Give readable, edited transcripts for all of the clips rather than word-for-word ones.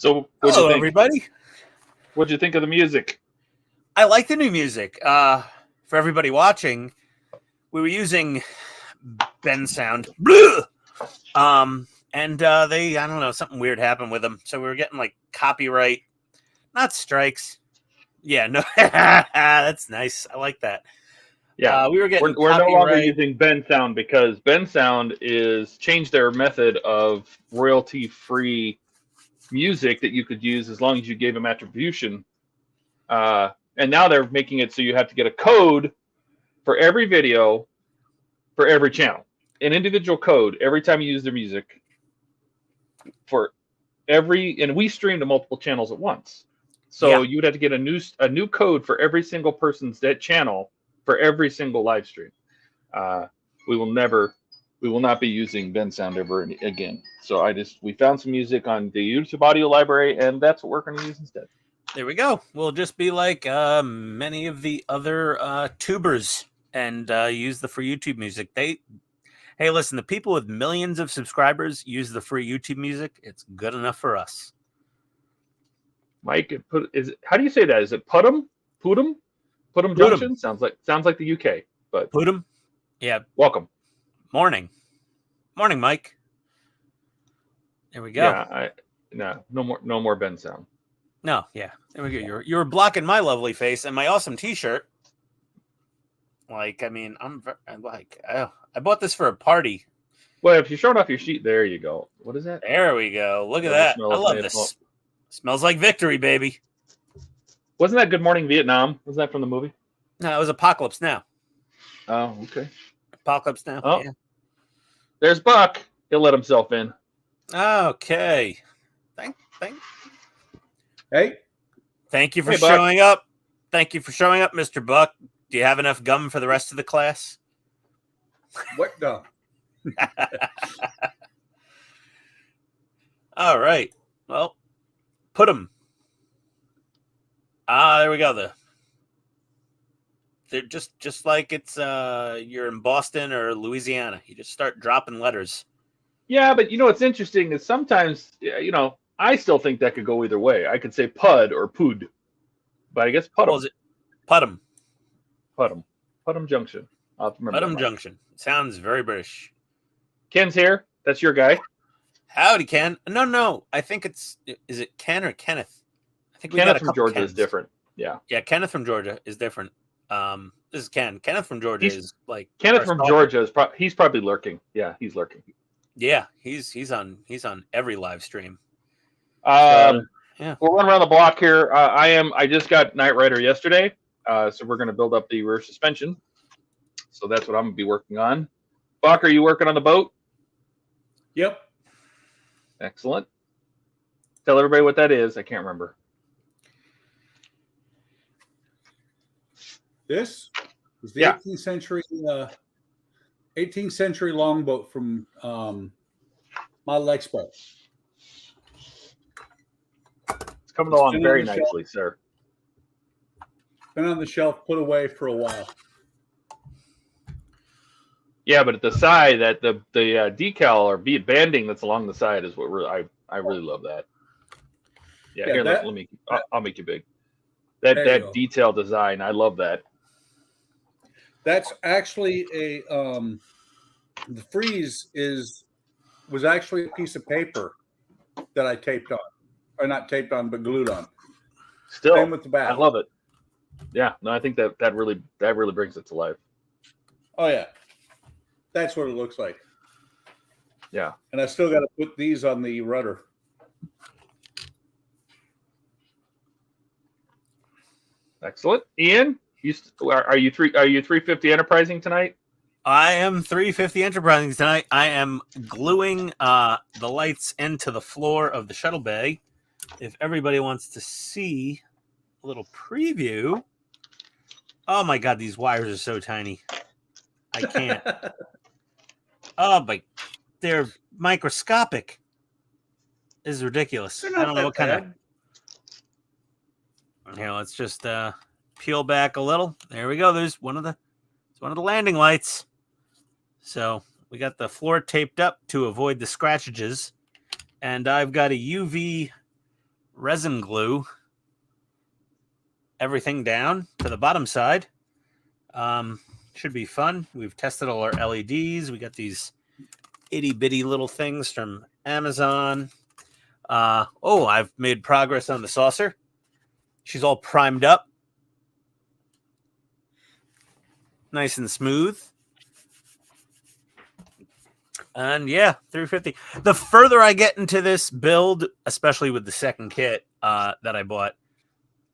So, Hello, everybody. What'd you think of the music? I like the new music. For everybody watching, we were using Bensound. And I don't know, something weird happened with them. So we were getting like copyright, not strikes. Yeah, no, that's nice. I like that. Yeah, we were getting we're no longer copyright. using Bensound because Bensound is changed their method of royalty-free music that you could use as long as you gave them attribution. And now they're making it so you have to get a code for every video for every channel, an individual code every time you use their music for every, and we stream to multiple channels at once. So you would have to get a new code for every single person's channel for every single live stream. We will not be using Bensound ever again. So we found some music on the YouTube audio library, and that's what we're going to use instead. There we go. We'll just be like many of the other tubers and use the free YouTube music. Hey, listen, the people with millions of subscribers use the free YouTube music. It's good enough for us. Mike, how do you say that? Is it Put'em? Put'em? Put'em Junction? Sounds like the UK, but Put'em? Yeah. Welcome. Morning, Mike. There we go. Yeah, no more Bensound. No, yeah. There we go. You're blocking my lovely face and my awesome T-shirt. Like, I mean, I bought this for a party. Well, if you're showing off your sheet, there you go. What is that? There we go. Look at that. I love this. Smells like victory, baby. Wasn't that Good Morning Vietnam? Was that from the movie? No, it was Apocalypse Now. Oh, okay. Apocalypse Now. Oh, yeah. There's Buck. He'll let himself in. Okay. Hey. Thank you for showing up. Thank you for showing up, Mr. Buck. Do you have enough gum for the rest of the class? What gum? All right. Well, put them. There we go. They're just like it's you're in Boston or Louisiana. You just start dropping letters. Yeah, but what's interesting is sometimes I still think that could go either way. I could say pud or pood, but I guess put'em. What was it? Put'em. Put'em Junction. Put'em Junction. Sounds very British. Ken's here. That's your guy. Howdy, Ken. No. I think is it Ken or Kenneth? I think Kenneth from Georgia is different. Yeah. Yeah, Kenneth from Georgia is different. This is Ken. Kenneth from Georgia is like Kenneth from Georgia is he's probably lurking. Yeah, he's lurking. Yeah, he's on every live stream. Yeah. We'll run around the block here. I just got Knight Rider yesterday, so we're going to build up the rear suspension. So that's what I'm going to be working on. Buck, are you working on the boat? Yep. Excellent. Tell everybody what that is. I can't remember. This was the 18th century longboat from Model Expo. It's coming along very nicely, sir. Been on the shelf, put away for a while. Yeah, but at the side, that the decal or banding that's along the side is what I really love that. Yeah, here, let me. I'll make you big. That detail design, I love that. That's actually a the frieze was actually a piece of paper that I taped on, or not taped on, but glued on. Still, same with the back. I love it. Yeah, no, I think that really brings it to life. Oh yeah, that's what it looks like. Yeah, and I still got to put these on the rudder. Excellent, Ian. Are you 350 enterprising tonight? I am 350 enterprising tonight. I am gluing the lights into the floor of the shuttle bay. If everybody wants to see a little preview. Oh my God, these wires are so tiny. I can't. Oh, but they're microscopic. This is ridiculous. I don't know what kind of. Here, let's just peel back a little. There we go. There's one of the landing lights. So we got the floor taped up to avoid the scratchages, and I've got a UV resin glue everything down to the bottom side. Should be fun. We've tested all our LEDs. We got these itty bitty little things from Amazon. I've made progress on the saucer. She's all primed up. Nice and smooth. And yeah, 350. The further I get into this build, especially with the second kit that I bought,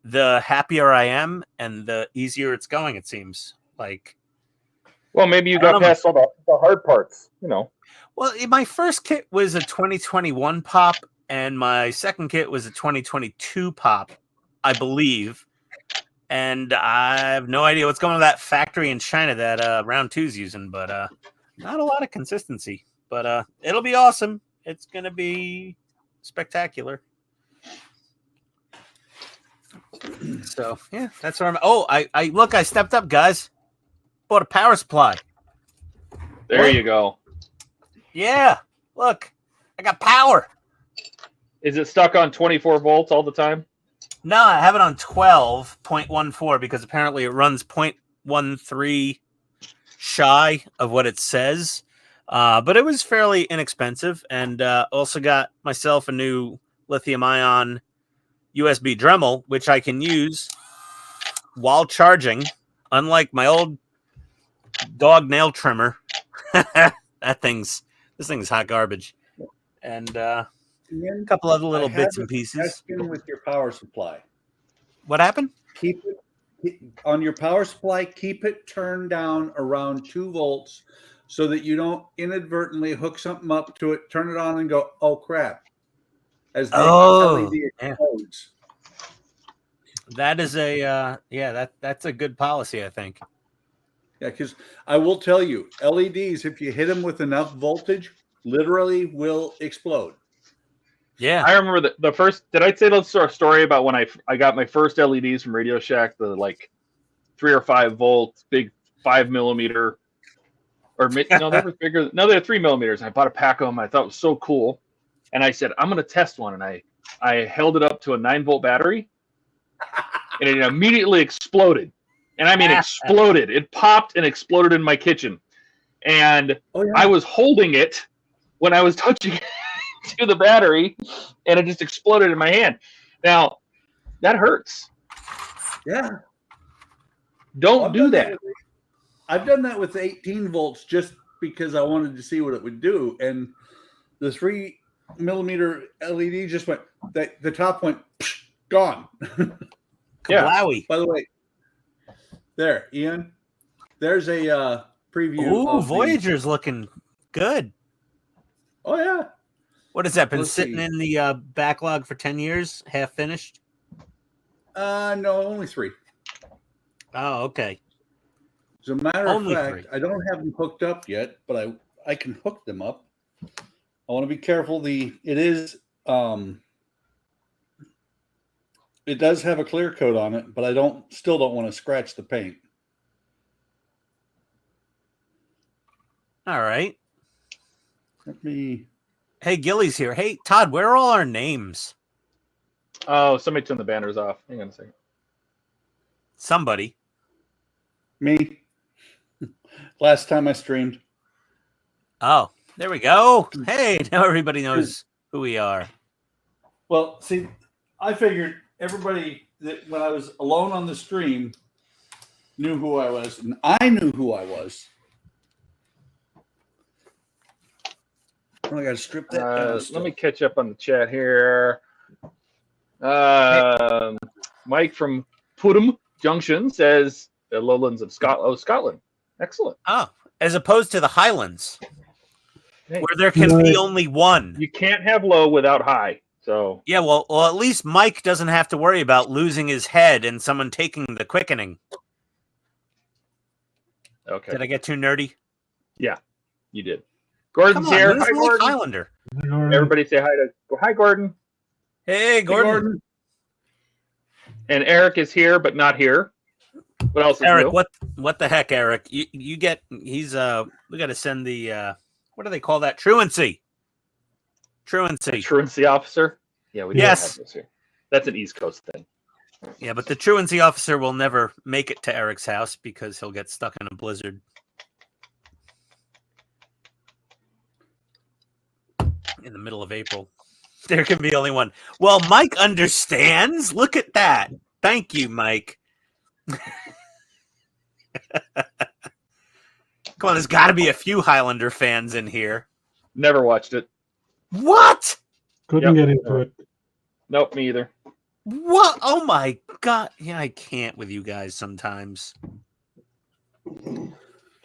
the happier I am and the easier it's going, it seems. Like, well, maybe you got past all the hard parts, you know. Well, my first kit was a 2021 pop, and my second kit was a 2022 pop, I believe. And I have no idea what's going on with that factory in China that Round 2's using, but not a lot of consistency. But it'll be awesome. It's going to be spectacular. So, yeah, that's where I'm. Oh, I stepped up, guys. Bought a power supply. There you go. Yeah, look, I got power. Is it stuck on 24 volts all the time? No, I have it on 12.14 because apparently it runs 0.13 shy of what it says. But it was fairly inexpensive, and also got myself a new lithium-ion USB Dremel, which I can use while charging, unlike my old dog nail trimmer. This thing's hot garbage. And a couple other little bits and pieces. With your power supply. What happened? Keep it on your power supply. Keep it turned down around 2 volts so that you don't inadvertently hook something up to it, turn it on, and go, "Oh crap!" As the LED explodes. That is that's a good policy, I think. Yeah, because I will tell you, LEDs, if you hit them with enough voltage, literally will explode. Yeah, I remember the first. Did I say the story about when I got my first LEDs from Radio Shack? The like 3 or 5 volt, big 5 millimeter, or no, they were bigger. No, they're 3 millimeters. I bought a pack of them. I thought it was so cool, and I said I'm going to test one, and I held it up to a 9-volt battery, and it immediately exploded. And I mean, exploded. It popped and exploded in my kitchen. And I was holding it when I was touching it to the battery, and it just exploded in my hand. Now, that hurts. Yeah. Don't do that. I've done that with 18 volts just because I wanted to see what it would do. And the 3 millimeter LED just went, the top went, gone. Kablowy. By the way, there, Ian. There's a preview. Ooh, Voyager's looking good. Oh yeah. What has that been sitting in the backlog for 10 years? Half finished? No, only 3. Oh, okay. As a matter of fact, I don't have them hooked up yet, but I can hook them up. I want to be careful. It does have a clear coat on it, but I still don't want to scratch the paint. All right. Hey, Gilly's here. Hey, Todd, where are all our names? Oh, somebody turned the banners off. Hang on a second. Somebody. Me. Last time I streamed. Oh, there we go. Hey, now everybody knows who we are. Well, see, I figured everybody that when I was alone on the stream knew who I was, and I knew who I was. Oh, I got to strip that down. Let me catch up on the chat here. Mike from Putnam Junction says the lowlands of Scotland. Excellent. Oh, as opposed to the Highlands, where there can be only one. You can't have low without high. So yeah, well, at least Mike doesn't have to worry about losing his head and someone taking the quickening. Okay. Did I get too nerdy? Yeah, you did. Gordon's here. Hi, Gordon. Highlander. Everybody say hi, Gordon. Hey, Gordon. Hey, Gordon. And Eric is here, but not here. What else is Eric, new? what the heck, Eric? We got to send the what do they call that? Truancy officer. Yeah, we do have this here. That's an East Coast thing. Yeah, but the truancy officer will never make it to Eric's house because he'll get stuck in a blizzard. In the middle of April. There can be only one. Well, Mike understands. Look at that. Thank you, Mike. Come on, there's got to be a few Highlander fans in here. Never watched it. What? Couldn't get into it. Nope, me either. What? Oh my God. Yeah, I can't with you guys sometimes.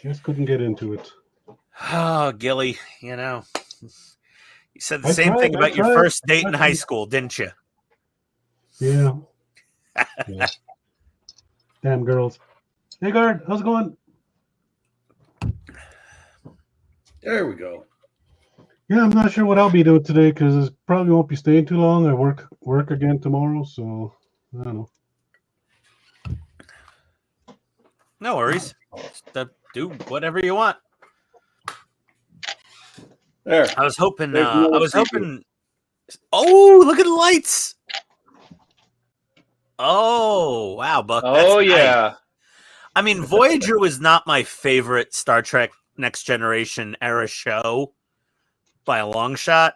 Just couldn't get into it. Oh, Gilly, you know. You said the I same tried, thing I about your tried. first date in high school, didn't you? Yeah. Yeah. Damn girls. Hey, guard, how's it going? There we go. Yeah, I'm not sure what I'll be doing today because I probably won't be staying too long. I work again tomorrow, so I don't know. No worries. Do whatever you want. There. I was hoping. There's no I was preview. hoping. Oh, look at the lights! Oh, wow, Buck. Oh that's yeah. nice. I mean, Voyager was not my favorite Star Trek Next Generation era show by a long shot,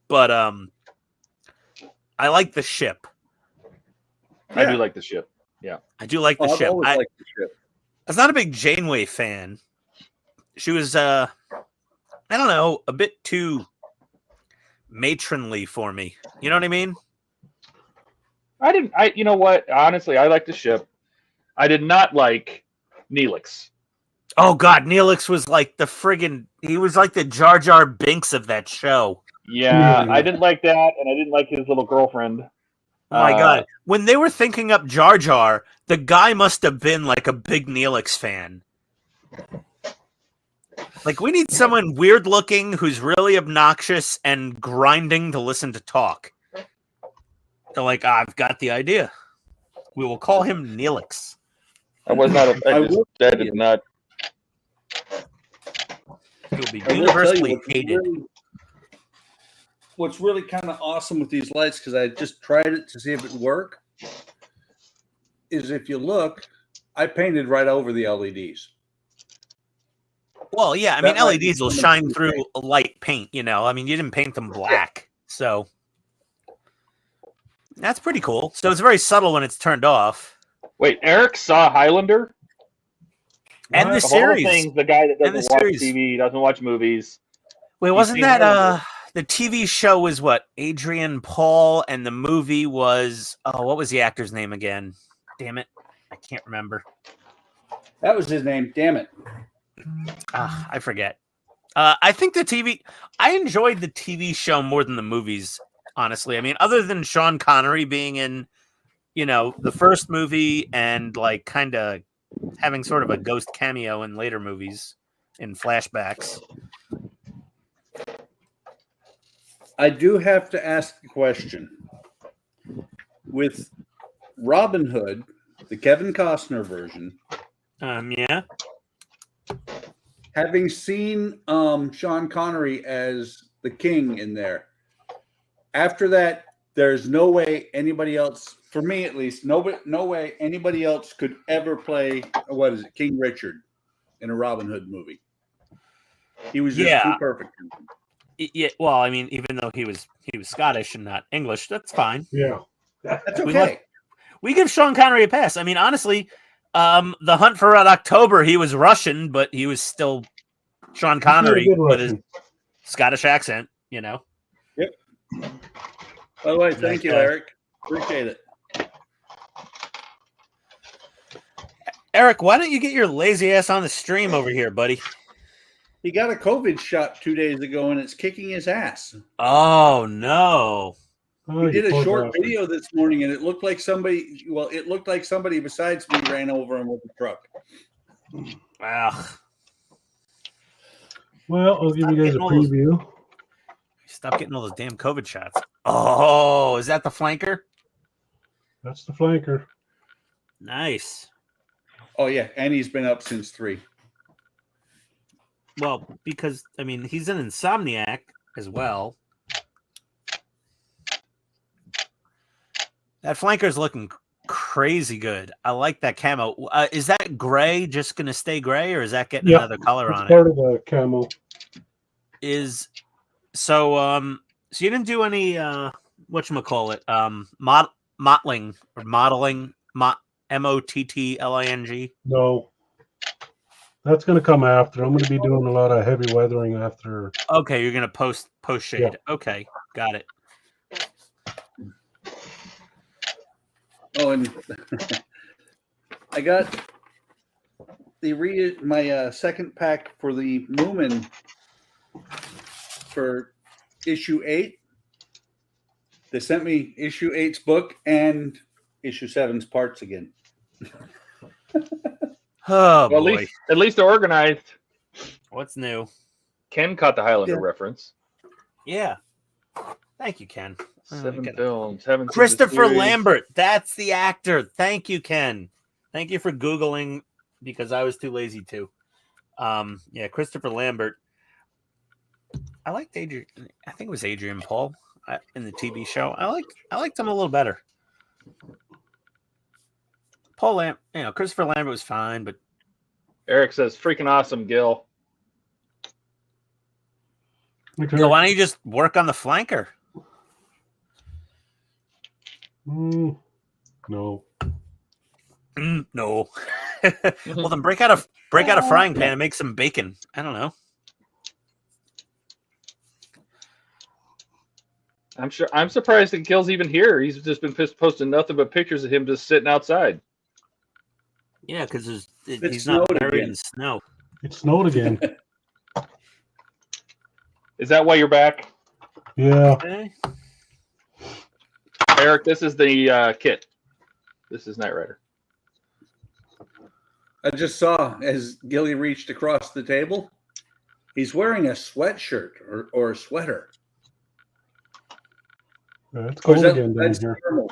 but I like the ship. I do like the ship. I do like the I've ship. always I liked the ship. was not a big Janeway fan. She was, I don't know, a bit too matronly for me. You know what I mean? You know what? Honestly, I like the ship. I did not like Neelix. Oh God, Neelix was like he was like the Jar Jar Binks of that show. Yeah, Yeah. I didn't like that, and I didn't like his little girlfriend. Oh my God. When they were thinking up Jar Jar, the guy must have been like a big Neelix fan. Like, we need someone weird looking who's really obnoxious and grinding to listen to talk. They're like, I've got the idea. We will call him Neelix. I was not. I did not. He will be I will tell you universally hated. What's really kind of awesome with these lights, because I just tried it to see if it would work, is if you look, I painted right over the LEDs. Well, yeah, I mean, That might be LEDs will some of shine the through paint. a light paint, you know. I mean, you didn't paint them black, so that's pretty cool. So it's very subtle when it's turned off. Wait, Eric saw Highlander? And the Of all series. the things, the guy that And the doesn't watch series. TV, doesn't watch movies. Wait, You've wasn't seen that Highlander. the TV show was what? Adrian Paul, and the movie was what was the actor's name again? Damn it. I can't remember. That was his name. Damn it. I forget. I think I enjoyed the TV show more than the movies, honestly. I mean, other than Sean Connery being in, you know, the first movie and like kind of having sort of a ghost cameo in later movies in flashbacks. I do have to ask a question. With Robin Hood, the Kevin Costner version, Yeah. having seen Sean Connery as the king in there, after that, there's no way anybody else, for me at least, no way anybody else could ever play, what is it, King Richard in a Robin Hood movie. He was just too perfect. Yeah, well, I mean, even though he was Scottish and not English, that's fine. Yeah. That's okay. We give Sean Connery a pass. I mean, honestly, The Hunt for Red October, he was Russian, but he was still Sean Connery with his Scottish accent, you know. Yep. By the way, thank you, Eric. Appreciate it. Eric, why don't you get your lazy ass on the stream over here, buddy? He got a COVID shot 2 days ago, and it's kicking his ass. Oh, no. Oh, He did you a poor short bastard. video this morning, and it looked like somebody besides me ran over him with a truck. Wow. Well, I'll give you guys a preview. Stop getting all those damn COVID shots. Oh, is that the flanker? That's the flanker. Nice. Oh, yeah, and he's been up since 3. Well, because, I mean, he's an insomniac as well. That flanker's looking crazy good. I like that camo. Is that gray just going to stay gray, or is that getting another color it's on part of the camo. Is so you didn't do any whatchamacallit, mottling or mottling, mottling? No. That's going to come after. I'm going to be doing a lot of heavy weathering after. Okay, you're going to post shade. Yeah. Okay, got it. Oh, and I got my second pack for the Moomin for issue 8. They sent me issue 8's book and issue 7's parts again. Oh, well, boy. At least they're organized. What's new? Ken caught the Highlander reference. Yeah. Thank you, Ken. 7 films. Haven't seen Christopher the series. Lambert. That's the actor. Thank you, Ken. Thank you for Googling because I was too lazy to. Yeah, Christopher Lambert. I liked Adrian. I think it was Adrian Paul in the TV show. I liked him a little better. Christopher Lambert was fine, but Eric says, freaking awesome, Gil. so why don't you just work on the flanker? No. No. Well, then break out a frying pan and make some bacon. I don't know. I'm surprised that Gil's even here. He's just been posting nothing but pictures of him just sitting outside. Yeah, because he's not buried in snow. It snowed again. Is that why you're back? Yeah. Okay. Eric, this is the kit. This is Knight Rider. I just saw as Gilly reached across the table, he's wearing a sweatshirt or a sweater. It's cold again down here. Thermal?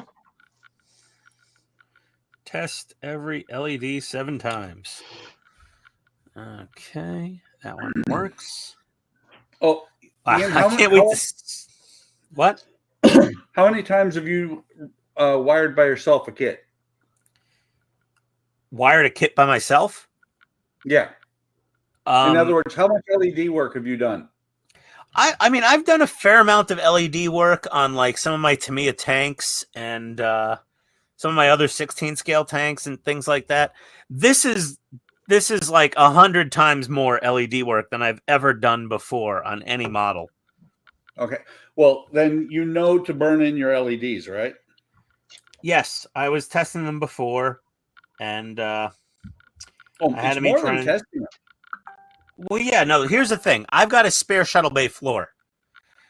Test every LED 7 times. Okay, that one works. Oh, Ian, I can't wait to... What? How many times have you wired by yourself a kit? Wired a kit by myself? Yeah. In other words, how much LED work have you done? I mean, I've done a fair amount of LED work on like some of my Tamiya tanks and some of my other 16 scale tanks and things like that. This is like 100 times more LED work than I've ever done before on any model. Okay. Well, then you know to burn in your LEDs, right? Yes, I was testing them before, and I had it's more than testing them. Well, yeah, no, here's the thing. I've got a spare shuttle bay floor.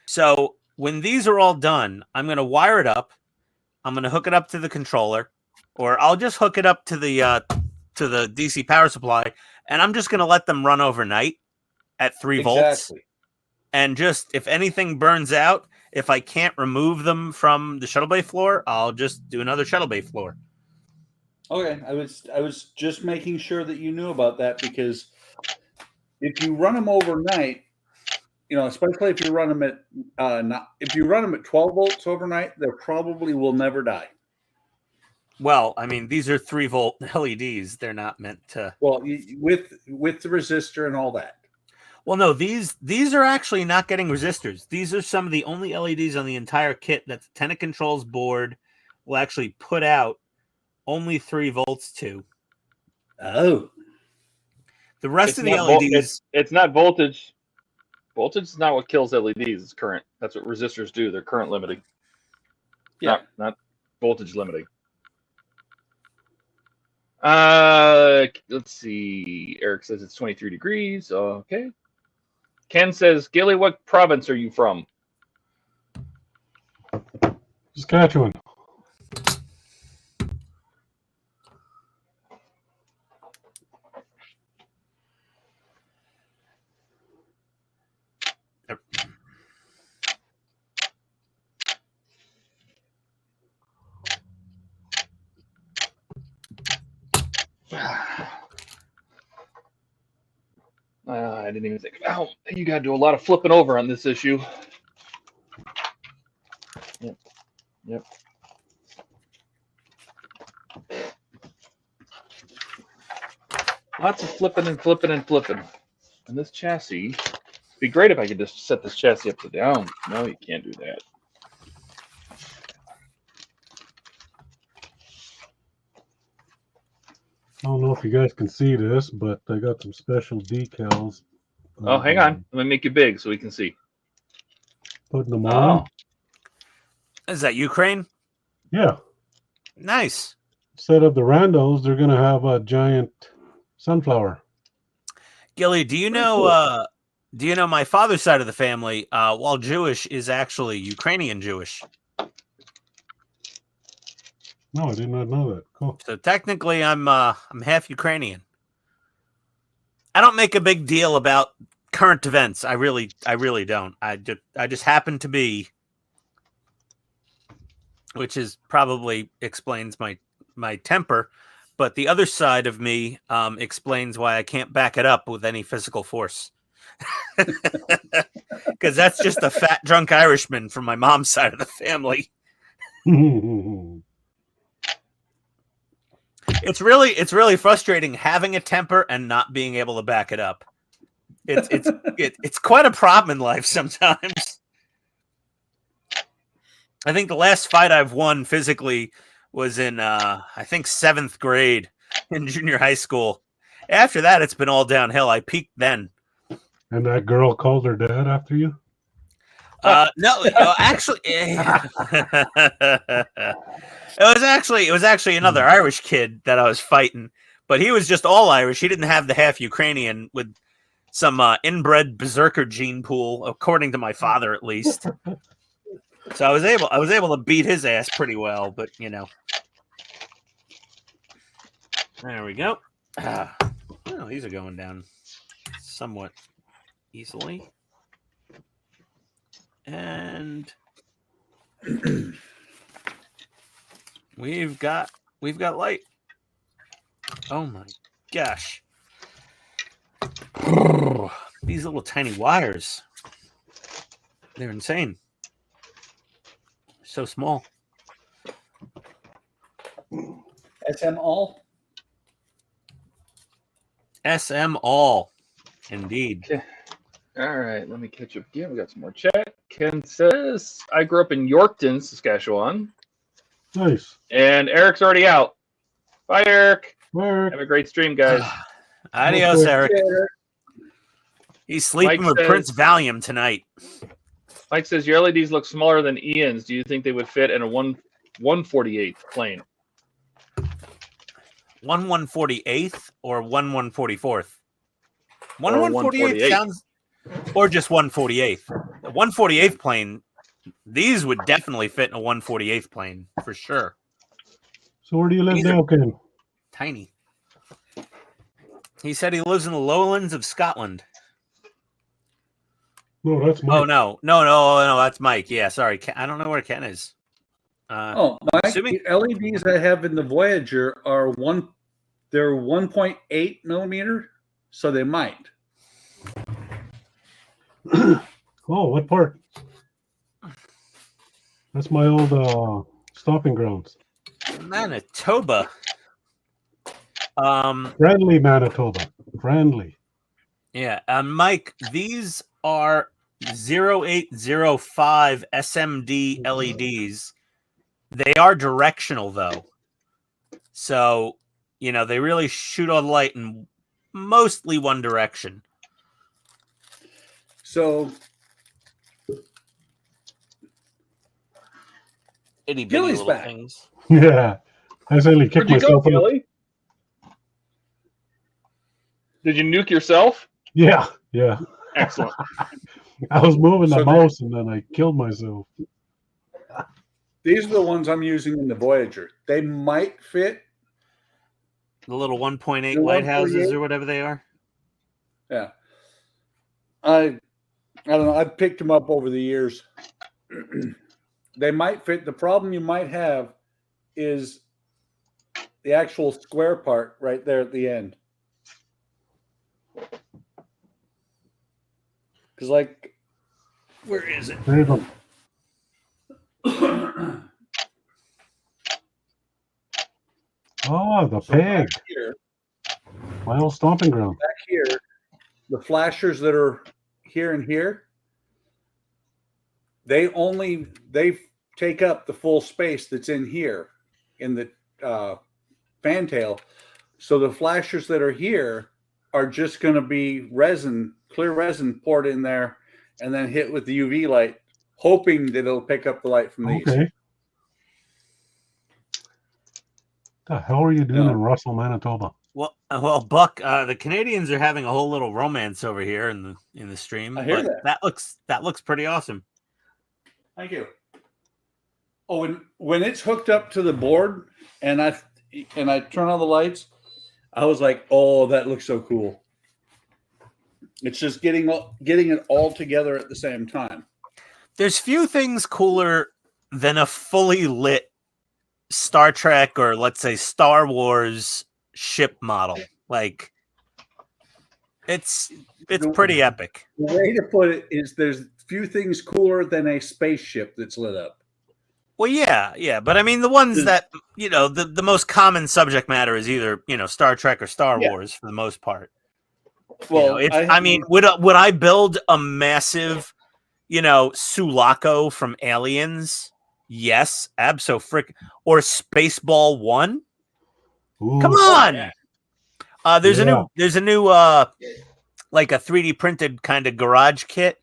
So when these are all done, I'm going to wire it up. I'm going to hook it up to the controller, or I'll just hook it up to the DC power supply, and I'm just going to let them run overnight at 3 volts. And just, if anything burns out, if I can't remove them from the shuttle bay floor, I'll just do another shuttle bay floor. Okay, I was just making sure that you knew about that, because if you run them overnight, especially if you run them at if you run them at 12 volts overnight, they probably will never die. Well, I mean, these are 3 volt LEDs. They're not meant to. Well, with the resistor and all that. Well, no, these are actually not getting resistors. These are some of the only LEDs on the entire kit that the Tenet Controls board will actually put out only 3 volts to. Oh. The rest of the LEDs... It's not voltage. Voltage is not what kills LEDs. It's current. That's what resistors do. They're current limiting. Yeah. Not voltage limiting. Let's see. Eric says it's 23 degrees. Okay. Ken says, Gilly, what province are you from? Saskatchewan. I didn't even think. Oh, you got to do a lot of flipping over on this issue. Yep. Lots of flipping and flipping and flipping. And this chassis, it'd be great if I could just set this chassis upside down. No, you can't do that. I don't know if you guys can see this, but I got some special decals. Oh, hang on. Let me make you big so we can see. Putting them on. Is that Ukraine? Yeah. Nice. Instead of the randos, they're going to have a giant sunflower. Gilly, do you know my father's side of the family, while Jewish, is actually Ukrainian Jewish? No, I did not know that. Cool. So technically I'm half Ukrainian. I don't make a big deal about current events. I really don't. I just happen to be, which is probably explains my temper, but the other side of me explains why I can't back it up with any physical force. Because that's just a fat drunk Irishman from my mom's side of the family. It's really frustrating having a temper and not being able to back it up. It's quite a problem in life sometimes. I think the last fight I've won physically was in I think 7th grade in junior high school. After that, it's been all downhill. I peaked then. And that girl called her dad after you? No, actually, it was actually another Irish kid that I was fighting, but he was just all Irish. He didn't have the half Ukrainian with some inbred berserker gene pool, according to my father, at least. So I was able to beat his ass pretty well, but you know, there we go. Well, these are going down somewhat easily. And we've got light. Oh my gosh. These little tiny wires. They're insane. So small. SM all? SM all. Indeed. Okay. All right, let me catch up again. We got some more chat. Ken says, I grew up in Yorkton, Saskatchewan. Nice. And Eric's already out. Bye, Eric. Bye, Eric. Have a great stream, guys. Adios, Eric. He's sleeping Mike with Prince Valium tonight. Mike says, your LEDs look smaller than Ian's. Do you think they would fit in a 1/148th plane? 1/148th or 1/144th? 1/148 sounds, or just 1/48th. The 1/48th plane, these would definitely fit in a 1/48th plane for sure. So where do you live now, Ken? Tiny. He said he lives in the lowlands of Scotland. No, that's Mike. Oh no, that's Mike. Yeah, sorry, I don't know where Ken is. Mike, the LEDs I have in the Voyager are they're 1.8 millimeter, so they might. Oh, what part? That's my old stomping grounds. Manitoba. Friendly Manitoba. Friendly. Yeah, Mike, these are 0805 SMD LEDs. They are directional though. So, you know, they really shoot all the light in mostly one direction. So itty bitty Gilly's little back. things. Yeah. I suddenly kicked Where'd you go, myself. Gilly? Did you nuke yourself? Yeah. Excellent. I was moving the So mouse and then I killed myself. these are the ones I'm using in the Voyager. They might fit. The little 1.8 The lighthouses 148? or whatever they are. Yeah. I don't know. I've picked them up over the years. They might fit. The problem you might have is the actual square part right there at the end. Because, like, where is it? There you go. Oh, the pig. Here. My old stomping ground. Back here, the flashers that are here and here, they take up the full space that's in here in the fantail. So the flashers that are here are just going to be clear resin poured in there and then hit with the UV light, hoping that it'll pick up the light from these. Okay. The hell are you doing in Russell, Manitoba? Well, Buck, the Canadians are having a whole little romance over here in the stream. I hear that. That looks pretty awesome. Thank you. Oh, when it's hooked up to the board and I turn on the lights, I was like, oh, that looks so cool. It's just getting it all together at the same time. There's few things cooler than a fully lit Star Trek or let's say Star Wars ship model. Like it's pretty epic. The way to put it is there's few things cooler than a spaceship that's lit up. Well, yeah, but I mean the ones that the most common subject matter is either Star Trek or Star Wars for the most part. Well, would I build a massive, Sulaco from Aliens? Yes, abso-frick. Or Spaceball 1? Ooh. Come on! There's a new like a 3D printed kind of garage kit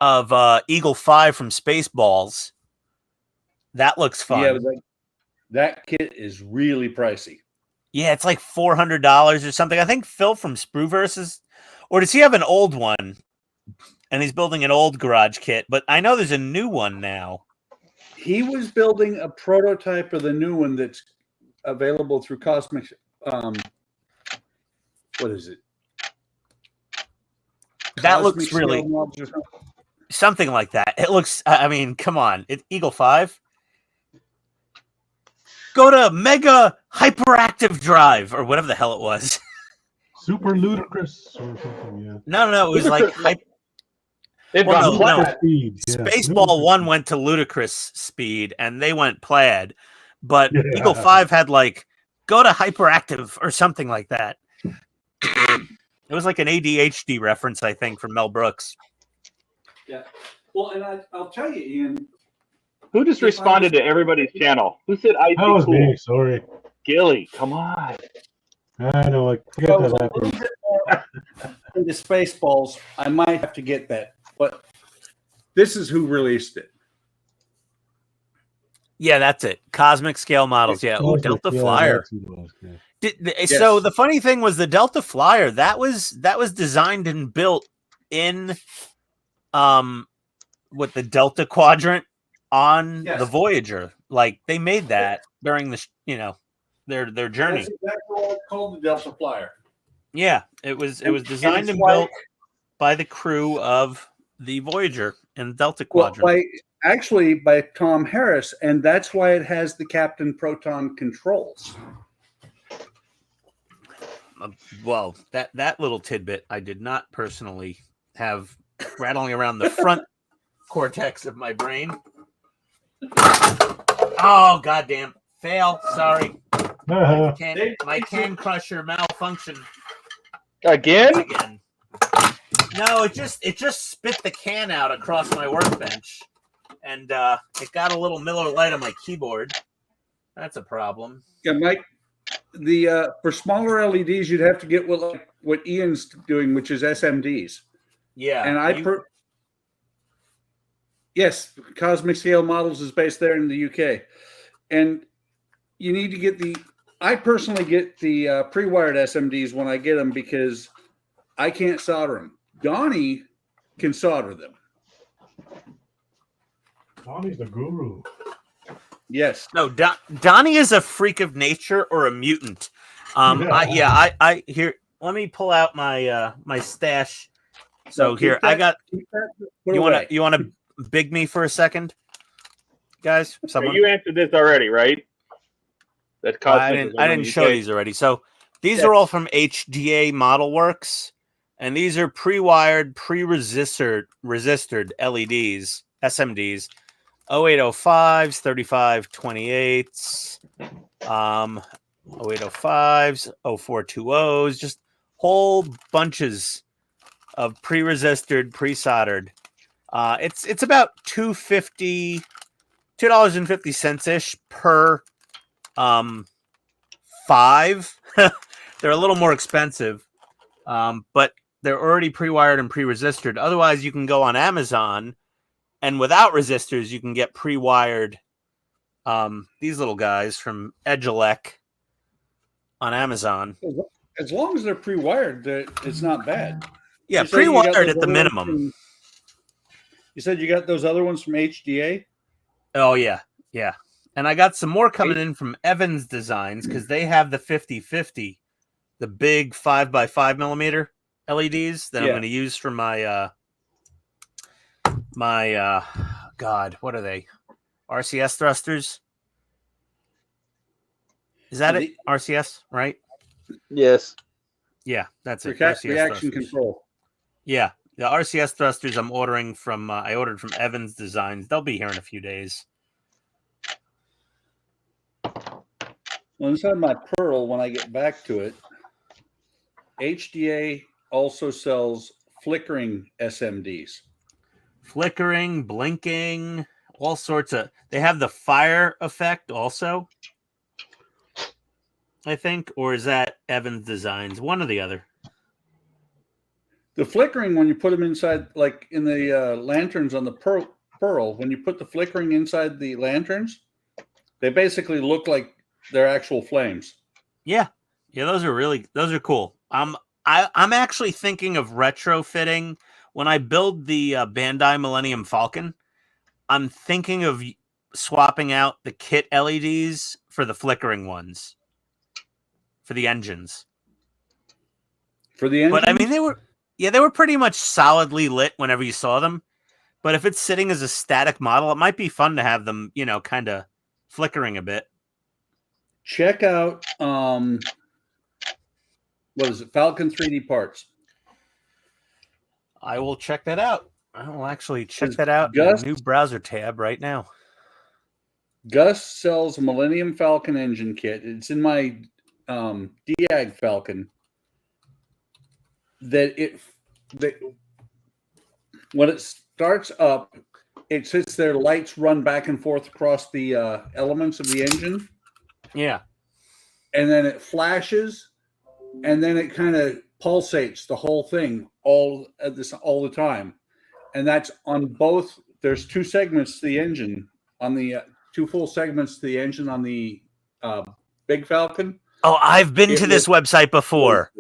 of Eagle 5 from Spaceballs. That looks fun. Yeah, that kit is really pricey. Yeah, it's like $400 or something. I think Phil from Spruverse or does he have an old one? And he's building an old garage kit, but I know there's a new one now. He was building a prototype of the new one that's available through Cosmic. What is it? That looks really something like that. It looks. I mean, come on, it's Eagle 5. Go to Mega Hyperactive Drive or whatever the hell it was. Super Ludicrous or something. Yeah. No, it was like Speed. Yeah. Spaceball 1 went to ludicrous speed and they went plaid, but Eagle 5 had like go to hyperactive or something like that. It was like an ADHD reference, I think, from Mel Brooks. Yeah. Well, and I'll tell you, Ian. Who just responded to everybody's channel? Who said I That was me. Sorry. Gilly, come on. I know. I forget that. Into Spaceballs, I might have to get that. But this is who released it. Yeah, that's it. Cosmic scale models. Yeah. Oh, Delta Flyer. So the funny thing was the Delta Flyer that was designed and built in with the Delta Quadrant on the Voyager. Like they made that during the their journey. That's exactly what it's called, the Delta Flyer. Yeah, it was designed and built by the crew of the Voyager and Delta Quadrant. By Tom Harris, and that's why it has the Captain Proton controls. Well, that little tidbit I did not personally have rattling around the front cortex of my brain. Oh, goddamn. Fail. Sorry. My can crusher malfunction. Again? No, it just spit the can out across my workbench. And it got a little Miller Lite on my keyboard. That's a problem. Yeah, Mike. For smaller LEDs, you'd have to get what Ian's doing, which is SMDs. Yeah, and yes, Cosmic Scale Models is based there in the UK, and you need to get I personally get the pre-wired SMDs when I get them because I can't solder them. Donnie can solder them. Donnie's the guru. Yes. No, Donnie is a freak of nature or a mutant. I here. Let me pull out my my stash. So here I got. You want to big me for a second, guys? Someone. You answered this already, right? That I didn't show these already. So these are all from HDA Model Works, and these are pre-wired, pre-resisted LEDs, SMDs. 0805s, 3528s, 0805s, 0420s, just whole bunches of pre-resisted, pre-soldered. It's about $2.50 ish per 5. They're a little more expensive, but they're already pre-wired and pre-resisted. Otherwise, you can go on Amazon, and without resistors, you can get pre-wired these little guys from Edgelec on Amazon. As long as they're pre-wired, it's not bad. Yeah, pre-wired at the minimum. You said you got those other ones from HDA? Oh, yeah. Yeah. And I got some more coming in from Evans Designs because they have the 50/50, the big 5x5 millimeter LEDs that I'm going to use for my God, what are they? RCS thrusters? Is that it? RCS, right? Yes. Yeah, that's it. Reaction thrusters. control. Yeah, the RCS thrusters I'm ordering from. I ordered from Evans Designs. They'll be here in a few days. Well, inside my Pearl, when I get back to it, HDA also sells flickering SMDs. Flickering, blinking, all sorts of. They have the fire effect also, I think, or is that Evans Designs? One or the other. The flickering, when you put them inside, like in the lanterns on the Pearl, when you put the flickering inside the lanterns, they basically look like they're actual flames. Yeah, those are cool. I'm actually thinking of retrofitting when I build the Bandai Millennium Falcon. I'm thinking of swapping out the kit LEDs for the flickering ones for the engines. For the engines? But I mean, they were pretty much solidly lit whenever you saw them. But if it's sitting as a static model, it might be fun to have them, kind of flickering a bit. Check out what is it? Falcon 3D Parts. I will check that out. I will actually check that out in a new browser tab right now. Gus sells a Millennium Falcon engine kit. It's in my Diag Falcon. When it starts up, it sits there. Lights run back and forth across the elements of the engine. Yeah. And then it flashes, and then it kind of pulsates the whole thing all the time. And that's on both. There's 2 segments to the engine on the 2 full segments to the engine on the Big Falcon. Oh, I've been to this website before.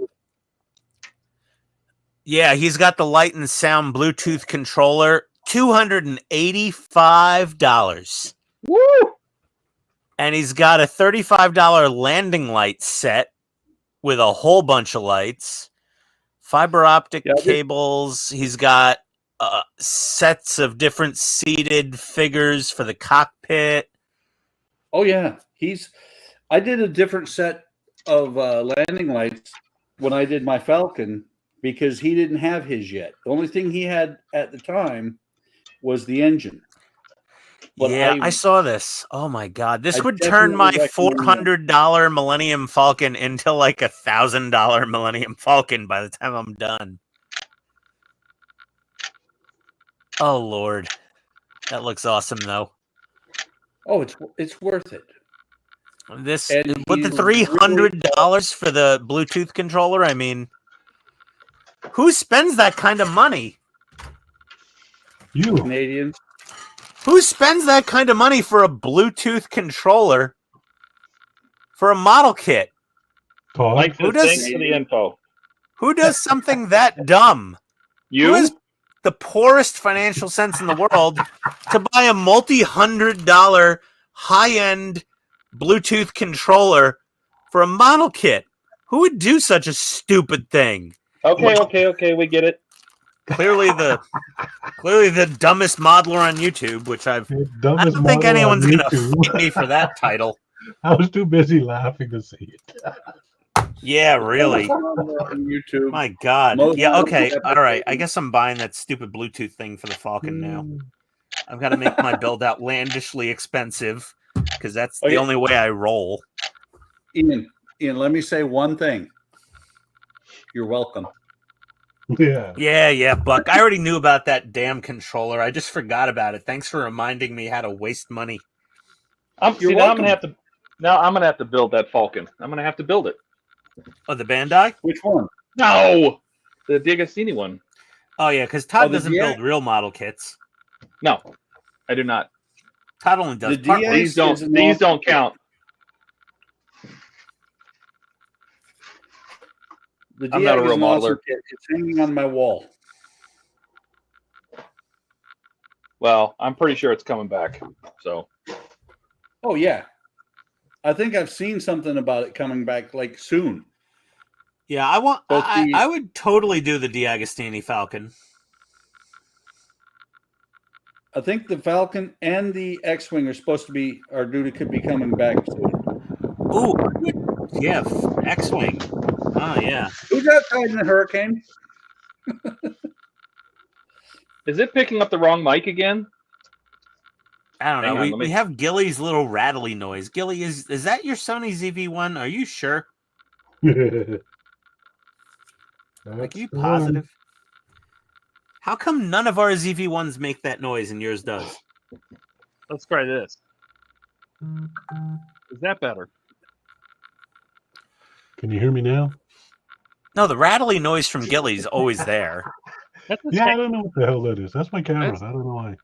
Yeah, he's got the light and sound Bluetooth controller, $285. Woo! And he's got a $35 landing light set with a whole bunch of lights, fiber optic cables. He's got sets of different seated figures for the cockpit. Oh yeah, I did a different set of landing lights when I did my Falcon because he didn't have his yet. The only thing he had at the time was the engine. But yeah, I saw this. Oh my God. This would turn my $400 Millennium Falcon into like a $1,000 Millennium Falcon by the time I'm done. Oh Lord. That looks awesome though. Oh, it's worth it. This with the $300 for the Bluetooth controller, I mean, who spends that kind of money? You. Canadians. Who spends that kind of money for a Bluetooth controller for a model kit? Mike says, thanks for the info. Who does something that dumb? You? Who has the poorest financial sense in the world to buy a multi-$100 high-end Bluetooth controller for a model kit? Who would do such a stupid thing? Okay, we get it. Clearly the dumbest modeler on YouTube, which I don't think anyone's going to fight me for that title. I was too busy laughing to see it. Yeah, really. On YouTube. My God. Yeah, okay. All right. I guess I'm buying that stupid Bluetooth thing for the Falcon now. I've got to make my build outlandishly expensive because that's the only way I roll. Ian, let me say one thing. You're welcome. Yeah. Yeah, Buck. I already knew about that damn controller. I just forgot about it. Thanks for reminding me how to waste money. See, now I'm gonna have to build that Falcon. I'm gonna have to build it. Oh, the Bandai? Which one? No, the D'Agostini one. Oh yeah, because Todd the doesn't DX? build real model kits. No, I do not. Todd only does The part DX These don't. is an These awesome- don't count. The I'm not a DX is real an awesome modeler. kit. It's hanging on my wall. Well, I'm pretty sure it's coming back. So Oh yeah, I think I've seen something about it coming back like soon. Yeah, I want. Both the- I would totally do the D'Agostini Falcon. I think the Falcon and the X-wing are due to be coming back soon. Ooh, yeah, X-wing. Oh yeah. Who's outside in the hurricane? is it picking up the wrong mic again? I don't know. Hang on, We have Gilly's little rattly noise. Gilly, is that your Sony ZV-1? Are you sure? Like, are you positive? How come none of our ZV-1s make that noise and yours does? Let's try this. Is that better? Can you hear me now? No, the rattly noise from Gilly's always there. Yeah, I don't know what the hell that is. That's my camera. I don't know why.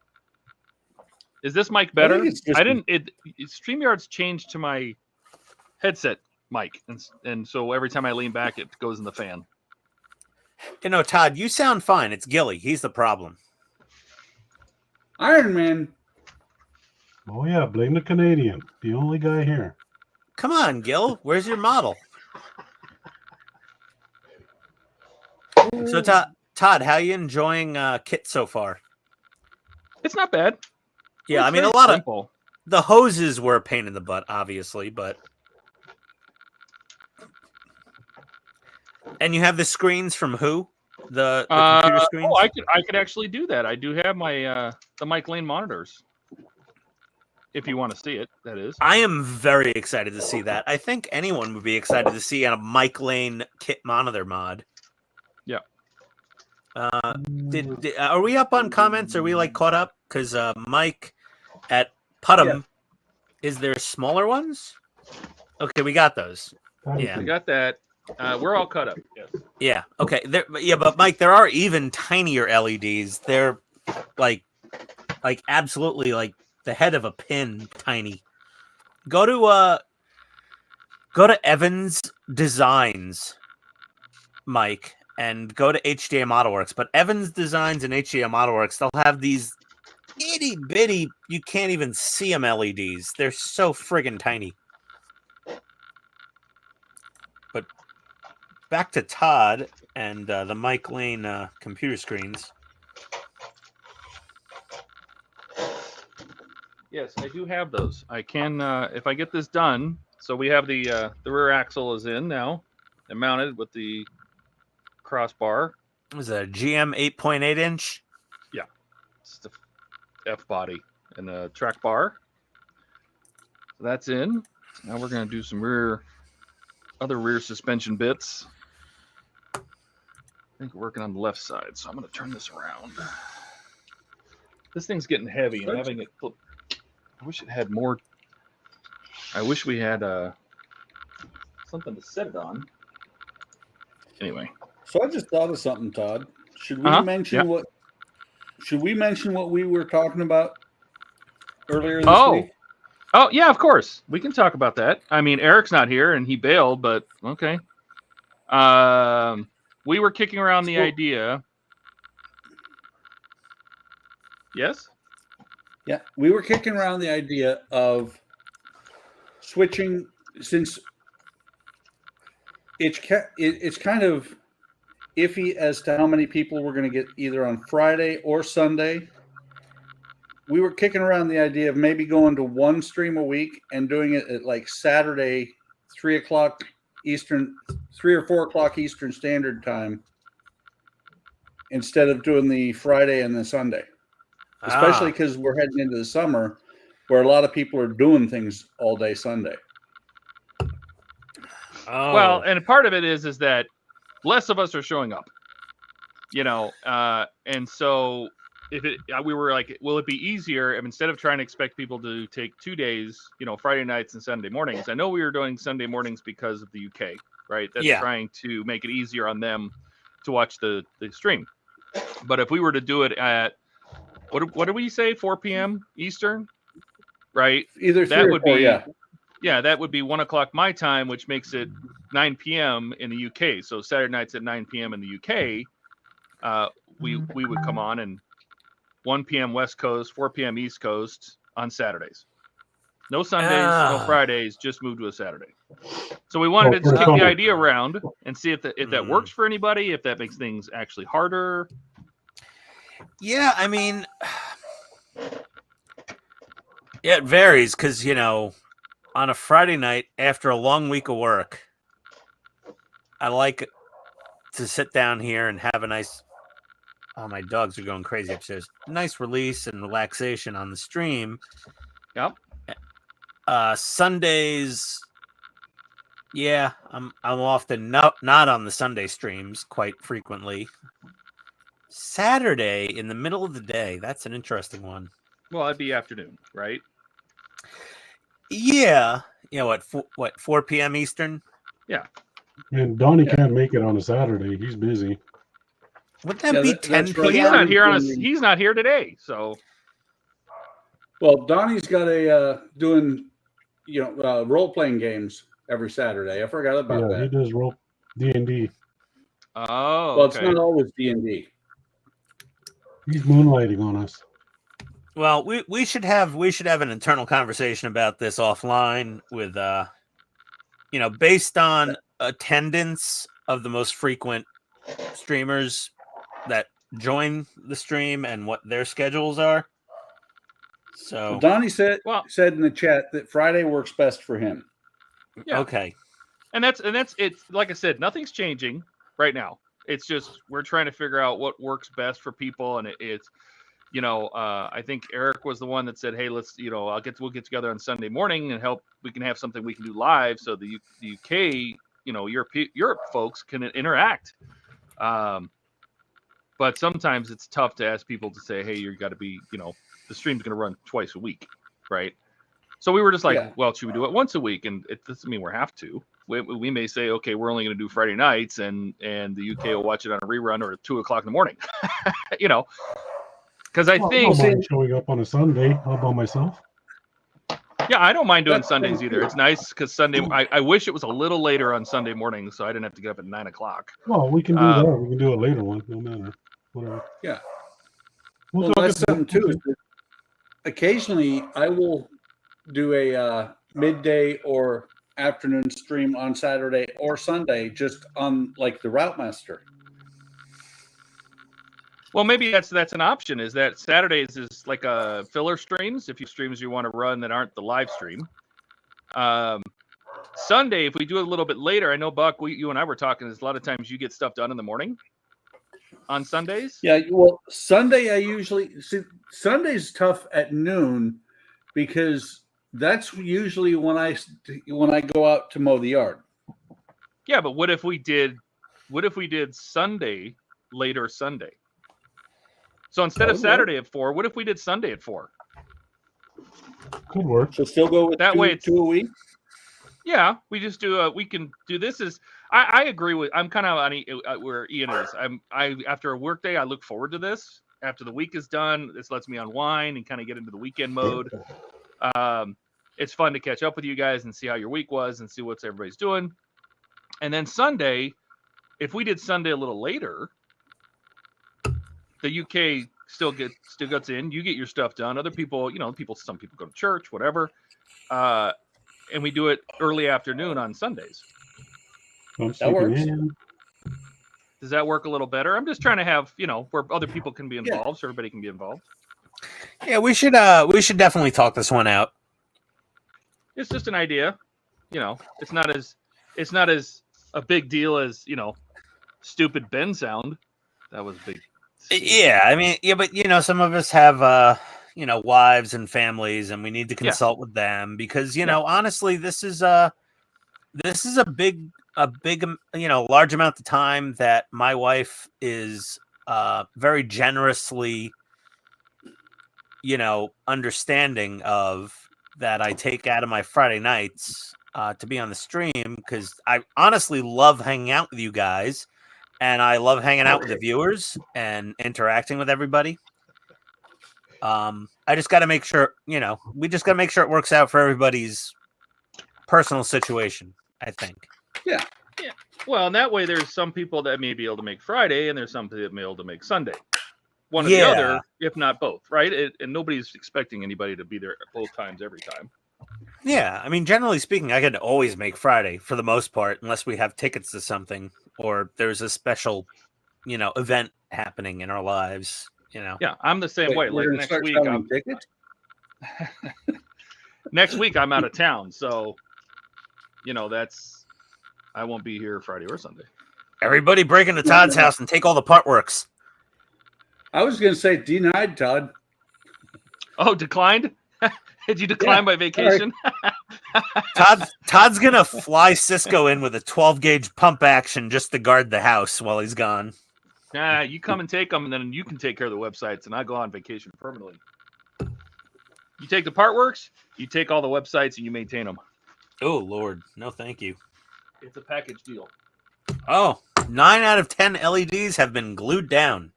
Is this mic better? think it's just- I didn't. StreamYard's changed to my headset mic, and so every time I lean back, it goes in the fan. You know, Todd, you sound fine. It's Gilly. He's the problem. Iron Man. Oh yeah, blame the Canadian. The only guy here. Come on, Gil. Where's your model? So, Todd, how you enjoying Kit so far? It's not bad. Yeah, It's I mean, a very lot simple. of the hoses were a pain in the butt, obviously, but. And you have the screens from who? The computer screens? Oh, I could actually do that. I do have my the Mike Lane monitors. If you want to see it, that is. I am very excited to see that. I think anyone would be excited to see a Mike Lane Kit monitor mod. Yeah. Are we up on comments? Are we like caught up? Because Mike at Puttum, is there smaller ones? Okay, we got those. Yeah. We got that. We're all cut up. Yes. Yeah. Okay. But Mike, there are even tinier LEDs. They're like absolutely like the head of a pin, tiny. Go to Evans Designs, Mike, and go to HTM AutoWorks. But Evans Designs and HTM AutoWorks, they'll have these itty bitty, you can't even see them LEDs. They're so friggin' tiny. But back to Todd and the Mike Lane computer screens. Yes, I do have those. I can if I get this done. So we have the rear axle is in now and mounted with the crossbar. It was a GM 8.8 inch. Yeah, it's the F body and the track bar. So that's in. Now we're gonna do some other rear suspension bits. I think we're working on the left side, so I'm gonna turn this around. This thing's getting heavy and having it flip. I wish it had more. I wish we had something to set it on. Anyway. So I just thought of something, Todd. Should we mention what? Should we mention what we were talking about earlier this week? Oh yeah, of course. We can talk about that. I mean, Eric's not here and he bailed, but okay. We were kicking around the idea. Yes? Yeah, we were kicking around the idea of switching, since it's kind of iffy as to how many people we're going to get either on Friday or Sunday. We were kicking around the idea of maybe going to one stream a week and doing it at like Saturday, 3 o'clock Eastern, 3 or 4 o'clock Eastern Standard Time, instead of doing the Friday and the Sunday. Especially because we're heading into the summer where a lot of people are doing things all day Sunday. Oh. Well, and part of it is that less of us are showing up. And so we were like, will it be easier if instead of trying to expect people to take 2 days, Friday nights and Sunday mornings? I know we were doing Sunday mornings because of the UK, right? That's trying to make it easier on them to watch the stream. But if we were to do it at what did we say, 4 p.m. Eastern, right? Either that would be that would be 1 o'clock my time, which makes it 9 p.m. in the UK. So Saturday nights at 9 p.m. in the UK. We would come on, and 1 p.m. West Coast, 4 p.m. East Coast on Saturdays. No Sundays, no Fridays, just move to a Saturday. So we wanted to just kick the idea around and see if that works for anybody, if that makes things actually harder. Yeah, I mean, it varies because, on a Friday night after a long week of work, I like to sit down here and have a nice... Oh, my dogs are going crazy upstairs. Nice release and relaxation on the stream. Yep. Sundays, yeah, I'm often not on the Sunday streams quite frequently. Saturday in the middle of the day, that's an interesting one. Well, that'd be afternoon, right? Yeah, at 4 p.m. Eastern. Yeah. And Donnie can't make it on a Saturday. He's busy. Would that be 10 p.m.? He's not here he's not here today, so. Well, Donnie's got a doing, role playing games every Saturday. I forgot about that. He does role D&D. Oh, well, it's not always D&D. He's moonlighting on us. Well, we should have an internal conversation about this offline with based on attendance of the most frequent streamers that join the stream and what their schedules are. So Donnie said in the chat that Friday works best for him. Yeah. Okay. And that's it's like I said, nothing's changing right now. It's just we're trying to figure out what works best for people, and it's I think Eric was the one that said, hey, let's we'll get together on Sunday morning and we can have something we can do live so the UK Europe folks can interact. But sometimes it's tough to ask people to say, hey, you got to be, the stream's going to run twice a week, right? So we were just like, well, should we do it once a week? And it doesn't mean we have to. We may say, okay, we're only going to do Friday nights, and the UK will watch it on a rerun or at 2 o'clock in the morning, Because I think showing up on a Sunday all by myself. Yeah, I don't mind doing Sundays either. It's nice because Sunday. I wish it was a little later on Sunday morning, so I didn't have to get up at 9 o'clock. Well, we can do that. We can do a later one, no matter. Whatever. Yeah. Well, that's something too. Is that occasionally, I will do a midday or afternoon stream on Saturday or Sunday, just on like the Route Master. Well, maybe that's an option. Is that Saturdays is like a filler streams if you streams you want to run that aren't the live stream. Sunday, if we do it a little bit later, I know Buck, you and I were talking. Is a lot of times you get stuff done in the morning on Sundays. Yeah, well, Sunday I usually see. Sunday's tough at noon because that's usually when I go out to mow the yard. Yeah, but what if we did Sunday later Sunday? So instead of Saturday at 4, what if we did Sunday at 4? Could work. So still go with that way. It's 2 a week. Yeah, we just do. We can do this. I agree with. I'm kind of on where Ian is. After a work day, I look forward to this. After the week is done, this lets me unwind and kind of get into the weekend mode. It's fun to catch up with you guys and see how your week was and see what everybody's doing. And then Sunday, if we did Sunday a little later, the UK still gets in. You get your stuff done. Other people, some people go to church, whatever. And we do it early afternoon on Sundays. That works. Does that work a little better? I'm just trying to have, where other people can be involved, so everybody can be involved. Yeah, we should definitely talk this one out. It's just an idea. It's not as a big deal as, stupid Ben sound. That was big. Yeah, I mean, but some of us have wives and families, and we need to consult with them because honestly, this is this is a big, large amount of time that my wife is very generously, understanding of that I take out of my Friday nights to be on the stream, because I honestly love hanging out with you guys, and I love hanging out with the viewers and interacting with everybody. I just got to make sure, we just got to make sure it works out for everybody's personal situation, I think. Yeah. Well, and that way there's some people that may be able to make Friday, and there's some that may be able to make Sunday. One or the other, if not both, right? And nobody's expecting anybody to be there at both times every time. Yeah, I mean, generally speaking, I could always make Friday for the most part, unless we have tickets to something or there's a special, event happening in our lives. Yeah, I'm the same way. Like next week, next week I'm out of town, so I won't be here Friday or Sunday. Everybody break into Todd's house and take all the part works. I was going to say denied, Todd. Oh, declined? Did you decline by vacation? Todd's going to fly Cisco in with a 12-gauge pump action just to guard the house while he's gone. Nah, you come and take them, and then you can take care of the websites, and I go on vacation permanently. You take the part works, you take all the websites, and you maintain them. Oh, Lord. No, thank you. It's a package deal. Oh, 9 out of 10 LEDs have been glued down.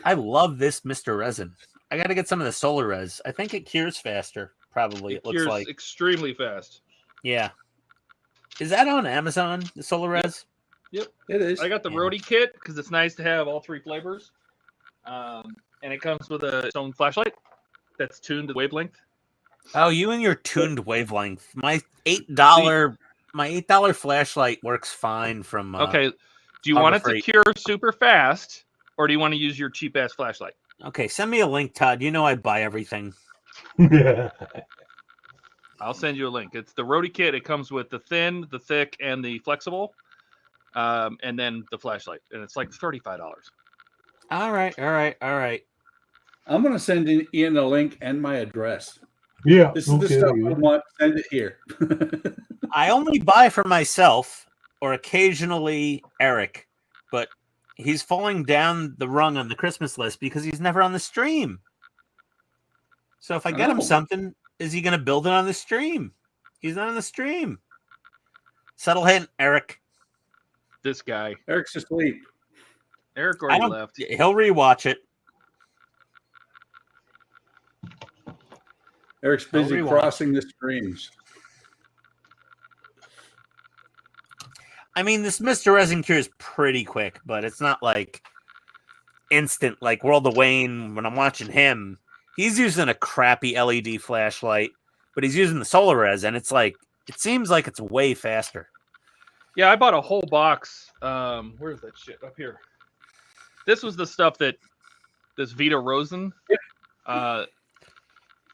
I love this Mr. Resin. I got to get some of the solar res. I think it cures faster, probably. It looks like extremely fast. Yeah. Is that on Amazon, the solar res? Yep. It is. I got the roadie kit because it's nice to have all 3 flavors. And it comes with its own flashlight that's tuned to wavelength. Oh, you and your tuned wavelength. My $8 flashlight works fine from Okay. Do you want it to cure super fast, or do you want to use your cheap ass flashlight? Okay, send me a link, Todd. You know I buy everything. I'll send you a link. It's the roadie kit. It comes with the thin, the thick, and the flexible, and then the flashlight, and it's like $35. All right. I'm going to send Ian a link and my address. Yeah. This is the stuff I want. Send it here. I only buy for myself or occasionally Eric, but he's falling down the rung on the Christmas list because he's never on the stream. So if I get him something, is he going to build it on the stream? He's not on the stream. Subtle hint, Eric. This guy. Eric's asleep. Eric already left. He'll rewatch it. Eric's busy crossing the streams. I mean, this Mr. Resin cure is pretty quick, but it's not like instant like World of Wayne. When I'm watching him, he's using a crappy LED flashlight, but he's using the solar res, and it's like, it seems like it's way faster. Yeah, I bought a whole box. Where's that shit? Up here. This was the stuff that this Vita Rosen,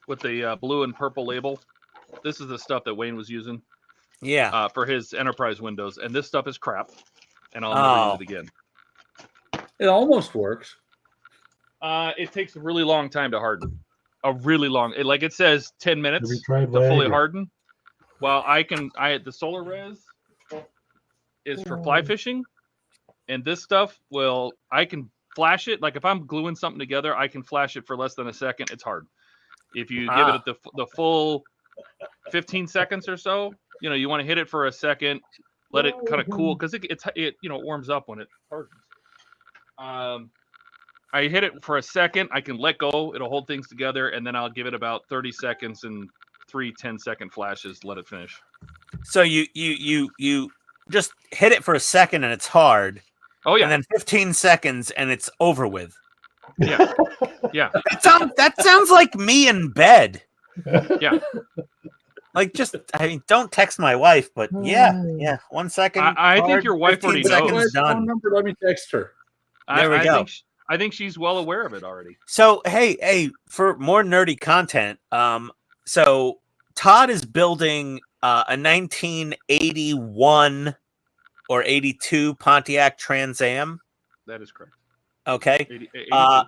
with the blue and purple label. This is the stuff that Wayne was using. Yeah. For his enterprise windows, and this stuff is crap, and I'll never use it again. It almost works. It takes a really long time to harden. A really long. It says 10 minutes to fully harden. Well, the solar res is for fly fishing, and this stuff I can flash it. Like if I'm gluing something together, I can flash it for less than a second. It's hard. If you give it the full 15 seconds or so, you want to hit it for a second, let it kind of cool, because it warms up when it hardens. I hit it for a second, I can let go, it'll hold things together, and then I'll give it about 30 seconds and 3 10-second flashes, let it finish. So you just hit it for a second and it's hard. Oh yeah. And then 15 seconds and it's over with. Yeah. Yeah. That sounds like me in bed. Yeah. Like, don't text my wife, but yeah. 1 second. I think your wife already knows. Phone number, let me text her. There we go. I think she's well aware of it already. So, hey, for more nerdy content, so Todd is building a 1981 or 82 Pontiac Trans Am. That is correct. Okay. 82.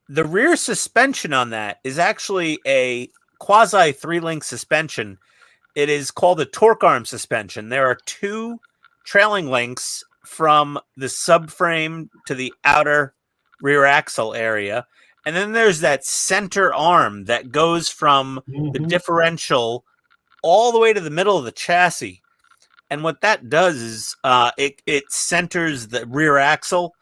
The rear suspension on that is actually a quasi 3-link suspension It is called a torque arm suspension. There are two trailing links from the subframe to the outer rear axle area. And then there's that center arm that goes from the differential all the way to the middle of the chassis. And what that does is it centers the rear axle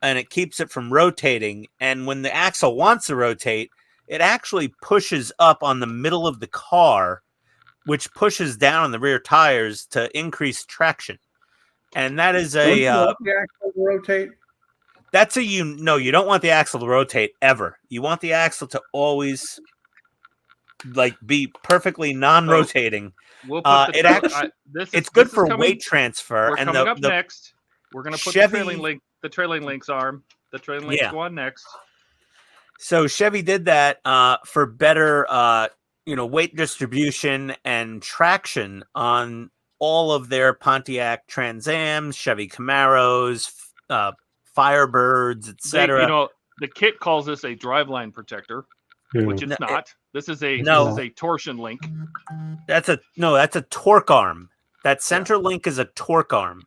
and it keeps it from rotating. And when the axle wants to rotate, it actually pushes up on the middle of the car, which pushes down on the rear tires to increase traction. And that is Don't you want the axle to rotate? That's you don't want the axle to rotate ever. You want the axle to always be perfectly non-rotating. We'll put it's good for weight transfer. We're coming up next. We're going to put the trailing links arm. The trailing links go on next. So Chevy did that for better weight distribution and traction on all of their Pontiac Trans Ams, Chevy Camaros, Firebirds, etc. The kit calls this a driveline protector, which it's not. This is a torsion link. That's a torque arm. That center link is a torque arm.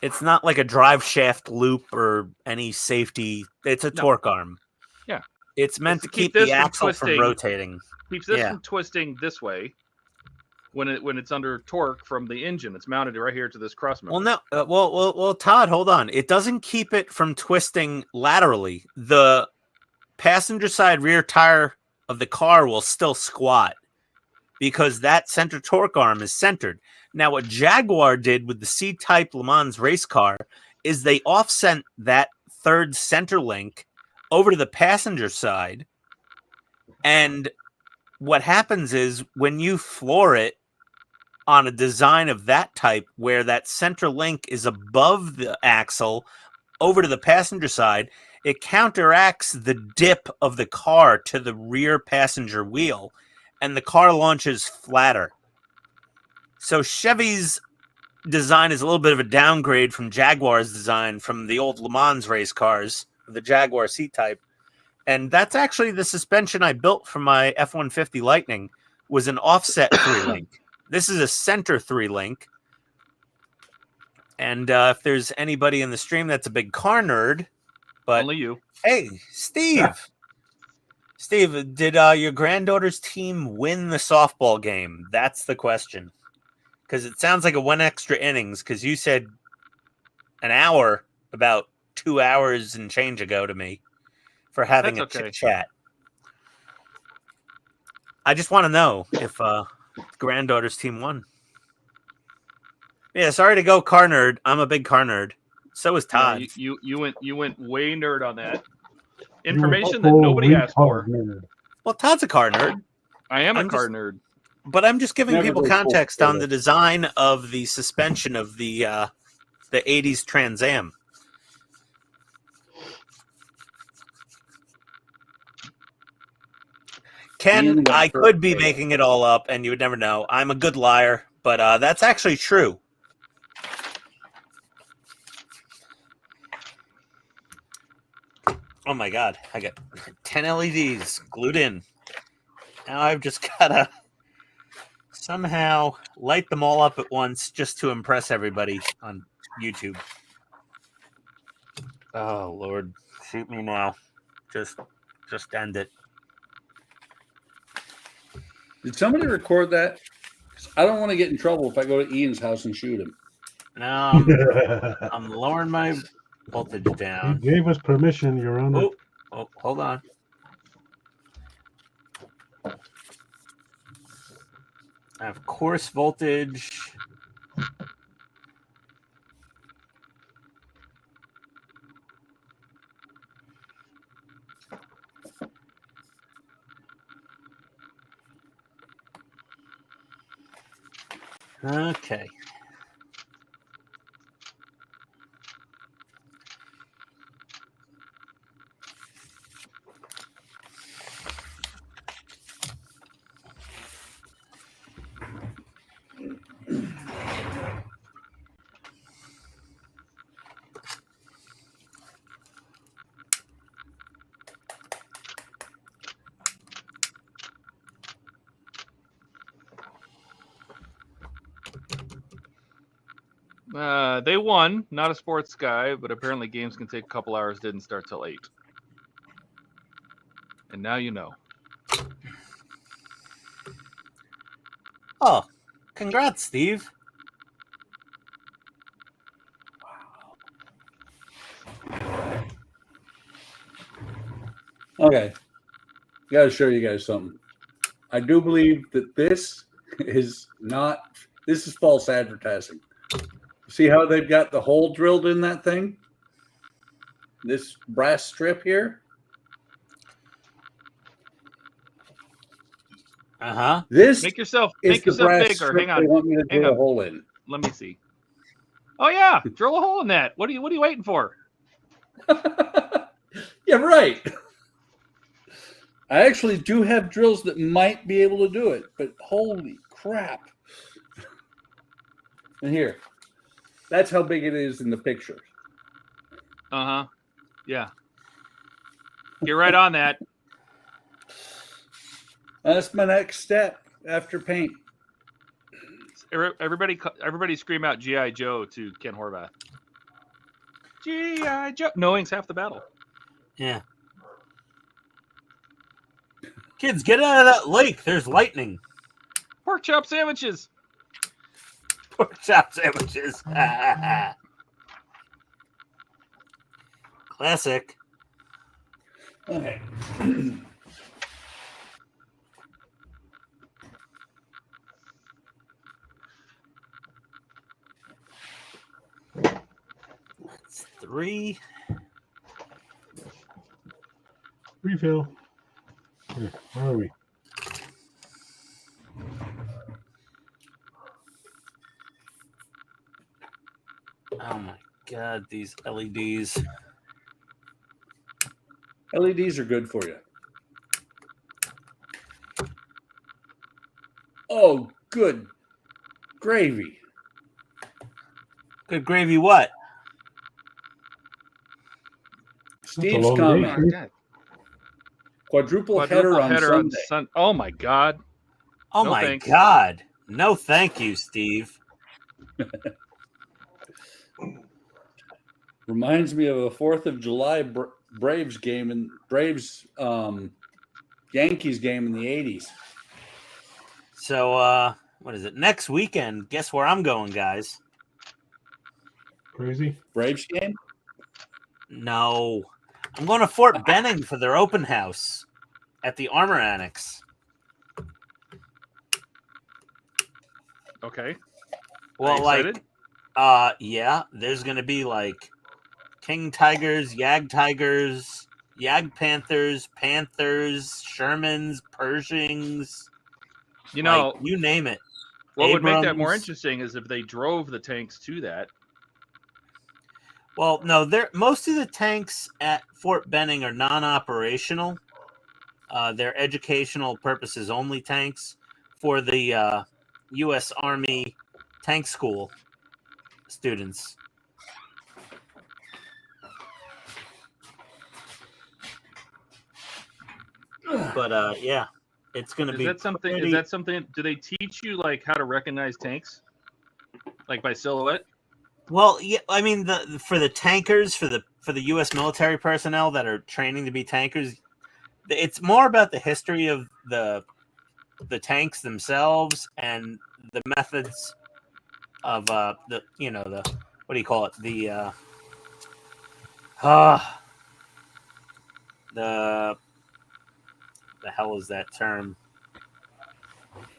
It's not like a drive shaft loop or any safety. It's a torque arm. Yeah. It's meant to keep the axle from rotating. Keeps this from twisting this way when it's under torque from the engine. It's mounted right here to this cross member. Well, no. Todd, hold on. It doesn't keep it from twisting laterally. The passenger side rear tire of the car will still squat because that center torque arm is centered. Now, what Jaguar did with the C-Type Le Mans race car is they offset that third center link over to the passenger side. And what happens is when you floor it on a design of that type where that center link is above the axle over to the passenger side, it counteracts the dip of the car to the rear passenger wheel, and the car launches flatter. So Chevy's design is a little bit of a downgrade from Jaguar's design from the old Le Mans race cars, the Jaguar C-Type. And that's actually the suspension I built for my F-150 Lightning, was an offset 3-link. This is a center 3-link. And if there's anybody in the stream that's a big car nerd, but only you. Hey, Steve. Steve, did your granddaughter's team win the softball game? That's the question. Because it sounds like it went extra innings, because you said an hour about 2 hours and change ago to me for having a chit chat. I just want to know if granddaughter's team won. Yeah, sorry to go car nerd. I'm a big car nerd. So is Todd. Yeah, you went way nerd on that. Information that nobody asked for. Well, Todd's a car nerd. I am a car nerd. But I'm just giving people context on the design of the suspension of the 80s Trans Am. Ken, I could be making it all up, and you would never know. I'm a good liar, but that's actually true. Oh my God, I got 10 LEDs glued in. Now I've just got to somehow light them all up at once just to impress everybody on YouTube. Oh, Lord. Shoot me now. Just end it. Did somebody record that? I don't want to get in trouble if I go to Ian's house and shoot him. No, I'm lowering my voltage down. You gave us permission, Your Honor. Oh, hold on. I have course voltage. Okay. They won. Not a sports guy, but apparently games can take a couple hours. Didn't start till 8. And now you know. Oh, congrats, Steve. Okay. Got to show you guys something. I do believe that this is false advertising. See how they've got the hole drilled in that thing? This brass strip here? Uh-huh. This Make yourself is the brass bigger. strip Hang on. they want me to Hang drill on. a hole in. Let me see. Oh yeah, drill a hole in that. What are you waiting for? Yeah, right. I actually do have drills that might be able to do it, but holy crap. And here. That's how big it is in the picture. Uh-huh. Yeah. Get right on that. That's my next step after paint. Everybody scream out G.I. Joe to Ken Horvath. G.I. Joe. Knowing's half the battle. Yeah. Kids, get out of that lake. There's lightning. Pork chop sandwiches. Pork chop sandwiches. Classic. Okay. It's 3. Refill. Here, where are we? Oh my god, these LEDs. LEDs are good for you. Oh, good gravy. Good gravy what? Steve's long comment. day. Oh, God. Quadruple header on Sunday. Oh my God. Oh No my thanks. god. No thank you, Steve. Reminds me of a 4th of July Braves game and Yankees game in the 80s. So, what is it? Next weekend, guess where I'm going, guys? Crazy. Braves game? No. I'm going to Fort Benning for their open house at the Armor Annex. Okay. Well, excited? yeah, there's going to be like King Tigers, Yag Tigers, Yag Panthers, Panthers, Shermans, Pershings. You know, like, you name it. what would make that more Abrams. interesting is if they drove the tanks to that. Well, no, most of the tanks at Fort Benning are non-operational. They're educational purposes only tanks for the U.S. Army Tank School students. But yeah, it's going to be. Is that something? pretty- Is that something? Do they teach you like how to recognize tanks, like by silhouette? Well, yeah, I mean, for the tankers, for the U.S. military personnel that are training to be tankers, it's more about the history of the tanks themselves and the methods of the what do you call it, the hell is that term?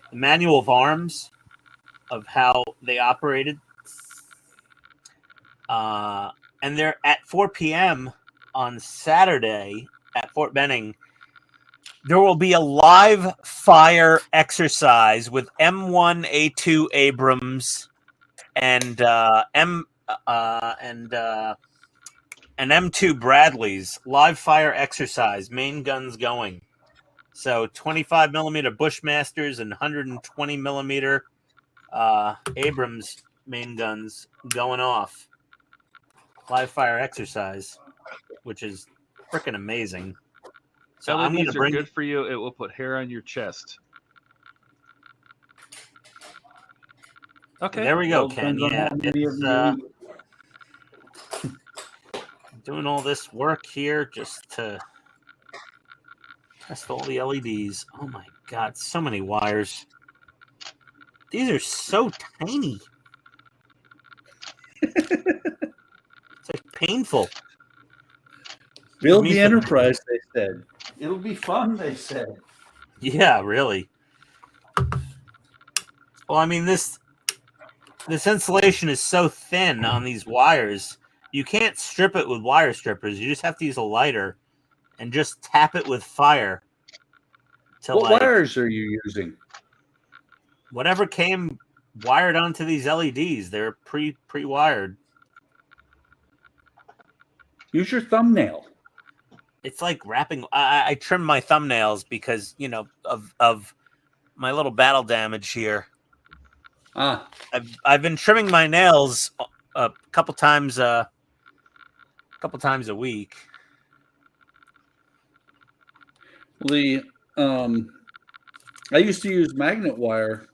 The manual of arms of how they operated. And they're at 4 p.m. on Saturday at Fort Benning. There will be a live fire exercise with M1A2 Abrams and M2 Bradleys. Live fire exercise, main guns going. So 25 millimeter Bushmasters and 120 millimeter Abrams main guns going off. Live fire exercise, which is freaking amazing. So I'm going to bring. Good for you. It will put hair on your chest. Okay. There we go, Well, Ken. depends on Yeah, how many of it's, you eat. doing all this work here just to test all the LEDs. Oh my God, so many wires. These are so tiny. It's like painful. Build Me the for enterprise, they said. It'll be fun, they said. Yeah, really. Well, I mean, this insulation is so thin on these wires, you can't strip it with wire strippers. You just have to use a lighter and just tap it with fire. To What like wires are you using? whatever came wired onto these LEDs. They're pre-wired. Use your thumbnail. It's like wrapping. I trim my thumbnails because of my little battle damage here. Ah, I've been trimming my nails a couple times a week. I used to use magnet wire.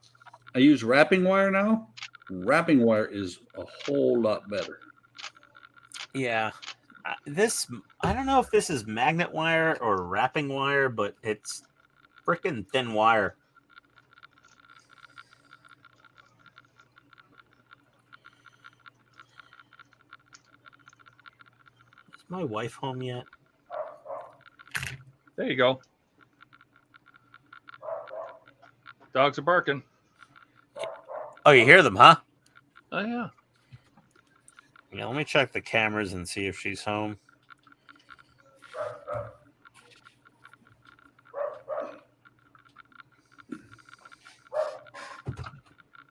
I use wrapping wire now. Wrapping wire is a whole lot better. Yeah, I don't know if this is magnet wire or wrapping wire, but it's freaking thin wire. Is my wife home yet? There you go. Dogs are barking. Oh, you hear them, huh? Oh yeah. Yeah, let me check the cameras and see if she's home.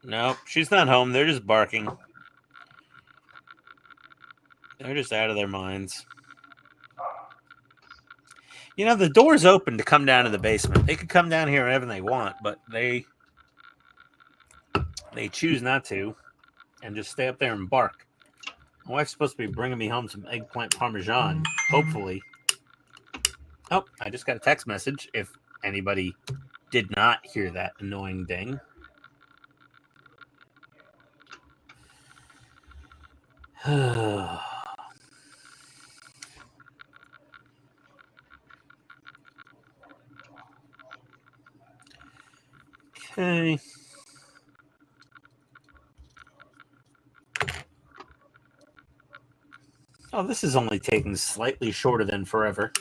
Nope, she's not home. They're just barking. They're just out of their minds. You know, the door's open to come down to the basement. They could come down here whenever they want, but they choose not to and just stay up there and bark. My wife's supposed to be bringing me home some eggplant parmesan, hopefully. Oh, I just got a text message if anybody did not hear that annoying ding. Okay. Oh, this is only taking slightly shorter than forever.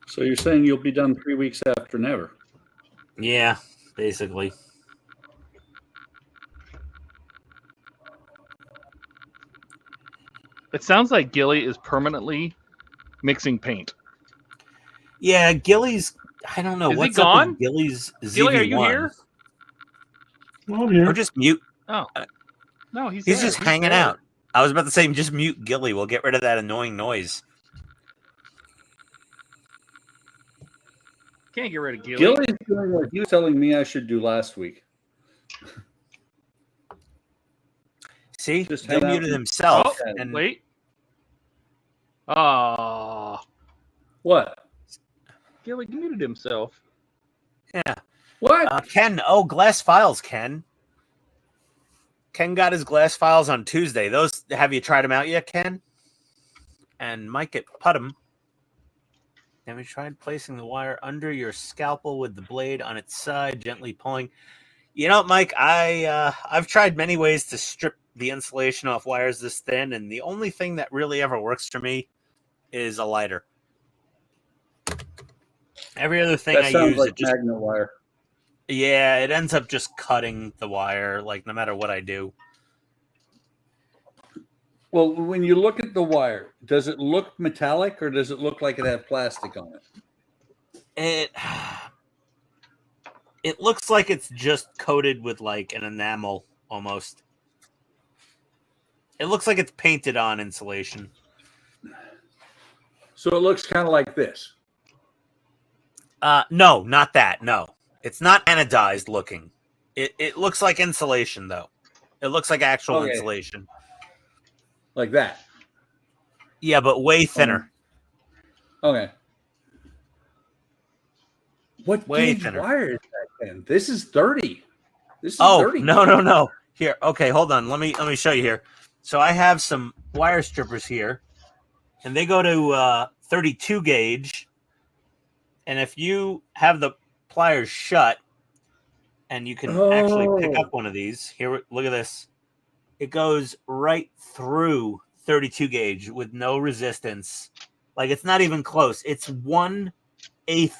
So you're saying you'll be done 3 weeks after never? Yeah, basically. It sounds like Gilly is permanently mixing paint. Yeah, Gilly's. I don't know Is he what's up gone? with Gilly's ZV1. Gilly, are you here? Well, I'm here. Or just mute. Oh. No, he's He's there. just hanging there. out. I was about to say, just mute Gilly. We'll get rid of that annoying noise. Can't get rid of Gilly. Gilly's doing what he was telling me I should do last week. See, Just he hang out muted and- himself. Oh, and wait. Ah, What? Gilly muted himself. yeah, What? Ken. Oh, glass files, Ken. Ken got his glass files on Tuesday. Those, have you tried them out yet, Ken? And Mike at Put'em. Have you tried placing the wire under your scalpel with the blade on its side, gently pulling? You know, Mike, I've tried many ways to strip the insulation off wires this thin, and the only thing that really ever works for me is a lighter. Every other thing That I sounds use, like it just magnet wire. yeah, it ends up just cutting the wire, like no matter what I do. Well, when you look at the wire, does it look metallic or does it look like it has plastic on it? It looks like it's just coated with like an enamel almost. It looks like it's painted on insulation. So it looks kind of like this. No, not that. No, it's not anodized looking. It looks like insulation though. It looks like actual insulation. Like that. Yeah, but way thinner. Okay. What Way gauge thinner. wire is that then? This is 30. This is Oh 30. no. Here, okay, hold on. Let me show you here. So I have some wire strippers here, and they go to 32 gauge. And if you have the pliers shut, and you can actually pick up one of these, here, look at this. It goes right through 32 gauge with no resistance. Like, it's not even close. It's 1/8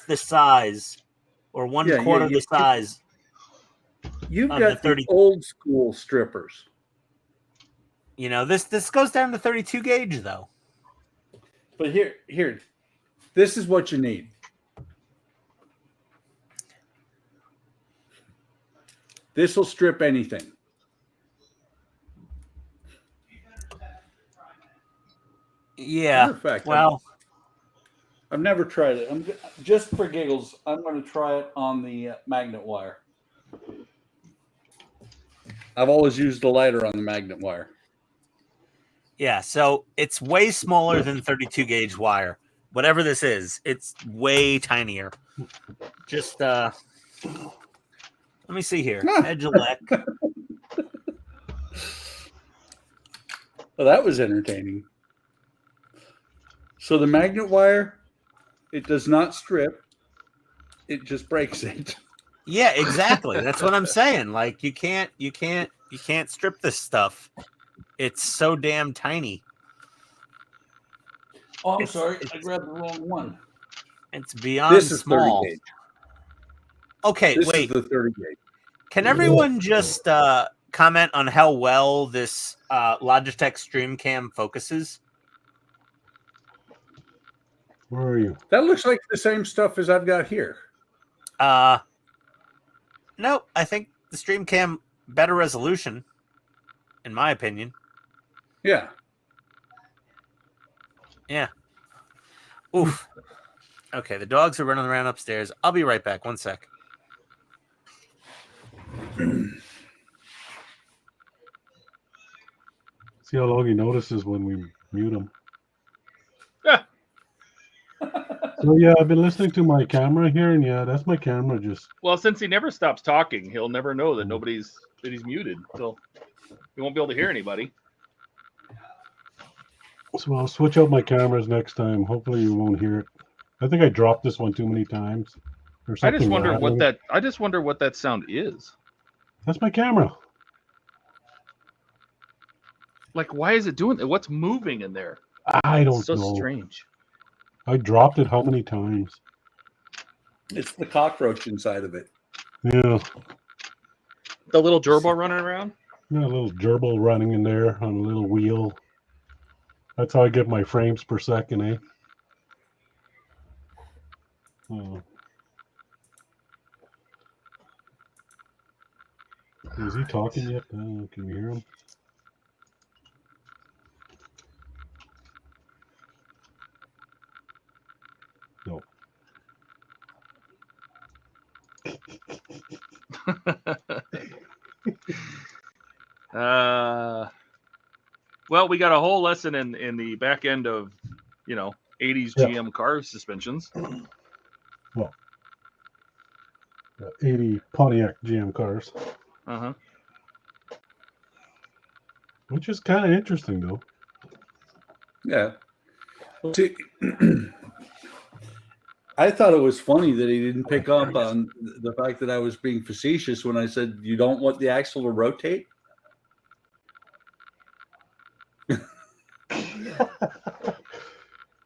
the size, or 1/4 the size. You've got the old school strippers. You know, this goes down to 32 gauge though. But here, this is what you need. This will strip anything. Yeah. Matter of fact, well, I've never tried it. Just for giggles, I'm going to try it on the magnet wire. I've always used a lighter on the magnet wire. yeah, so it's way smaller than 32 gauge wire. Whatever this is, it's way tinier. Just let me see here. Edgelec. Well, that was entertaining. So the magnet wire, it does not strip. It just breaks it. Yeah, exactly. That's what I'm saying. Like, you can't strip this stuff. It's so damn tiny. Oh, I'm sorry. I grabbed the wrong one. It's beyond This is small. 30 gauge. Okay, This wait. is the 30 gauge. Can everyone just comment on how well this Logitech StreamCam focuses? Where are you? That looks like the same stuff as I've got here. No, I think the StreamCam better resolution, in my opinion. Yeah. Yeah. Oof. Okay, the dogs are running around upstairs. I'll be right back. One sec. See how long he notices when we mute him. Yeah. So yeah, I've been listening to my camera here, and yeah, that's my camera. Just Well, since he never stops talking, he'll never know that that he's muted. So he won't be able to hear anybody. so I'll switch out my cameras next time. Hopefully you won't hear it. I think I dropped this one too many times. Or I something just wonder rattling. I just wonder what that sound is. That's my camera. Like, why is it doing that? What's moving in there? I don't So know. strange. I dropped it how many times? It's the cockroach inside of it. Yeah. The little gerbil running around? Got a little gerbil running in there on a little wheel. That's how I get my frames per second, eh? Oh. Is he talking yet? Can you hear him? No. Well, we got a whole lesson in the back end of, 80s Yeah. GM car suspensions. Well, 80 Pontiac GM cars, Uh-huh. which is kind of interesting, though. Yeah. See, I thought it was funny that he didn't pick up on the fact that I was being facetious when I said you don't want the axle to rotate.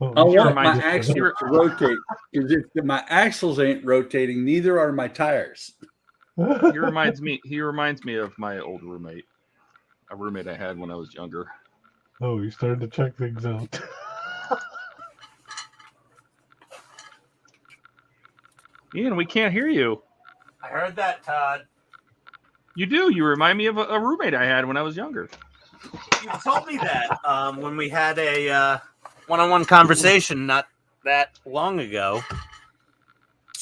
I want my axle to rotate, because if my axles ain't rotating, neither are my tires. He reminds me of my old roommate. A roommate I had when I was younger. Oh, you started to check things out. Ian, we can't hear you. I heard that, Todd. You do. You remind me of a roommate I had when I was younger. You told me that when we had a one-on-one conversation not that long ago.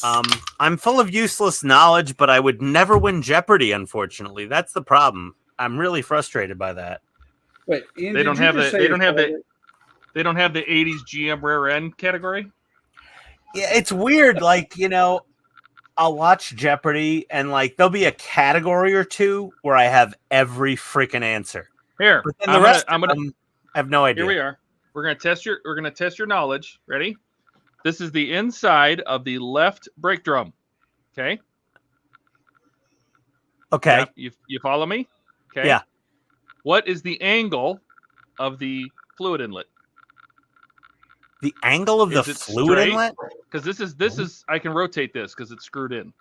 I'm full of useless knowledge, but I would never win Jeopardy, unfortunately. That's the problem. I'm really frustrated by that. Wait, Ian, They don't have the 80s GM rare end category. Yeah, it's weird. Like, I'll watch Jeopardy, and like there'll be a category or two where I have every freaking answer. Here, But then the rest I'm of gonna. them, I have no idea. Here we are. We're gonna test your knowledge. Ready? This is the inside of the left brake drum. Okay. Okay. Yeah, you follow me? Okay. Yeah. What is the angle of the fluid inlet? The angle of the Is it fluid straight? inlet? Because this is I can rotate this because it's screwed in.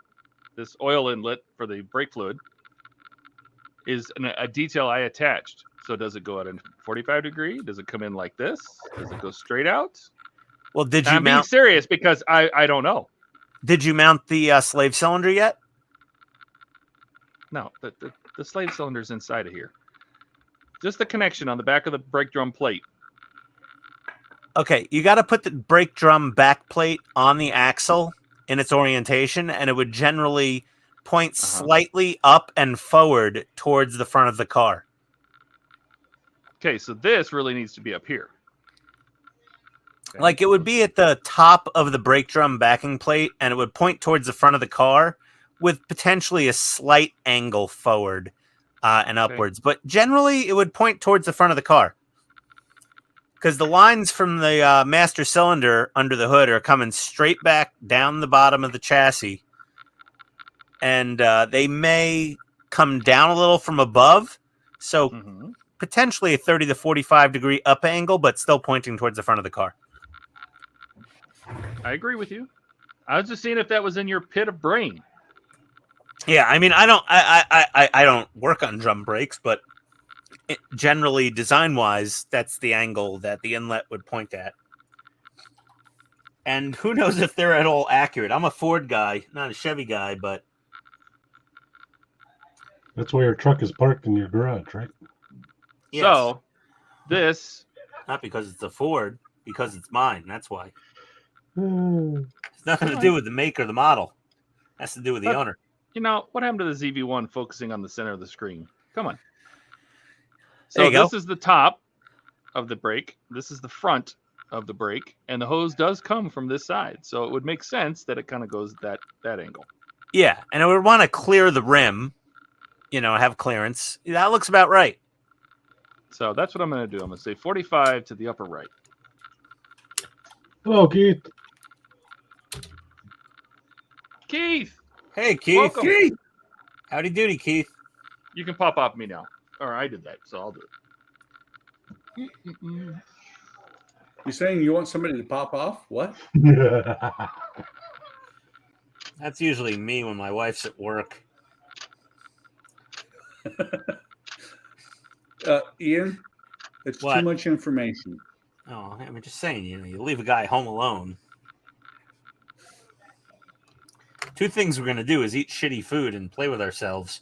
This oil inlet for the brake fluid is a detail I attached. So does it go at a 45 degree? Does it come in like this? Does it go straight out? Well, did you I'm being mount? serious because I don't know. Did you mount the slave cylinder yet? No, the slave cylinder's inside of here. Just the connection on the back of the brake drum plate. Okay, you got to put the brake drum back plate on the axle in its orientation, and it would generally point slightly up and forward towards the front of the car. Okay, so this really needs to be up here. Okay. Like it would be at the top of the brake drum backing plate, and it would point towards the front of the car with potentially a slight angle forward and upwards. But generally, it would point towards the front of the car. Because the lines from the master cylinder under the hood are coming straight back down the bottom of the chassis. And they may come down a little from above. So potentially a 30 to 45 degree up angle, but still pointing towards the front of the car. I agree with you. I was just seeing if that was in your pit of brain. Yeah, I mean, I don't work on drum brakes, but generally, design-wise, that's the angle that the inlet would point at. And who knows if they're at all accurate. I'm a Ford guy, not a Chevy guy, but... That's why your truck is parked in your garage, right? Yes. So, this... Not because it's a Ford, because it's mine. That's why. Hmm. It's nothing to do with the make or the model. It has to do with the owner. You know, what happened to the ZV-1 focusing on the center of the screen? Come on. So this is the top of the brake. This is the front of the brake. And the hose does come from this side. So it would make sense that it kind of goes that angle. Yeah, and it would want to clear the rim, have clearance. That looks about right. So that's what I'm going to do. I'm going to say 45 to the upper right. Hello, Keith. Keith! Hey, Keith. Welcome. Keith. Howdy doody, Keith. You can pop off me now. Or I did that, so I'll do it. You saying you want somebody to pop off? What? That's usually me when my wife's at work. Ian, it's What? too much information. Oh, I'm just saying, you leave a guy home alone. Two things we're going to do is eat shitty food and play with ourselves.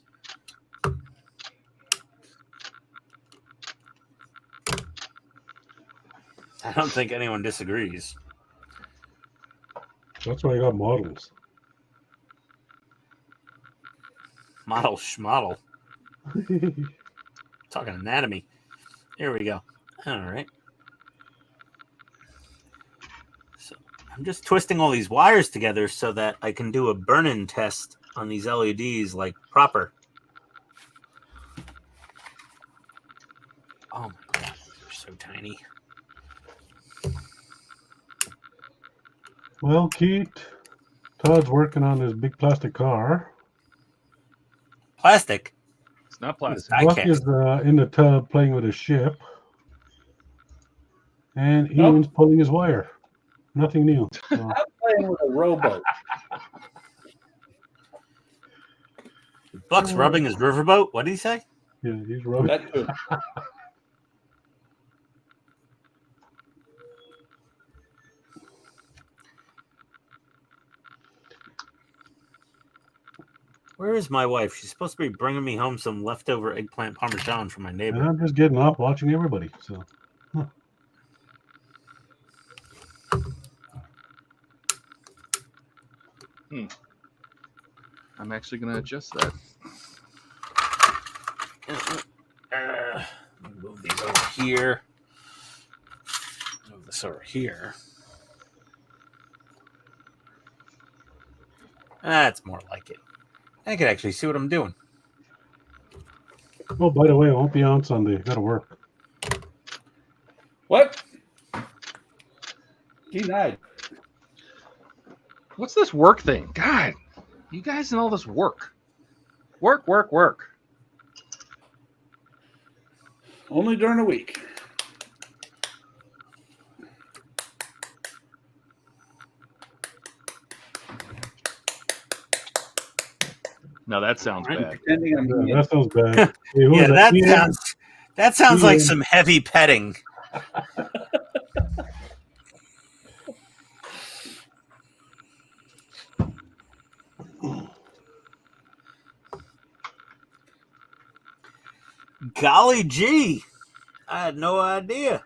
I don't think anyone disagrees. That's why I got models. Model schmodel. Talking anatomy. Here we go. All right. So I'm just twisting all these wires together so that I can do a burn-in test on these LEDs like proper. Oh my god, they're so tiny. Well, Keith, Todd's working on his big plastic car. Plastic? It's not plastic. I Buck can't. is in the tub playing with his ship. And Ian's pulling his wire. Nothing new. So. I'm playing with a rowboat. Buck's rubbing his riverboat? What did he say? Yeah, he's rubbing. That too. Where is my wife? She's supposed to be bringing me home some leftover eggplant parmesan from my neighbor. And I'm just getting off watching everybody. So. I'm actually going to adjust that. Move these over here. Move this over here. That's more like it. I can actually see what I'm doing. Oh, by the way, I won't be on Sunday. Gotta work. What? Denied. What's this work thing? God, you guys and all this work. Work, work, work. Only during the week. No, that sounds bad. Pretending I'm doing Yeah, it. that sounds bad. Hey, who Yeah, is that Ian? sounds like Ian. some heavy petting. Golly gee, I had no idea.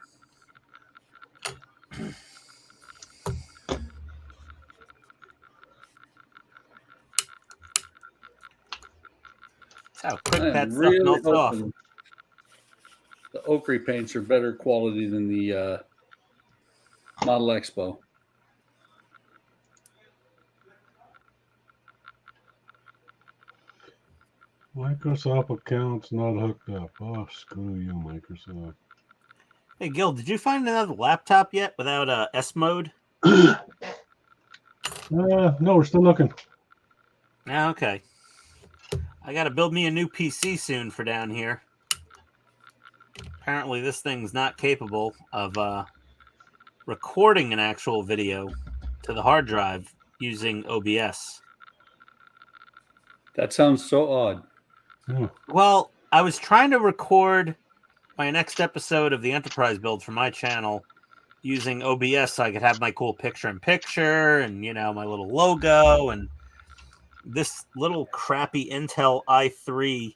That's how quick I am that stuff really melts off. hoping the ochre paints are better quality than the Model Expo. Microsoft account's not hooked up. Oh, screw you, Microsoft. Hey, Gil, did you find another laptop yet without S mode? No, we're still looking. Ah, okay. I got to build me a new PC soon for down here. Apparently, this thing's not capable of recording an actual video to the hard drive using OBS. That sounds so odd. Yeah. Well, I was trying to record my next episode of the Enterprise build for my channel using OBS so I could have my cool picture-in-picture and, you know, my little logo, and this little crappy Intel i3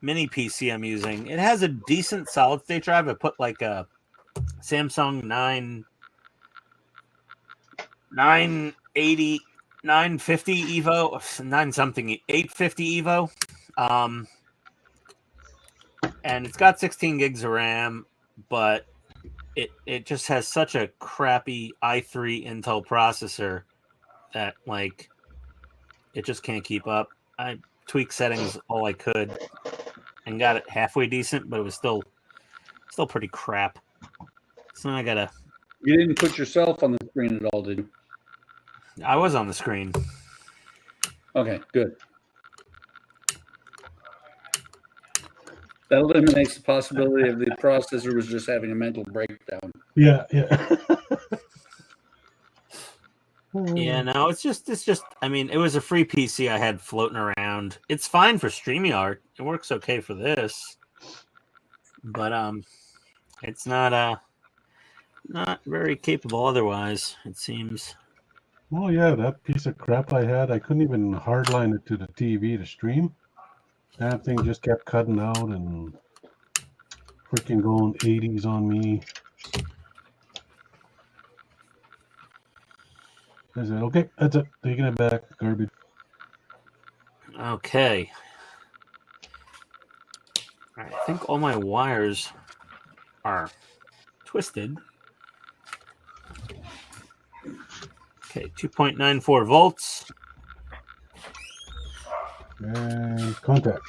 mini PC I'm using. It has a decent solid-state drive. I put like a Samsung 950 Evo, 850 Evo. And it's got 16 gigs of RAM, but it just has such a crappy i3 Intel processor that, like, it just can't keep up. I tweaked settings all I could and got it halfway decent, but it was still pretty crap. So now I gotta... You didn't put yourself on the screen at all, did you? I was on the screen. Okay, good. That eliminates the possibility of the processor was just having a mental breakdown. Yeah. Yeah, no, it's just. I mean, it was a free PC I had floating around. It's fine for StreamYard. It works okay for this, but it's not very capable otherwise. It seems. Oh yeah, that piece of crap I had, I couldn't even hardline it to the TV to stream. That thing just kept cutting out and freaking going 80s on me. I said, okay, that's it. Taking it back. Garbage. Okay. All right, I think all my wires are twisted. Okay, 2.94 volts. And contact.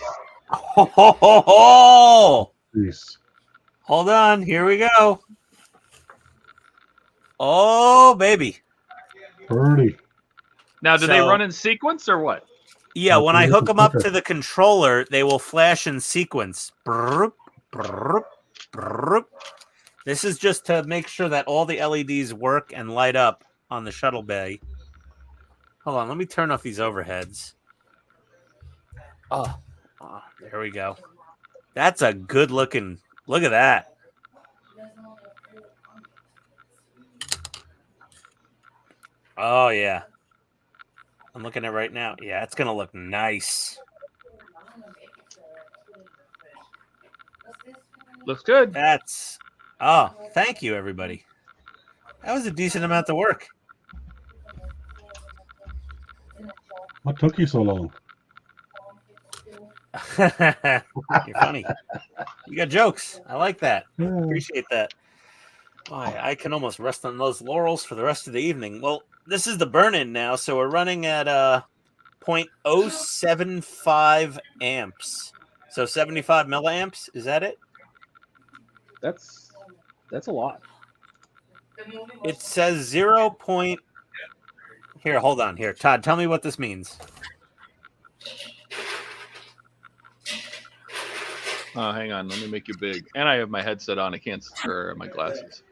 Ho, ho, ho, ho! Please. Hold on, here we go. Oh, baby. Pretty. Now, do they So- run in sequence or what? Yeah, when I Okay, hook them up okay. to the controller, they will flash in sequence. Brrrp, brrrp, brrrp. This is just to make sure that all the LEDs work and light up on the shuttle bay. Hold on, let me turn off these overheads. Oh, there we go. That's a good looking. Look at that. Oh, yeah. I'm looking at it right now. Yeah, it's going to look nice. Looks good. That's... Oh, thank you, everybody. That was a decent amount of work. What took you so long? You're funny. You got jokes. I like that. Yeah. Appreciate that. Boy, I can almost rest on those laurels for the rest of the evening. Well, this is the burn-in now, so we're running at 0.075 amps. So 75 milliamps, is that it? That's a lot. It says 0. Here, hold on. Here, Todd, tell me what this means. Hang on, let me make you big. And I have my headset on. I can't, or my glasses.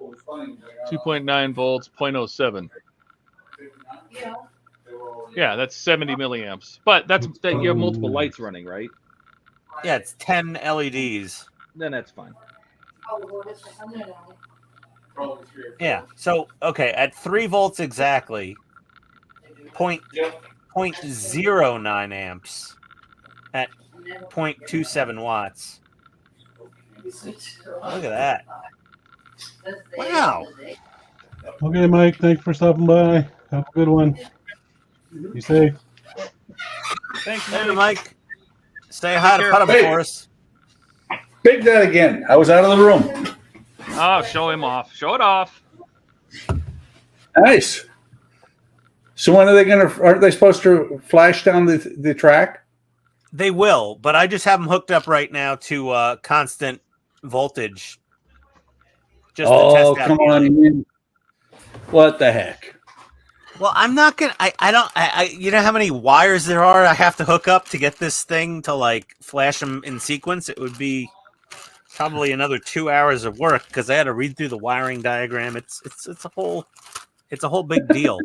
2.9 volts, 0.07. Yeah, that's 70 milliamps. But that you have multiple lights running, right? Yeah, it's 10 LEDs. Then that's fine. Yeah. So, okay, at 3 volts exactly, 0.09 amps at 0.27 watts. Look at that. Wow. Okay, Mike, thanks for stopping by. Have a good one. Be safe. Thanks, Hey, Mike. Mike. Say hi to Puttum for us. Big that again. I was out of the room. Oh, show him off. Show it off. Nice. So when are they going to? Aren't they supposed to flash down the track? They will, but I just have them hooked up right now to constant voltage. Just to test out. Come on, man. What the heck? Well, I'm not gonna. You know how many wires there are I have to hook up to get this thing to like flash them in sequence? It would be probably another 2 hours of work because I had to read through the wiring diagram. It's a whole big deal.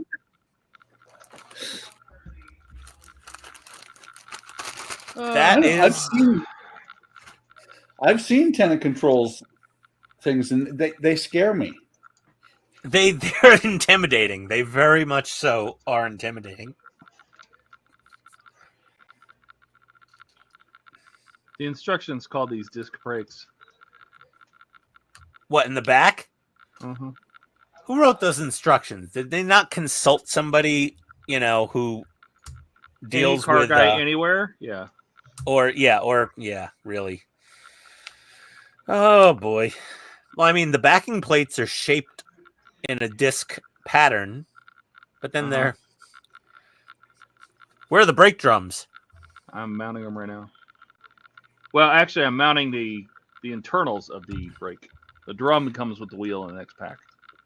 That is. I've seen tenant controls things, and they scare me. They're intimidating. They very much so are intimidating. The instructions call these disc brakes. What, in the back? Mm-hmm. Who wrote those instructions? Did they not consult somebody, who deals Any car with guy anywhere? Yeah. Or really. Oh boy. Well, I mean, the backing plates are shaped in a disc pattern, but then where are the brake drums? I'm mounting them right now. Well, actually, I'm mounting the internals of the brake. The drum comes with the wheel in the next pack.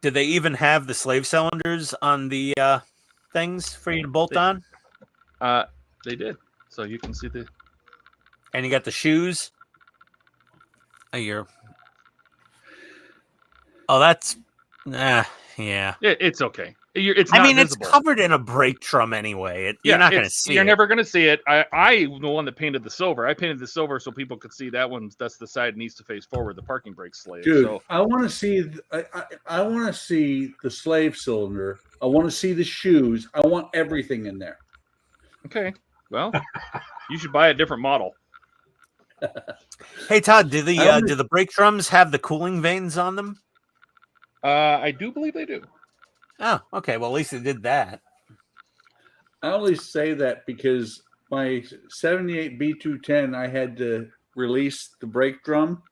Did they even have the slave cylinders on the things for you to bolt on? They did. So you can see the. And you got the shoes. Oh, that's. Yeah. It's okay. It's not visible. It's covered in a brake drum anyway. You're not going to see it. You're never going to see it. I'm the one that painted the silver. I painted the silver so people could see that one. That's the side needs to face forward. The parking brake slave. Dude, so. I want to see. I want to see the slave cylinder. I want to see the shoes. I want everything in there. Okay. Well, you should buy a different model. Hey Todd, do the brake drums have the cooling vanes on them? I do believe they do. Oh, okay. Well, at least they did that. I only say that because my 78 B210, I had to release the brake drum,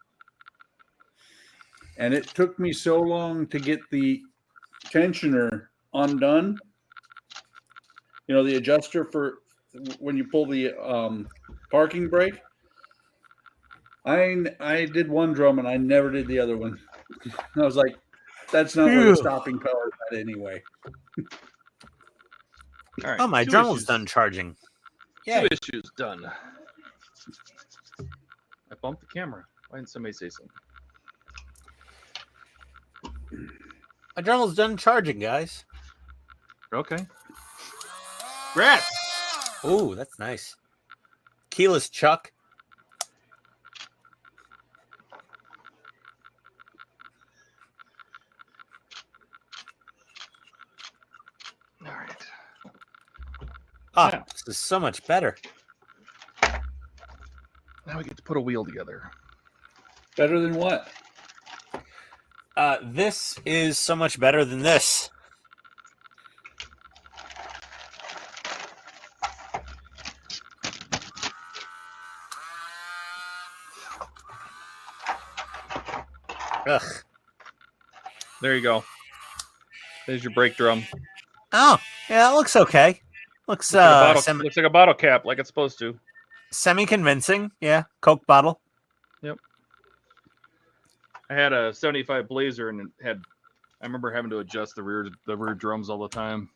and it took me so long to get the tensioner undone. The adjuster for when you pull the parking brake. I did one drum and I never did the other one. I was like, that's not where the stopping power is at anyway. All right, oh, my journal's done charging. Yeah, 2 issues done. I bumped the camera. Why didn't somebody say something? My journal's done charging, guys. Okay. Rats. Ooh, that's nice. Keyless Chuck. All right. Ah, this is so much better. Now we get to put a wheel together. Better than what? This is so much better than this. Ugh. There you go. There's your brake drum. Oh, yeah, it looks okay. Looks Looks like a bottle cap, like it's supposed to. semi-convincing. Yeah, Coke bottle. I had a 75 Blazer, and I remember having to adjust the rear drums all the time.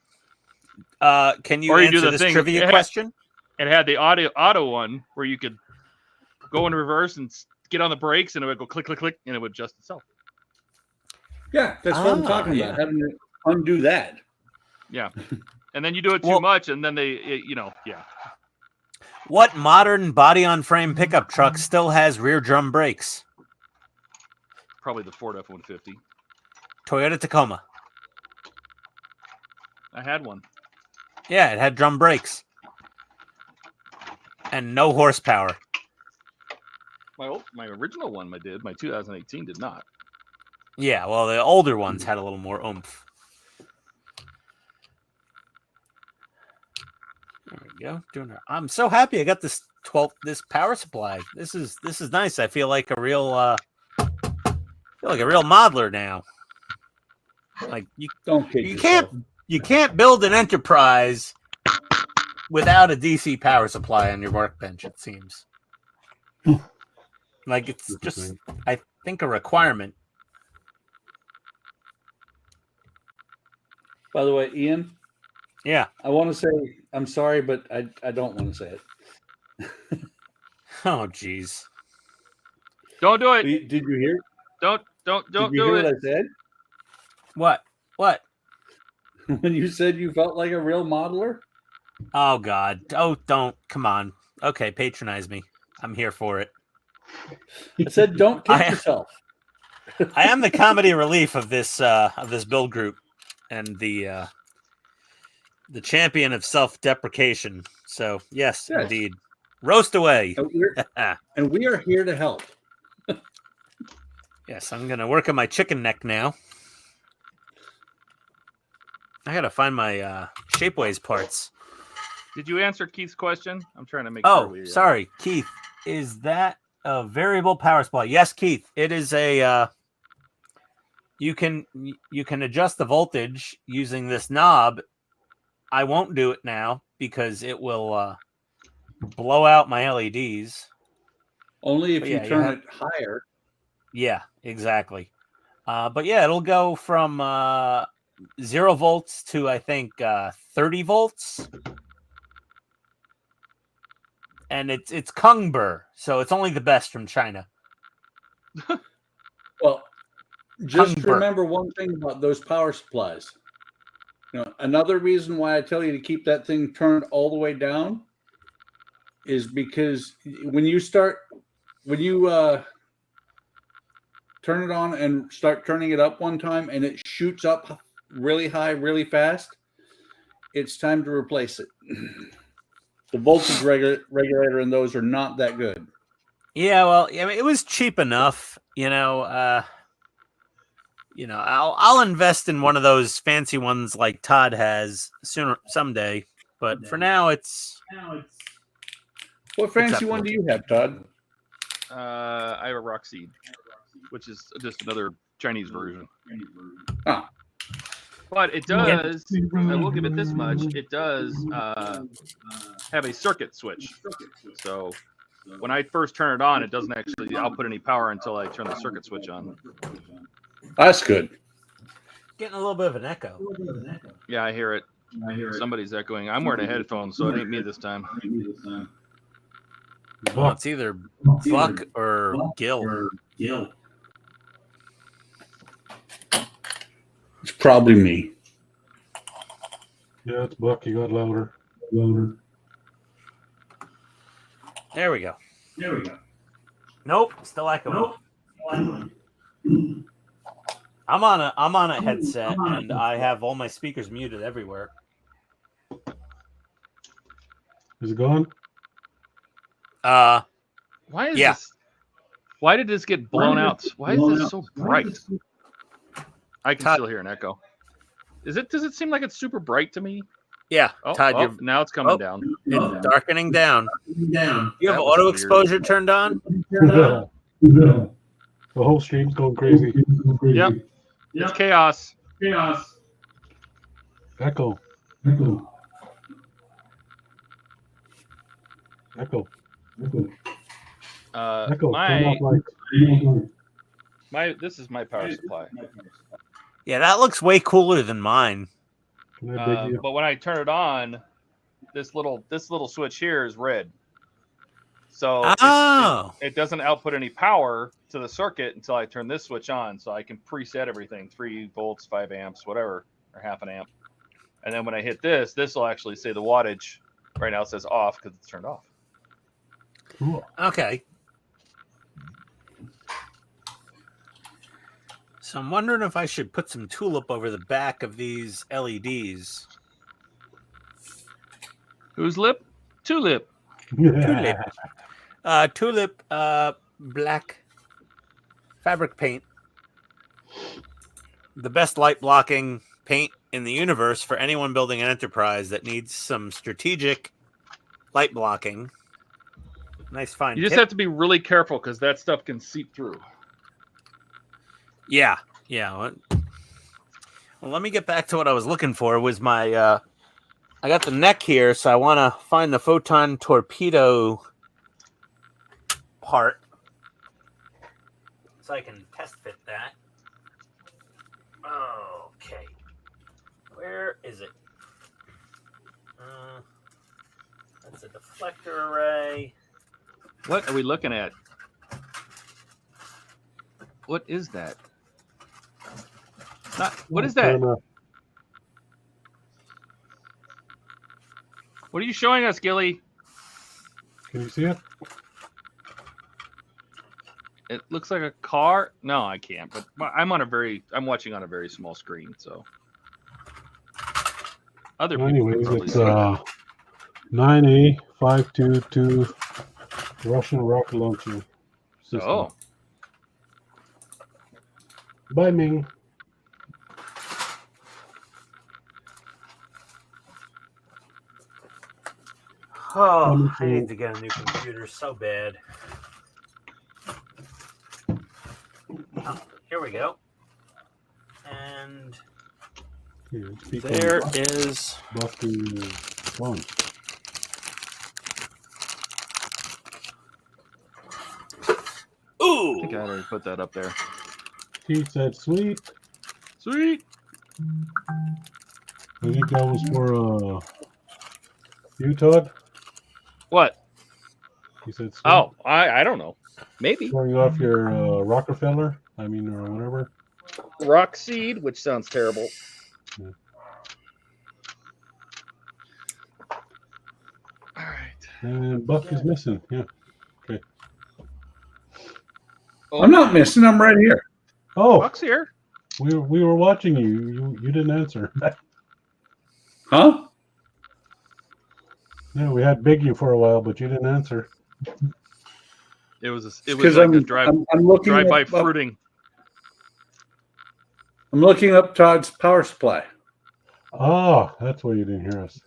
Can you Or you answer do the this thing- trivia it had- question? It had the auto one where you could go in reverse and get on the brakes, and it would go click, click, click, and it would adjust itself. Yeah, that's what I'm talking yeah. about. Having to undo that. Yeah. And then you do it too Well- much, and then yeah. What modern body-on-frame pickup truck still has rear drum brakes? Probably the Ford F-150. Toyota Tacoma. I had one. Yeah, it had drum brakes. And no horsepower. My original one, my 2018 did not. Yeah, well, the older ones had a little more oomph. There we go. I'm so happy I got this power supply. This is nice. I feel like a real modeler now. Like Don't kid you yourself. can't build an enterprise without a DC power supply on your workbench, it seems. Like it's just, I think, a requirement. By the way, Ian, Yeah. I want to say I'm sorry, but I don't want to say it. Oh, jeez. Don't do it. Did you hear? Don't Did you do hear it. what I said? What? When you said you felt like a real modeler? Oh, God. Oh, don't. Come on. Okay, patronize me. I'm here for it. I said don't kid I- yourself. I am the comedy relief of this build group, and the champion of self-deprecation. So yes, Yes. indeed, roast away. And we are here to help. Yes, I'm gonna work on my chicken neck now. I gotta find my Shapeways parts. Did you answer Keith's question? I'm trying to make sure. Oh, sorry, Keith. Is that a variable power supply? Yes, Keith. It is a. You can adjust the voltage using this knob. I won't do it now because it will blow out my LEDs. Only if But you yeah, you turn have- it higher. Yeah, exactly. But yeah, it'll go from 0 volts to I think 30 volts. And it's Kungber, so it's only the best from China. Well, just Humber. remember one thing about those power supplies. Another reason why I tell you to keep that thing turned all the way down is because when you turn it on and start turning it up one time and it shoots up really high, really fast, it's time to replace it. The voltage regulator in those are not that good. Yeah, well, I mean, it was cheap enough, I'll invest in one of those fancy ones like Todd has someday, but for now, it's. What fancy one do you have, Todd? I have a Rock Seed, which is just another Chinese version. Ah. But it does. I will give it this much. It does have a circuit switch. So when I first turn it on, it doesn't actually output any power until I turn the circuit switch on. That's good. Getting a little bit of an echo. Yeah, I hear it. Somebody's echoing. I'm wearing a headphone, so it ain't me this time. Well, it's either Buck or Gil. It's probably me. Yeah, it's Buck. You got louder. There we go. Nope, still echoing. I'm on a headset and I have all my speakers muted everywhere. Is it gone? Why is Yeah. this? Why did this get blown out? Why is this so bright? I can Todd- still hear an echo. Does it seem like it's super bright to me? Yeah, Oh, Todd, now it's coming oh. down. it's darkening down. You have That was auto weird. exposure turned on? The whole stream's going crazy. Yep. It's chaos. Echo. Echo. Turn off lights. This is my power supply. Yeah, that looks way cooler than mine. Can I beg you? But when I turn it on, this little switch here is red. So it doesn't output any power to the circuit until I turn this switch on. So I can preset everything, 3 volts, 5 amps, whatever, or half an amp. And then when I hit this will actually say the wattage. Right now it says off because it's turned off. Cool. Okay. So I'm wondering if I should put some tulip over the back of these LEDs. Whose lip? Tulip. Tulip black fabric paint. The best light blocking paint in the universe for anyone building an enterprise that needs some strategic light blocking. Nice fine. You just have to be really careful because that stuff can seep through. Yeah. Well, let me get back to what I was looking for. Was my I got the neck here, so I want to find the photon torpedo part so I can test fit that. Okay. Where is it? That's a deflector array. What are we looking at? What is that? What is that? What are you showing us, Gilly? Can you see it? It looks like a car. No, I can't. But I'm watching on a very small screen, so. Other people. Anyways, it's 9A522 Russian rocket launcher system. Oh. Bye, Ming. Oh, I need to get a new computer so bad. Oh, here we go. And there is Buffy one. Ooh! I think I already put that up there. He said, "Sweet." Sweet. I think that was for you, Todd. What? He said, "Sweet." Oh, I don't know. Maybe. Showing off your Rockefeller. I mean, or whatever. Rock seed, which sounds terrible. Yeah. All right. And Buck is missing. Yeah. Okay. I'm not missing. I'm right here. Oh, Buck's here. we were watching you. You didn't answer. Huh? Yeah, we had Big You for a while, but you didn't answer. It was like I'm a looking drive-by up, fruiting. I'm looking up Todd's power supply. Oh, that's why you didn't hear us.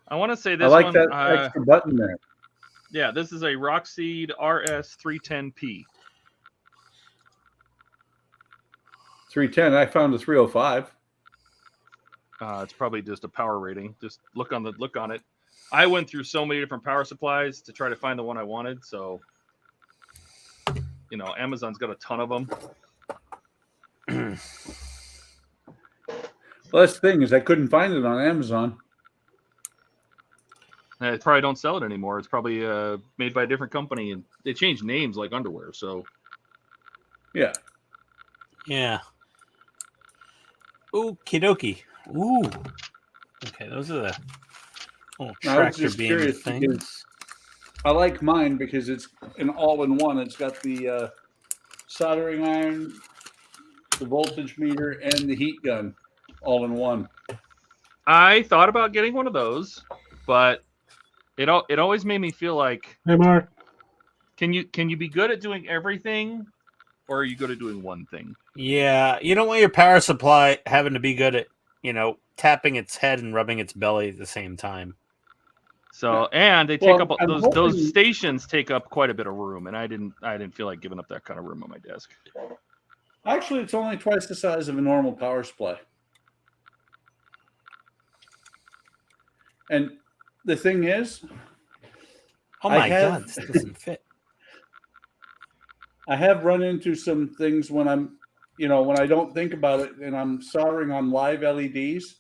I want to say this I like one. that extra button there. Yeah, this is a Rockseed RS310P. 310. I found a 305. It's probably just a power rating. Just look on it. I went through so many different power supplies to try to find the one I wanted. So, Amazon's got a ton of them. Well, that's the thing is I couldn't find it on Amazon. They probably don't sell it anymore. It's probably made by a different company, and they changed names like underwear. So, Yeah. Yeah. Okie dokie. Ooh. Okay, those are the little I was tractor just beam curious things. because I like mine because it's an all-in-one. It's got the soldering iron, the voltage meter, and the heat gun all in one. I thought about getting one of those, but it always made me feel like, Hey, Mark. can you be good at doing everything, or are you good at doing one thing? Yeah, you don't want your power supply having to be good at, tapping its head and rubbing its belly at the same time. So, and they take up I'm those hoping- stations take up quite a bit of room, and I didn't feel like giving up that kind of room on my desk. Actually, it's only twice the size of a normal power supply. And the thing is, Oh my God, this doesn't fit. I have run into some things when I'm, when I don't think about it and I'm soldering on live LEDs.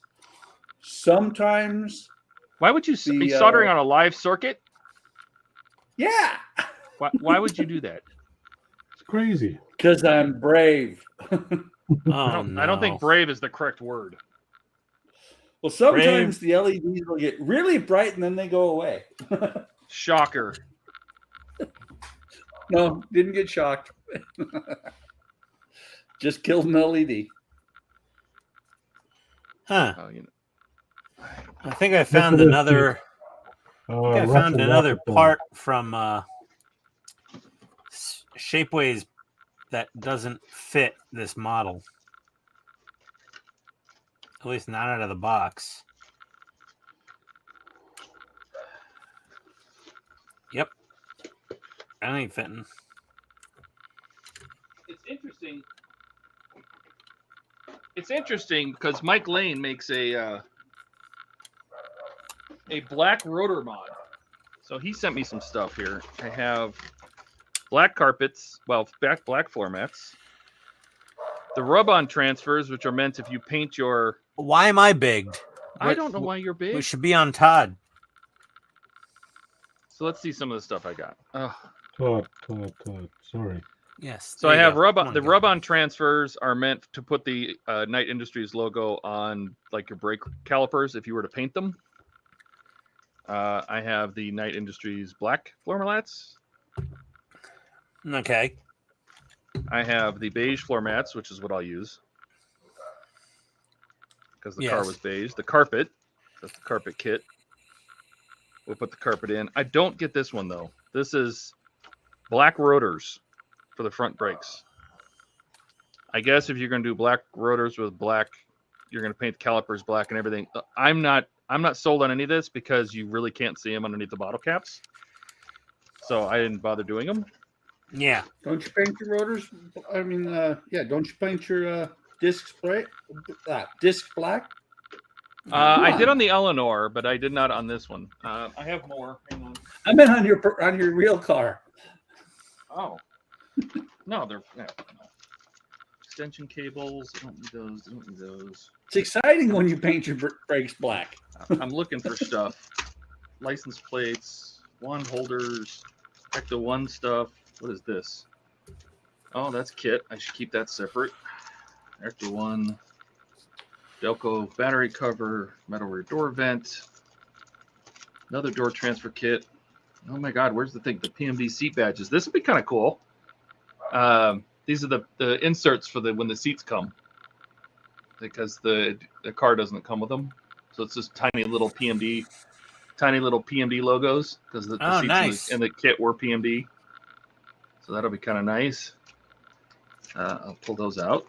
Sometimes, Why would you be soldering on a live circuit? yeah, Why would you do that? It's crazy. because I'm brave. Oh, I don't think brave is the correct word. Well, sometimes the LEDs will get really bright and then they go away. Shocker. No, didn't get shocked. Just killed an LED. Huh. Oh, you know. I think I found another. I found another part from Shapeways that doesn't fit this model. At least not out of the box. Yep. That ain't fitting. It's interesting. It's interesting because Mike Lane makes a black rotor mod. So he sent me some stuff here. I have black carpets, well, black floor mats. The rub-on transfers, which are meant if you paint your... Why am I bigged? I don't know why you're big. We should be on Todd. So let's see some of the stuff I got. Todd. Sorry. Yes. So I have the rub-on transfers are meant to put the Knight Industries logo on like your brake calipers if you were to paint them. I have the Knight Industries black floor mats. Okay. I have the beige floor mats, which is what I'll use because the car was beige. The carpet, that's the carpet kit. We'll put the carpet in. I don't get this one though. This is black rotors for the front brakes. I guess if you're going to do black rotors with black, you're going to paint the calipers black and everything. I'm not sold on any of this because you really can't see them underneath the bottle caps. So I didn't bother doing them. Yeah. Don't you paint your rotors? I mean, don't you paint your discs bright? Disc black? I did on the Eleanor, but I did not on this one. I have more. Hang on. I meant on your real car. Oh. No, they're extension cables. I don't need those. I don't need those. It's exciting when you paint your brakes black. I'm looking for stuff. License plates, wand holders, Ecto 1 stuff. What is this? Oh, that's kit. I should keep that separate. Ecto 1, Delco battery cover, metal rear door vent, another door transfer kit. Oh my God, where's the thing? The PMD seat badges. This would be kind of cool. These are the inserts for when the seats come, because the car doesn't come with them. So it's just tiny little PMD logos because the seats nice. in the kit were PMD. So that'll be kind of nice. I'll pull those out.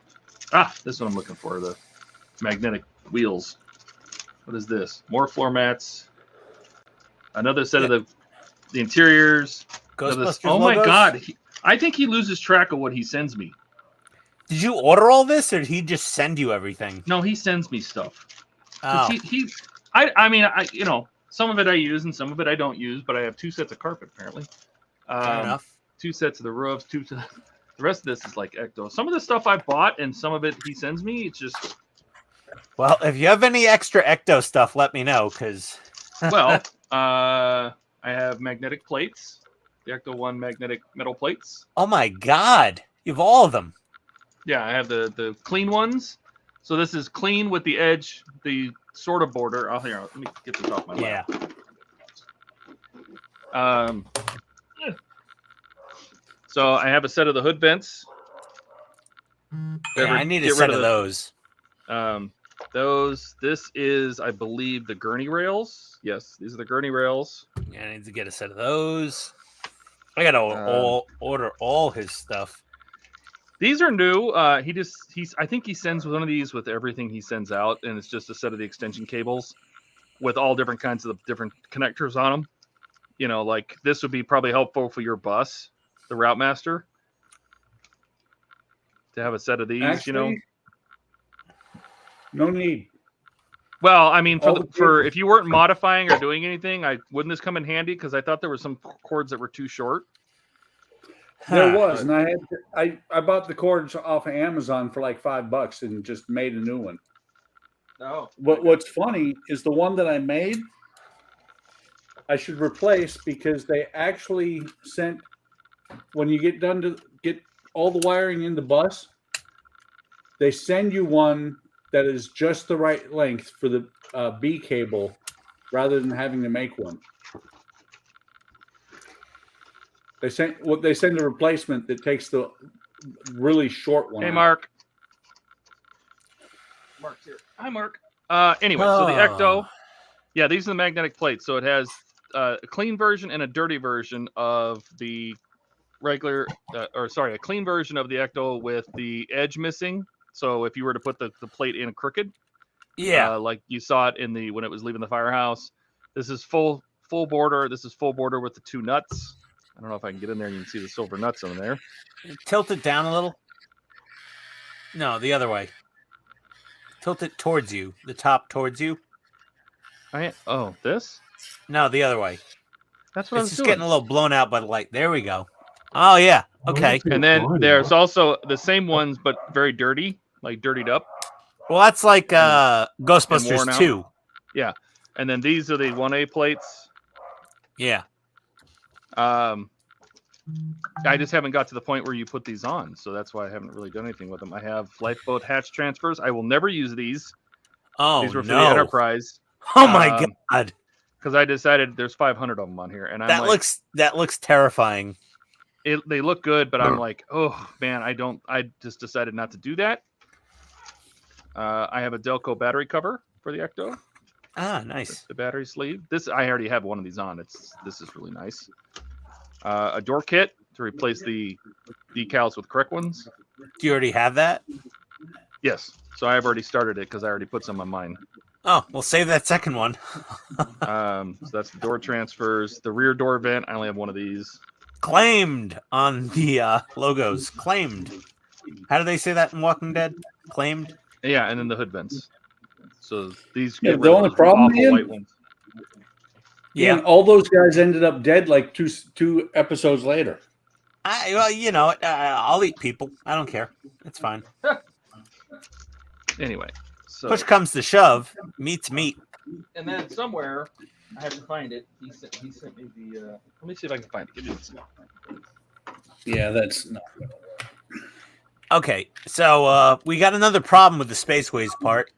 This one I'm looking for, the magnetic wheels. What is this? More floor mats. Another set of the interiors. Ghostbusters Oh my logos? God. I think he loses track of what he sends me. Did you order all this, or did he just send you everything? No, he sends me stuff. Oh. I mean, some of it I use and some of it I don't use, but I have 2 sets of carpet apparently. Fair enough. 2 sets of the roofs, the rest of this is like Ecto. Some of the stuff I bought and some of it he sends me, it's just... Well, if you have any extra Ecto stuff, let me know, because... Well, I have magnetic plates, the Ecto 1 magnetic metal plates. Oh my God, you have all of them. Yeah, I have the clean ones. So this is clean with the edge, the sort of border. Oh, here, let me get this off my lap. So I have a set of the hood vents. Yeah, I need a set of those. This is, I believe, the gurney rails. Yes, these are the gurney rails. Yeah, I need to get a set of those. I gotta order all his stuff. These are new. I think he sends one of these with everything he sends out, and it's just a set of the extension cables with all different kinds of different connectors on them. You know, like this would be probably helpful for your bus, the Route Master. to have a set of these, Actually, no need. Well, I mean, All the for if you weren't modifying or doing anything, wouldn't this come in handy? Because I thought there were some cords that were too short. There was, and I bought the cords off of Amazon for like $5 and just made a new one. Oh. What's funny is the one that I made, I should replace because they actually sent, when you get done to get all the wiring in the bus, they send you one that is just the right length for the B cable rather than having to make one. They send a replacement that takes the really short one. Hey, out. Mark. Mark's here. Hi, Mark. Anyway, so the Ecto, yeah, these are the magnetic plates. So it has a clean version and a dirty version of the regular, a clean version of the Ecto with the edge missing. So if you were to put the plate in crooked, like you saw it in when it was leaving the firehouse, this is full border. This is full border with the 2 nuts. I don't know if I can get in there and you can see the silver nuts on there. Tilt it down a little. No, the other way. Tilt it towards you. The top towards you. This? No, the other way. That's what I was just doing. getting a little blown out by the light. There we go. Oh, yeah. Okay. And then there's also the same ones, but very dirty, like dirtied up. Well, that's like Ghostbusters 2. Yeah. And then these are the 1A plates. Yeah. I just haven't got to the point where you put these on, so that's why I haven't really done anything with them. I have lifeboat hatch transfers. I will never use these. Oh, these were for the Enterprise. Oh my god! Because I decided there's 500 of them on here, and that looks terrifying. They look good, but I'm like, oh man, I just decided not to do that. I have a Delco battery cover for the Ecto. Ah, nice. The battery sleeve. I already have one of these on. This is really nice. A door kit to replace the decals with correct ones. Do you already have that? Yes. So I've already started it because I already put some on mine. Oh, we'll save that second one. So that's the door transfers. The rear door vent, I only have one of these. Claimed on the logos. Claimed. How do they say that in Walking Dead? Claimed? Yeah, and then the hood vents. So these the only problem white ones. Yeah, and all those guys ended up dead like two episodes later. Well, you know, I'll eat people. I don't care. It's fine. Anyway, so push comes to shove, meat's meat. And then somewhere, I have to find it. He sent me the. Let me see if I can find it. Give me this. Yeah, that's no. Okay, so we got another problem with the Spaceways part,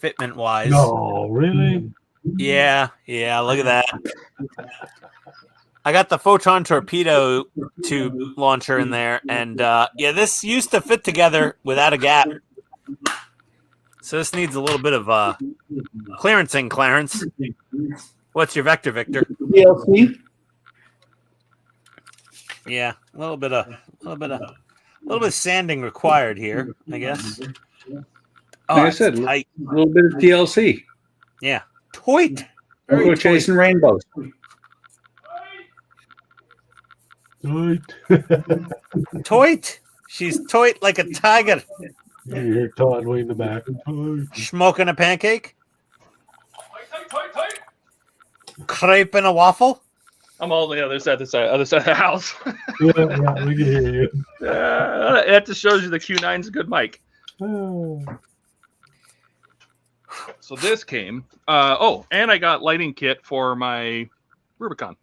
fitment wise. No, really? Yeah, look at that. I got the photon torpedo tube launcher in there, and yeah, this used to fit together without a gap. So this needs a little bit of clearancing, Clarence. What's your vector, Victor? DLC. Yeah, a little bit of sanding required here, I guess. Oh, like I said, a little bit of TLC. Yeah. Toit. We're chasing rainbows. Toit. She's toit like a tiger. You hear Todd way in the back. Smoking a pancake. Crepe and a waffle. I'm all on the other side of the house. Yeah, we can hear you. That just shows you the Q9's a good mic. Oh. So this came. And I got lighting kit for my Rubicon.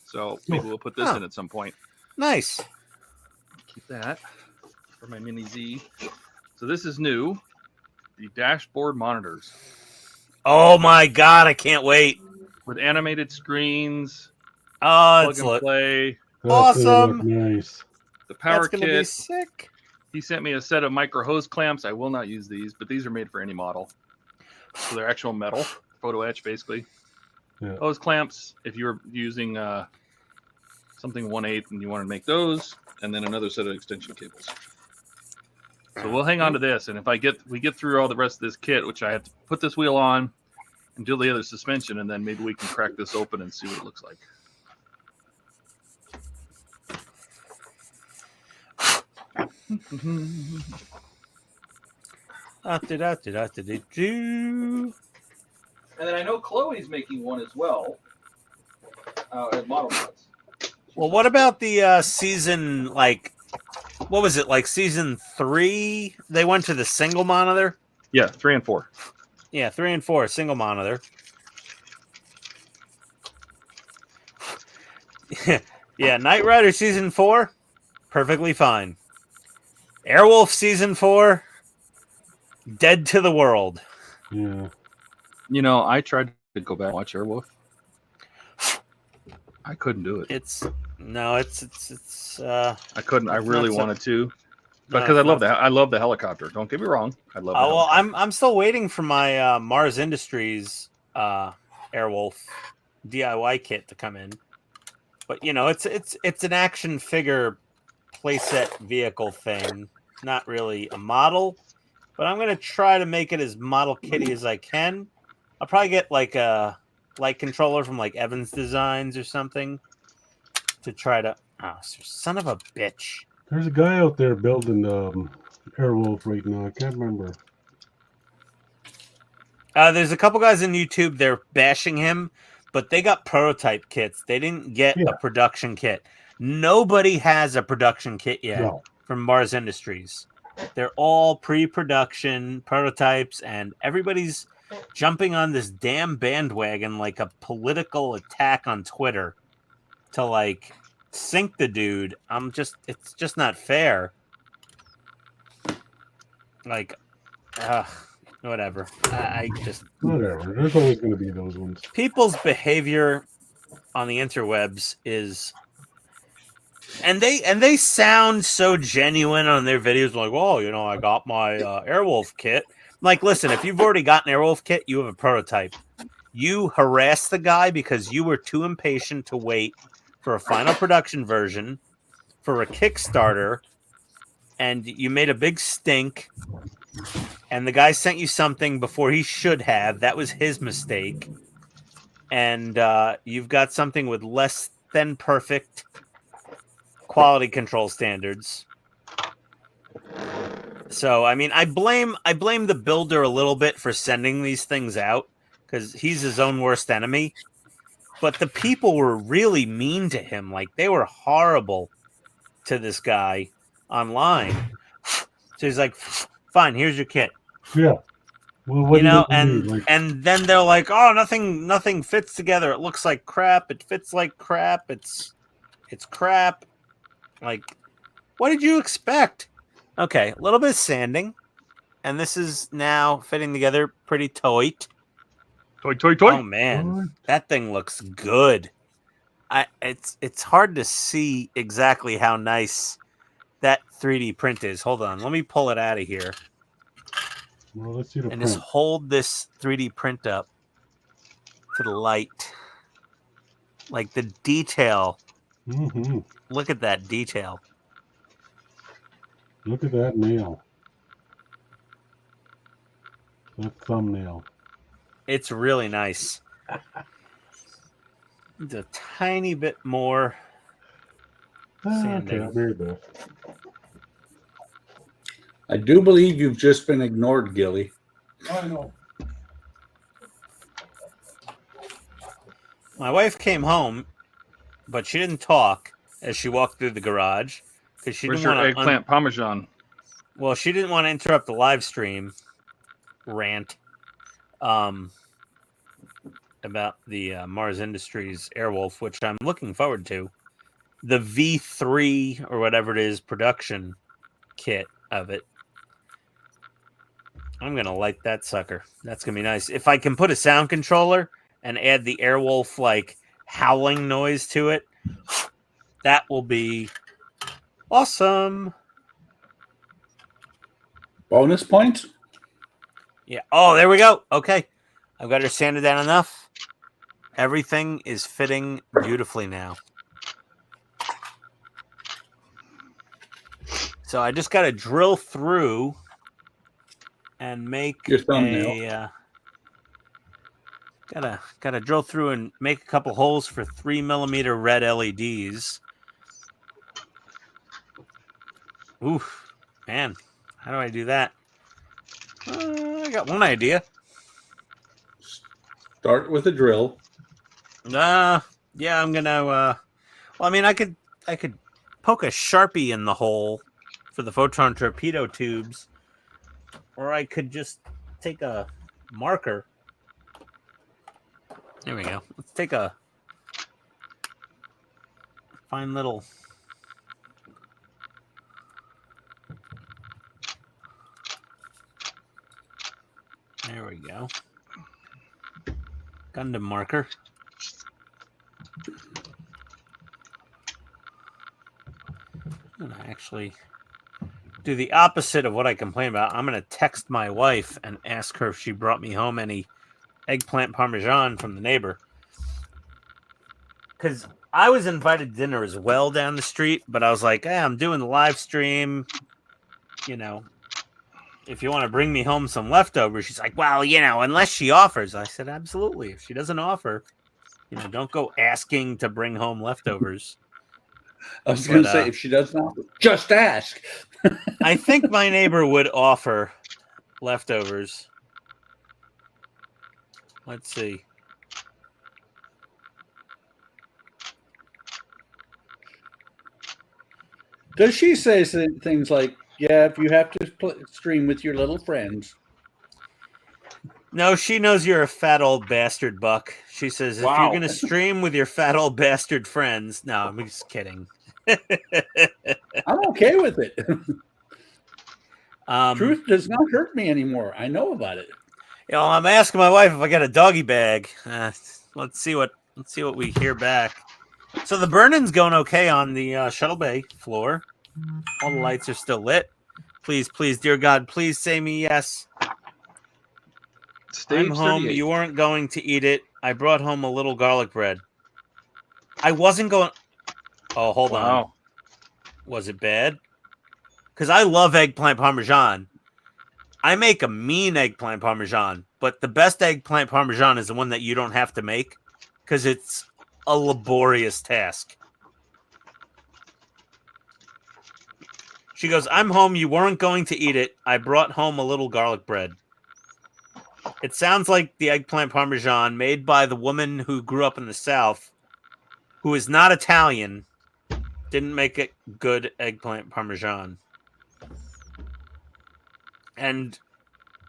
So maybe we'll put this in at some point. Nice. Keep that for my Mini Z. So this is new. The dashboard monitors. Oh my god, I can't wait. With animated screens. Oh, it's plug and play. Awesome. Nice. The power That's gonna kit. be sick. He sent me a set of micro hose clamps. I will not use these, but these are made for any model. So they're actual metal, photo etch basically. Yeah. Hose clamps, if you're using something 1/8 and you want to make those, and then another set of extension cables. So we'll hang on to this, and if we get through all the rest of this kit, which I have to put this wheel on and do the other suspension, and then maybe we can crack this open and see what it looks like. Da-da-da-da-da-da-do. And then I know Chloe's making one as well at Model Mods. Well, what about the season, like, what was it, like season 3? They went to the single monitor? Yeah, 3 and 4. Yeah, 3 and 4, single monitor. Yeah, Knight Rider season 4, perfectly fine. Airwolf season 4, dead to the world. Yeah. You know, I tried to go back and watch Airwolf. I couldn't do it. It's I couldn't. I really wanted to, no, because it's I love the helicopter. Don't get me wrong. I love. Oh well, I'm still waiting for my Mars Industries Airwolf DIY kit to come in. But you know, it's an action figure playset vehicle thing, not really a model. But I'm gonna try to make it as model kitty as I can. I'll probably get like a light controller from like Evans Designs or something to try to. Oh, son of a bitch! There's a guy out there building Airwolf right now. I can't remember. There's a couple guys on YouTube. They're bashing him, but they got prototype kits. They didn't get a production kit. Nobody has a production kit yet from Mars Industries. They're all pre-production prototypes, and everybody's jumping on this damn bandwagon like a political attack on Twitter to like sink the dude. It's just not fair. Like, whatever. I just whatever. There's always going to be those ones. People's behavior on the interwebs is, and they sound so genuine on their videos, like, well, you know, I got my Airwolf kit. Like, listen, if you've already got an Airwolf kit, you have a prototype. You harassed the guy because you were too impatient to wait for a final production version, for a Kickstarter, and you made a big stink, and the guy sent you something before he should have. That was his mistake. And you've got something with less than perfect quality control standards. So, I mean, I blame the builder a little bit for sending these things out because he's his own worst enemy. But the people were really mean to him. Like, they were horrible to this guy online. So he's like, fine, here's your kit. Yeah. Well, what you know, and then they're like, oh, nothing fits together. It looks like crap. It fits like crap. It's crap. Like, what did you expect? Okay, a little bit of sanding, and this is now fitting together pretty tight. Toy. Oh man, that thing looks good. It's hard to see exactly how nice that 3D print is. Hold on, let me pull it out of here. Well, let's see the and print. Just hold this 3D print up to the light. Like the detail. Mm-hmm. Look at that detail. Look at that nail. That thumbnail. It's really nice. It's a tiny bit more sanding. Okay, I'll be right back. I do believe you've just been ignored, Gilly. I know. My wife came home, but she didn't talk as she walked through the garage because she Where's didn't your want eggplant parmesan? Well, she didn't want to interrupt the live stream rant about the Mars Industries Airwolf, which I'm looking forward to. The V3 or whatever it is production kit of it. I'm going to light that sucker. That's going to be nice. If I can put a sound controller and add the Airwolf like howling noise to it, that will be awesome. Bonus points? Yeah. Oh, there we go. Okay. I've got her sanded down enough. Everything is fitting beautifully now. So I just got to drill through and make your thumbnail. Gotta drill through and make a couple holes for 3mm red LEDs. Oof. Man, how do I do that? I got one idea. Start with a drill. Yeah, I'm gonna. Well, I mean, I could poke a Sharpie in the hole for the photon torpedo tubes, or I could just take a marker. There we go. Let's take a fine little. There we go. Gundam marker. I'm gonna actually do the opposite of what I complain about. I'm gonna text my wife and ask her if she brought me home any eggplant parmesan from the neighbor. Because I was invited to dinner as well down the street, but I was like, hey, I'm doing the live stream. You know, if you want to bring me home some leftovers. She's like, well, you know, unless she offers. I said, absolutely. If she doesn't offer, you know, don't go asking to bring home leftovers. I was going to say, if she doesn't offer, just ask. I think my neighbor would offer leftovers. Let's see. Does she say things like, yeah, if you have to stream with your little friends? No, she knows you're a fat old bastard, Buck. She says, if you're going to stream with your fat old bastard friends. No, I'm just kidding. I'm okay with it. Truth does not hurt me anymore. I know about it. You know, I'm asking my wife if I got a doggy bag. Let's see what we hear back. So the burn-in's going okay on the shuttle bay floor. All the lights are still lit. Please, dear God, please say me yes. Stage I'm home. 38. You weren't going to eat it. I brought home a little garlic bread. I wasn't going. Oh, hold on. Was it bad? Because I love eggplant parmesan. I make a mean eggplant parmesan, but the best eggplant parmesan is the one that you don't have to make because it's a laborious task. She goes, I'm home. You weren't going to eat it. I brought home a little garlic bread. It sounds like the eggplant parmesan made by the woman who grew up in the South, who is not Italian, didn't make it good eggplant parmesan. And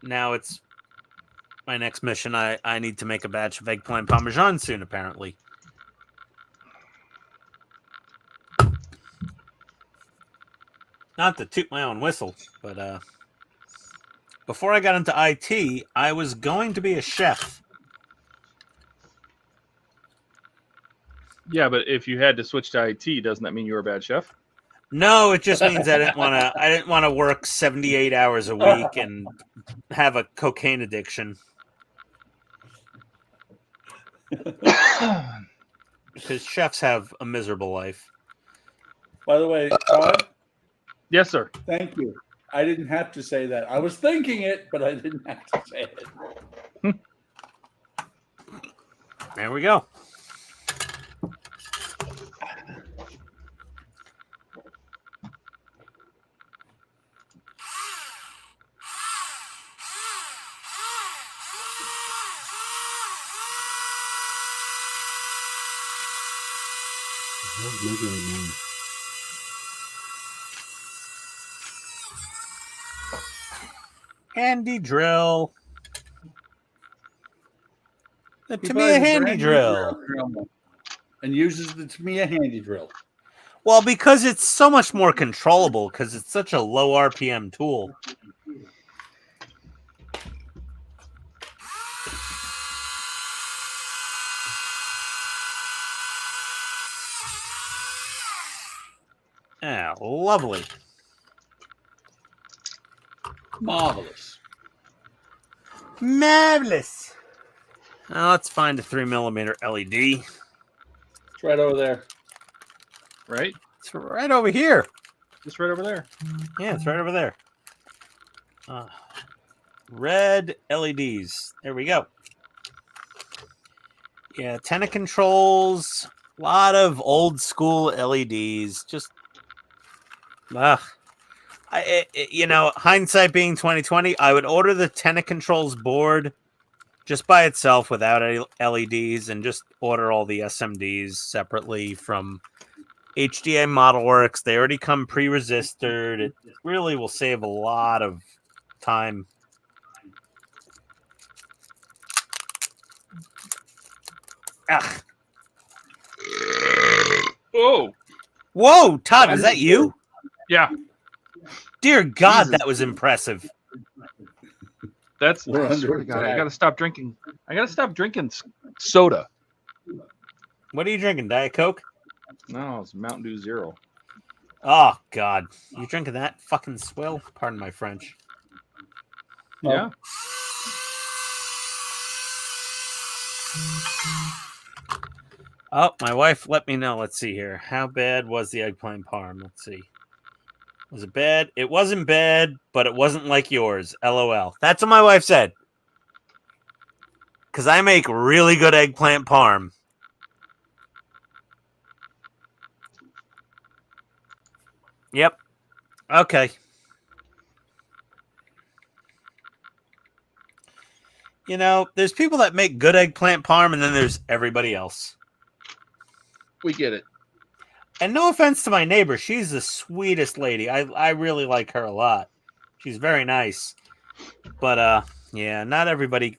now it's my next mission. I need to make a batch of eggplant parmesan soon, apparently. Not to toot my own whistle, but before I got into IT, I was going to be a chef. Yeah, but if you had to switch to IT, doesn't that mean you were a bad chef? No, it just means I didn't want to work 78 hours a week and have a cocaine addiction. Because chefs have a miserable life. By the way, Todd, Yes, sir. thank you. I didn't have to say that. I was thinking it, but I didn't have to say it. There we go. Handy drill. The He Tamiya buys a handy brand new drill. and uses the Tamiya handy drill. Well, because it's so much more controllable because it's such a low RPM tool. Yeah, lovely. Marvelous. Marvelous. Now let's find a 3mm LED. It's right over there. Right? It's right over here. Just right over there. Yeah, it's right over there. Red LEDs. There we go. Yeah, antenna controls. A lot of old school LEDs. Just, You know, hindsight being 2020, I would order the Tenet Controls board just by itself without any LEDs, and just order all the SMDs separately from HTM ModelWorks. They already come pre-resisted. It really will save a lot of time. Ugh. Oh, Whoa, Todd, is that you? yeah. Dear God, Jesus. that was impressive. That's. We're I under swear to God, I attack. gotta stop drinking. I gotta stop drinking soda. What are you drinking? Diet Coke? No, it's Mountain Dew Zero. Oh, God. You drinking that fucking swill? Pardon my French. Yeah. Oh, my wife let me know. Let's see here. How bad was the eggplant parm? Let's see. Was it bad? It wasn't bad, but it wasn't like yours. LOL. That's what my wife said. Because I make really good eggplant parm. Yep. Okay. You know, there's people that make good eggplant parm, and then there's everybody else. We get it. And no offense to my neighbor, she's the sweetest lady. I really like her a lot. She's very nice. But yeah, not everybody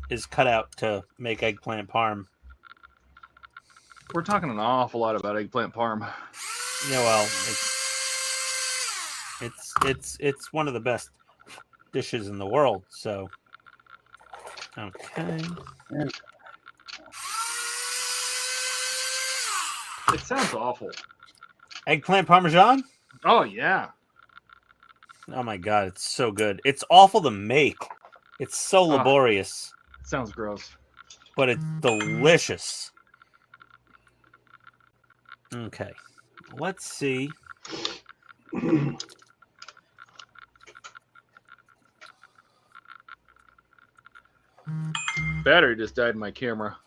is cut out to make eggplant parm. We're talking an awful lot about eggplant parm. Yeah, well, it's one of the best dishes in the world. So, okay. It sounds awful. Eggplant parmesan? Oh yeah. Oh my God, it's so good. It's awful to make. It's so laborious, It sounds gross. but it's delicious. Okay, let's see. Battery just died in my camera.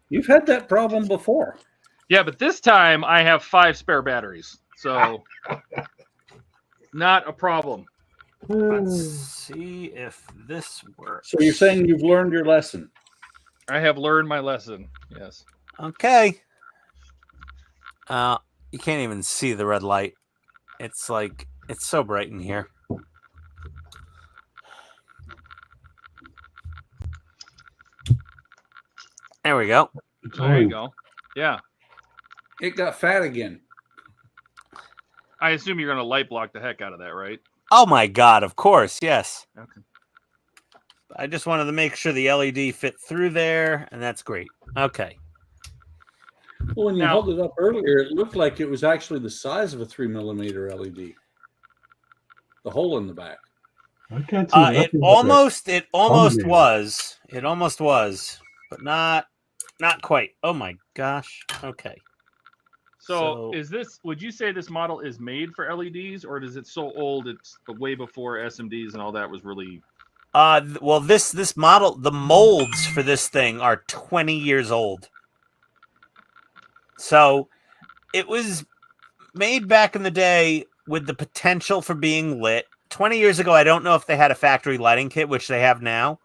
You've had that problem before. Yeah, but this time I have 5 spare batteries, so not a problem. Let's see if this works. So you're saying you've learned your lesson? I have learned my lesson. Yes. Okay. You can't even see the red light. It's like, it's so bright in here. There we go. There you go. Yeah. It got fat again. I assume you're going to light block the heck out of that, right? Oh my God, of course, yes. Okay. I just wanted to make sure the LED fit through there, and that's great. Okay. Well, when you Now- held it up earlier, it looked like it was actually the size of a 3mm LED. The hole in the back. I can't see It nothing but almost thumbnail. was. It almost was, but not quite. Oh my gosh. Okay. So, So- is this? Would you say this model is made for LEDs, or is it so old it's way before SMDs and all that was really? Well, this model, the molds for this thing are 20 years old. So it was made back in the day with the potential for being lit. 20 years ago, I don't know if they had a factory lighting kit, which they have now.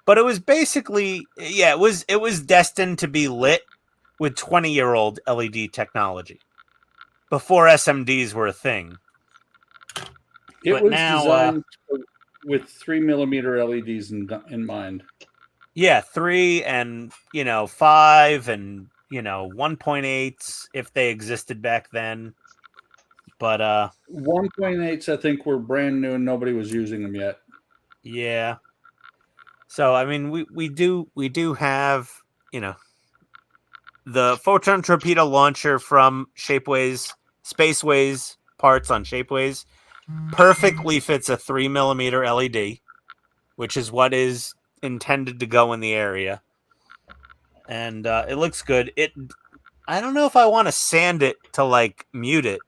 But it was basically, yeah, it was destined to be lit with 20-year-old LED technology before SMDs were a thing. It But was now, designed with 3mm LEDs in mind. Yeah, 3 and 5 and 1.8s if they existed back then. But 1.8s, I think, were brand new and nobody was using them yet. yeah. So I mean, we do have the photon torpedo launcher from Shapeways, Spaceways parts on Shapeways perfectly fits a 3mm LED, which is what is intended to go in the area, and it looks good. I don't know if I want to sand it to like mute it.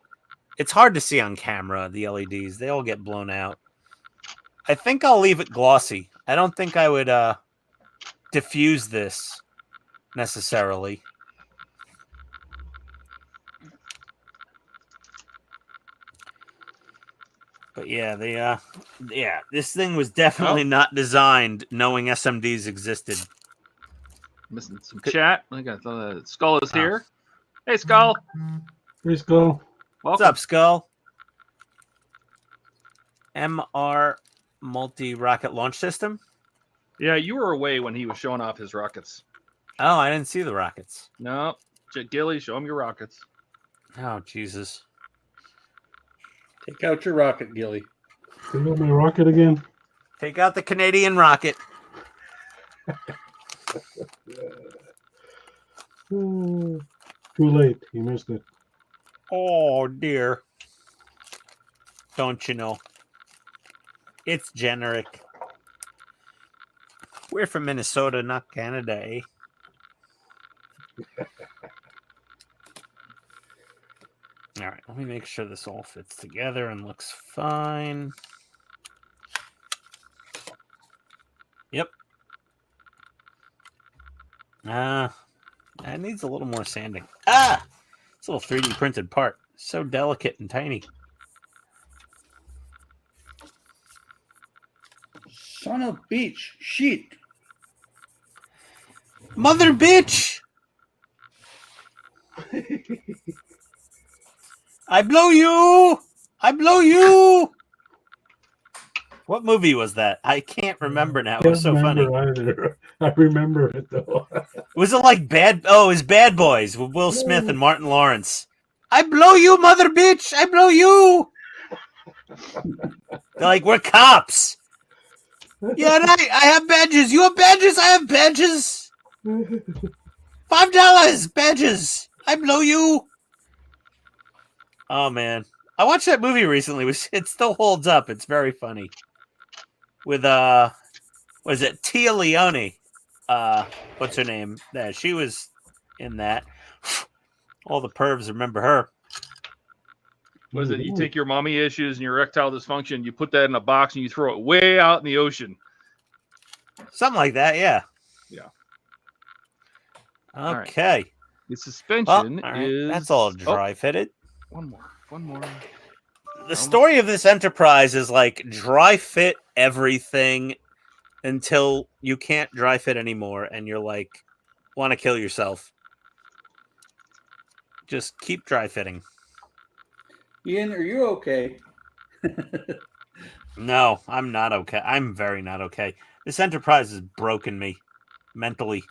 It's hard to see on camera, the LEDs. They all get blown out. I think I'll leave it glossy. I don't think I would diffuse this necessarily. But yeah, this thing was definitely not designed knowing SMDs existed. Missing some chat. I got Skull is here. Hey, Skull. Please go. What's Welcome. up, Skull? MR multi-rocket launch system? Yeah, you were away when he was showing off his rockets. Oh, I didn't see the rockets. No. Gilly, show him your rockets. Oh, Jesus. Take out your rocket, Gilly. Take out my rocket again. Take out the Canadian rocket. Too late. He missed it. Oh, dear. Don't you know? It's generic. We're from Minnesota, not Canada, eh? All right, let me make sure this all fits together and looks fine. Yep. That needs a little more sanding. Ah! It's a little 3D printed part. So delicate and tiny. Son of beach. Shit. Mother bitch! I blow you! I blow you! What movie was that? I can't remember now. It was so funny. Either. I remember it though. Was it like Bad? Oh, it was Bad Boys with Will Smith and Martin Lawrence. I blow you, mother bitch! I blow you! They're like, we're cops. Yeah, and I have badges. You have badges? I have badges. $5 badges. I blow you. Oh man, I watched that movie recently. It still holds up. It's very funny. With was it Tia Leone? What's her name? Yeah, she was in that. All the pervs remember her. Was it you take your mommy issues and your erectile dysfunction, you put that in a box and you throw it way out in the ocean? Something like that, yeah. Yeah. Okay. Right. The suspension is... That's all dry fitted. One more. The story of this enterprise is like dry fit everything until you can't dry fit anymore and you're like, want to kill yourself. Just keep dry fitting. Ian, are you okay? No, I'm not okay. I'm very not okay. This enterprise has broken me mentally.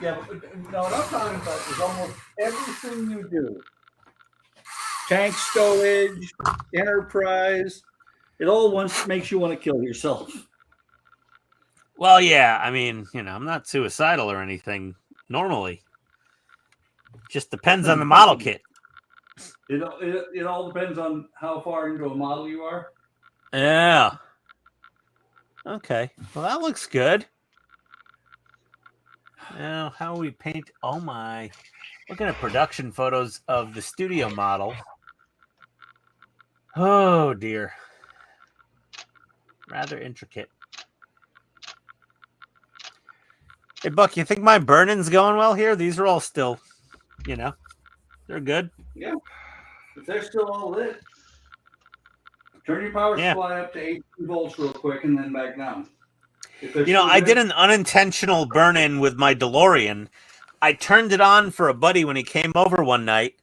Yeah, but no, what I'm talking about is almost everything you do. Tank stowage, enterprise, it all once makes you want to kill yourself. Well, yeah, I mean, I'm not suicidal or anything normally. Just depends on the model kit. It all depends on how far into a model you are. Yeah. Okay. Well, that looks good. Now, how we paint? Oh my! Looking at production photos of the studio model. Oh dear. Rather intricate. Hey Buck, you think my burn-in's going well here? These are all still, they're good. Yeah, but they're still all lit. Turn your power supply up to 18 volts real quick and then back down. I did an unintentional burn-in with my DeLorean. I turned it on for a buddy when he came over one night.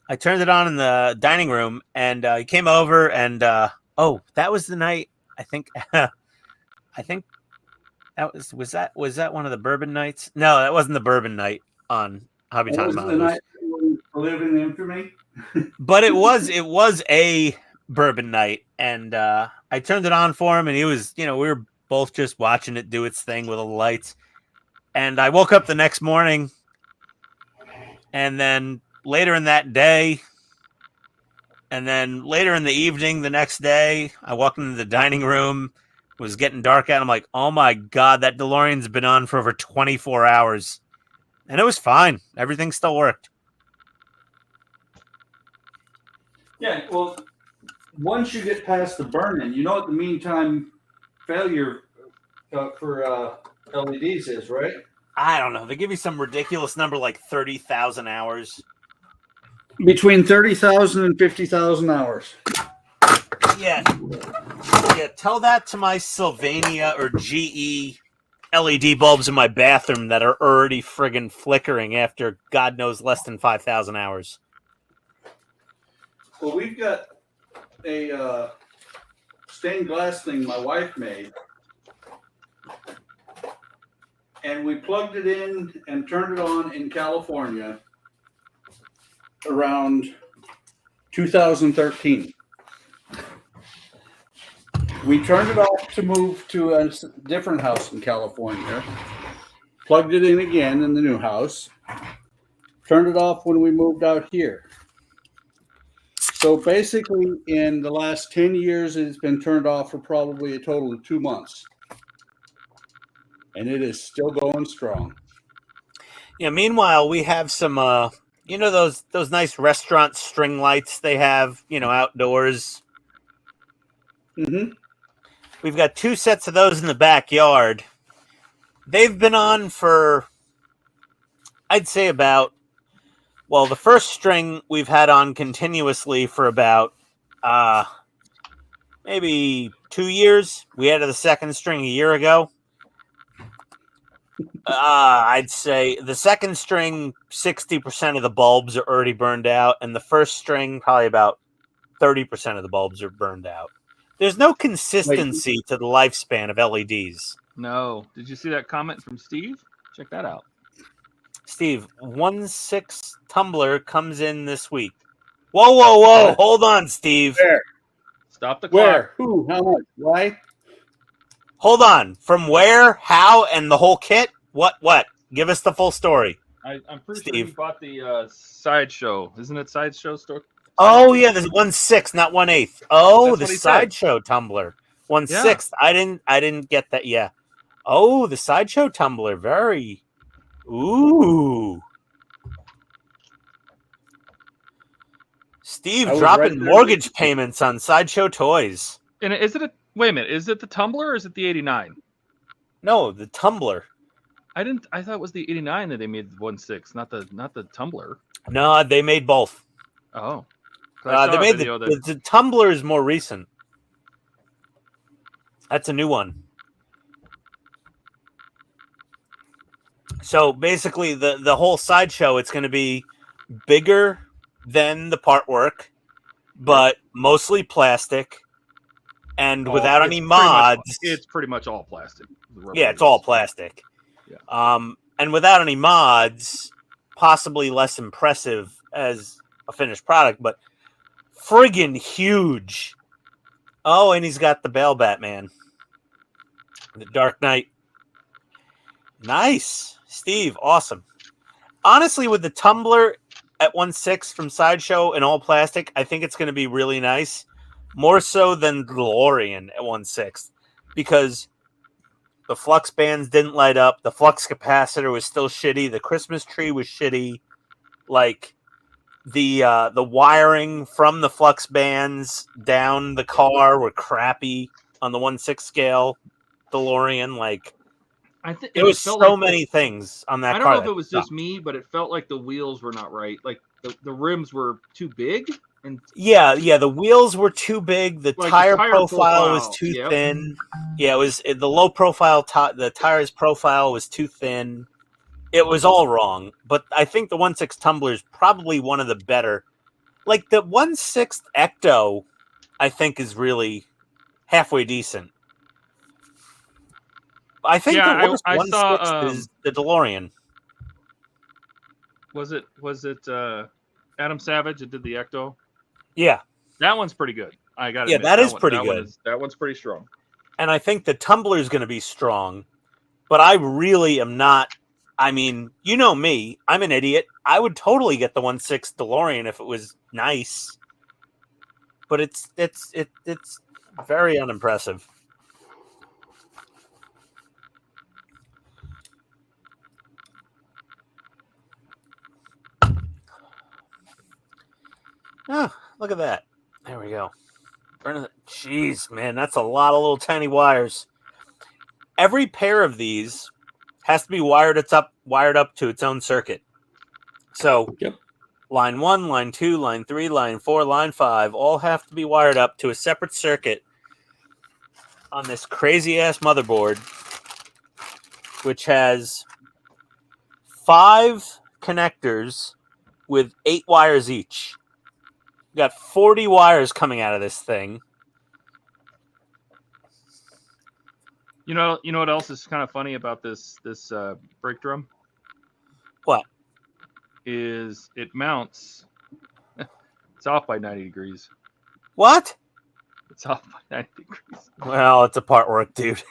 I turned it on in the dining room, and he came over, and that was the night. I think that was that one of the bourbon nights? No, that wasn't the bourbon night on Hobby Time. That was the night you live in infamy. But it was a bourbon night, and I turned it on for him, and he was, we were both just watching it do its thing with all the lights. And I woke up the next morning, and then later in that day, and then later in the evening the next day, I walked into the dining room. It was getting dark out. I'm like, oh my God, that DeLorean's been on for over 24 hours. And it was fine. Everything still worked. Yeah, well, once you get past the burn-in, you know what the mean time failure for LEDs is, right? I don't know. They give you some ridiculous number like 30,000 hours. Between 30,000 and 50,000 hours. Yeah. Yeah, tell that to my Sylvania or GE LED bulbs in my bathroom that are already friggin' flickering after God knows less than 5,000 hours. Well, we've got a stained glass thing my wife made. And we plugged it in and turned it on in California around 2013. We turned it off to move to a different house in California. Plugged it in again in the new house. Turned it off when we moved out here. So basically, in the last 10 years, it's been turned off for probably a total of 2 months. And it is still going strong. Yeah, meanwhile, we have some, you know, those nice restaurant string lights they have, you know, outdoors. Mm-hmm. We've got 2 sets of those in the backyard. They've been on for, I'd say about, well, the first string we've had on continuously for about maybe 2 years. We added the second string a year ago. I'd say the second string, 60% of the bulbs are already burned out, and the first string, probably about 30% of the bulbs are burned out. There's no consistency to the lifespan of LEDs. No. Did you see that comment from Steve? Check that out. Steve, 1.6 tumbler comes in this week. Whoa, whoa, whoa. Hold on, Steve. Where? Stop the clock. Where? Who? How much? Why? Hold on. From where, how, and the whole kit? What? Give us the full story. I'm pretty Steve. sure you bought the Sideshow. Isn't it Sideshow store? Oh, yeah, there's 1/6, not 1/8. Oh, That's the what he said. Sideshow tumbler. 1/6. I didn't get that. Yeah. Oh, the Sideshow tumbler. Very. Ooh. Steve I was dropping right there. mortgage payments on Sideshow toys. And is it wait a minute, is it the Tumbler or is it the 89? No, the tumbler. I thought it was the 89 that they made 1.6, not the Tumbler. No, they made both. Oh. 'Cause I They saw a made video the tumbler is more recent. That's a new one. So basically, the whole Sideshow, it's going to be bigger than the part work, but mostly plastic, and without any mods. It's pretty much all plastic. Yeah, it's all plastic. Yeah. And without any mods, possibly less impressive as a finished product, but friggin' huge. Oh, and he's got the Bale Batman, the Dark Knight. Nice, Steve. Awesome. Honestly, with the tumbler at 1/6 from Sideshow and all plastic, I think it's going to be really nice. More so than the DeLorean at 1/6, because the flux bands didn't light up. The flux capacitor was still shitty. The Christmas tree was shitty. Like the wiring from the flux bands down the car were crappy on the 1/6 scale DeLorean. Like I think there was so many things on that I car. don't know if it was just me, but it felt like the wheels were not right. Like the rims were too big. And yeah, the wheels were too big. The like tire the tire profile was too thin. Yeah, it was the low profile. The tires profile was too thin. It was all wrong. But I think the 1/6 tumbler is probably one of the better. Like the 1/6 Ecto, I think is really halfway decent. I think the worst I 1/6 saw, is the DeLorean. Was it Adam Savage that did the Ecto? Yeah, that one's pretty good. I got. Yeah, that is pretty good. That one's pretty strong. And I think the tumbler is going to be strong. But I really am not. I mean, you know me. I'm an idiot. I would totally get the 1/6 DeLorean if it was nice. But it's very unimpressive. Oh, look at that. There we go. Jeez, man, that's a lot of little tiny wires. Every pair of these has to be wired up to its own circuit. So Yep. line 1, line 2, line 3, line 4, line 5 all have to be wired up to a separate circuit on this crazy-ass motherboard, which has 5 connectors with 8 wires each. We got 40 wires coming out of this thing. You know what else is kind of funny about this brake drum? What? Is it mounts? It's off by 90 degrees. What? It's off by 90 degrees. Well, it's a part work, dude.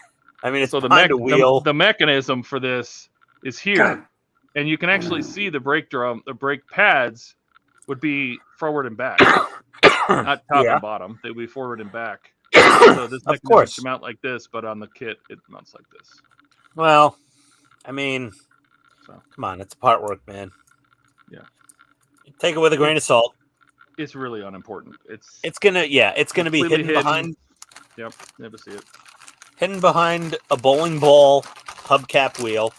I mean, it's So behind a wheel. the mechanism for this is here, and you can actually see the brake drum. The brake pads would be forward and back, not top and bottom. They would be forward and back. So this mechanism should mount like this, but on the kit it mounts like this. Well, I mean, come on, it's part work, man. Yeah, take it with a grain of salt. It's really unimportant. It's gonna be hidden behind. Yep, never see it. Hidden behind a bowling ball hubcap wheel.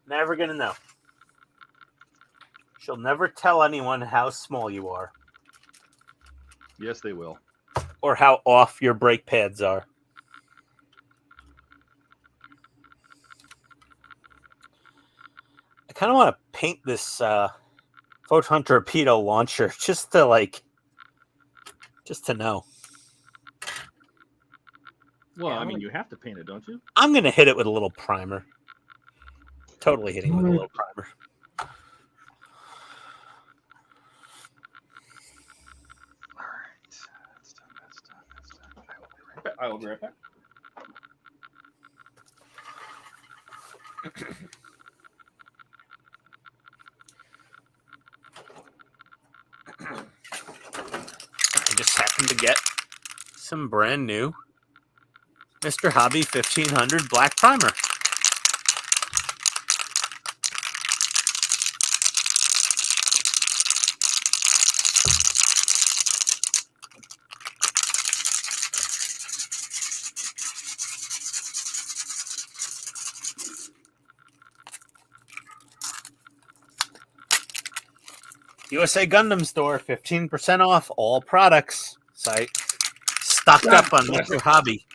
Never gonna know. She'll never tell anyone how small you are. Yes, they will. Or how off your brake pads are. I kind of want to paint this photon torpedo launcher just to know. Well, I mean, you have to paint it, don't you? I'm going to hit it with a little primer. Totally hitting it with a little primer. All right. That's done. I will be right back. I just happened to get some brand new Mr. Hobby 1500 black primer. USA Gundam Store, 15% off all products. Site stocked up on Mr. Hobby.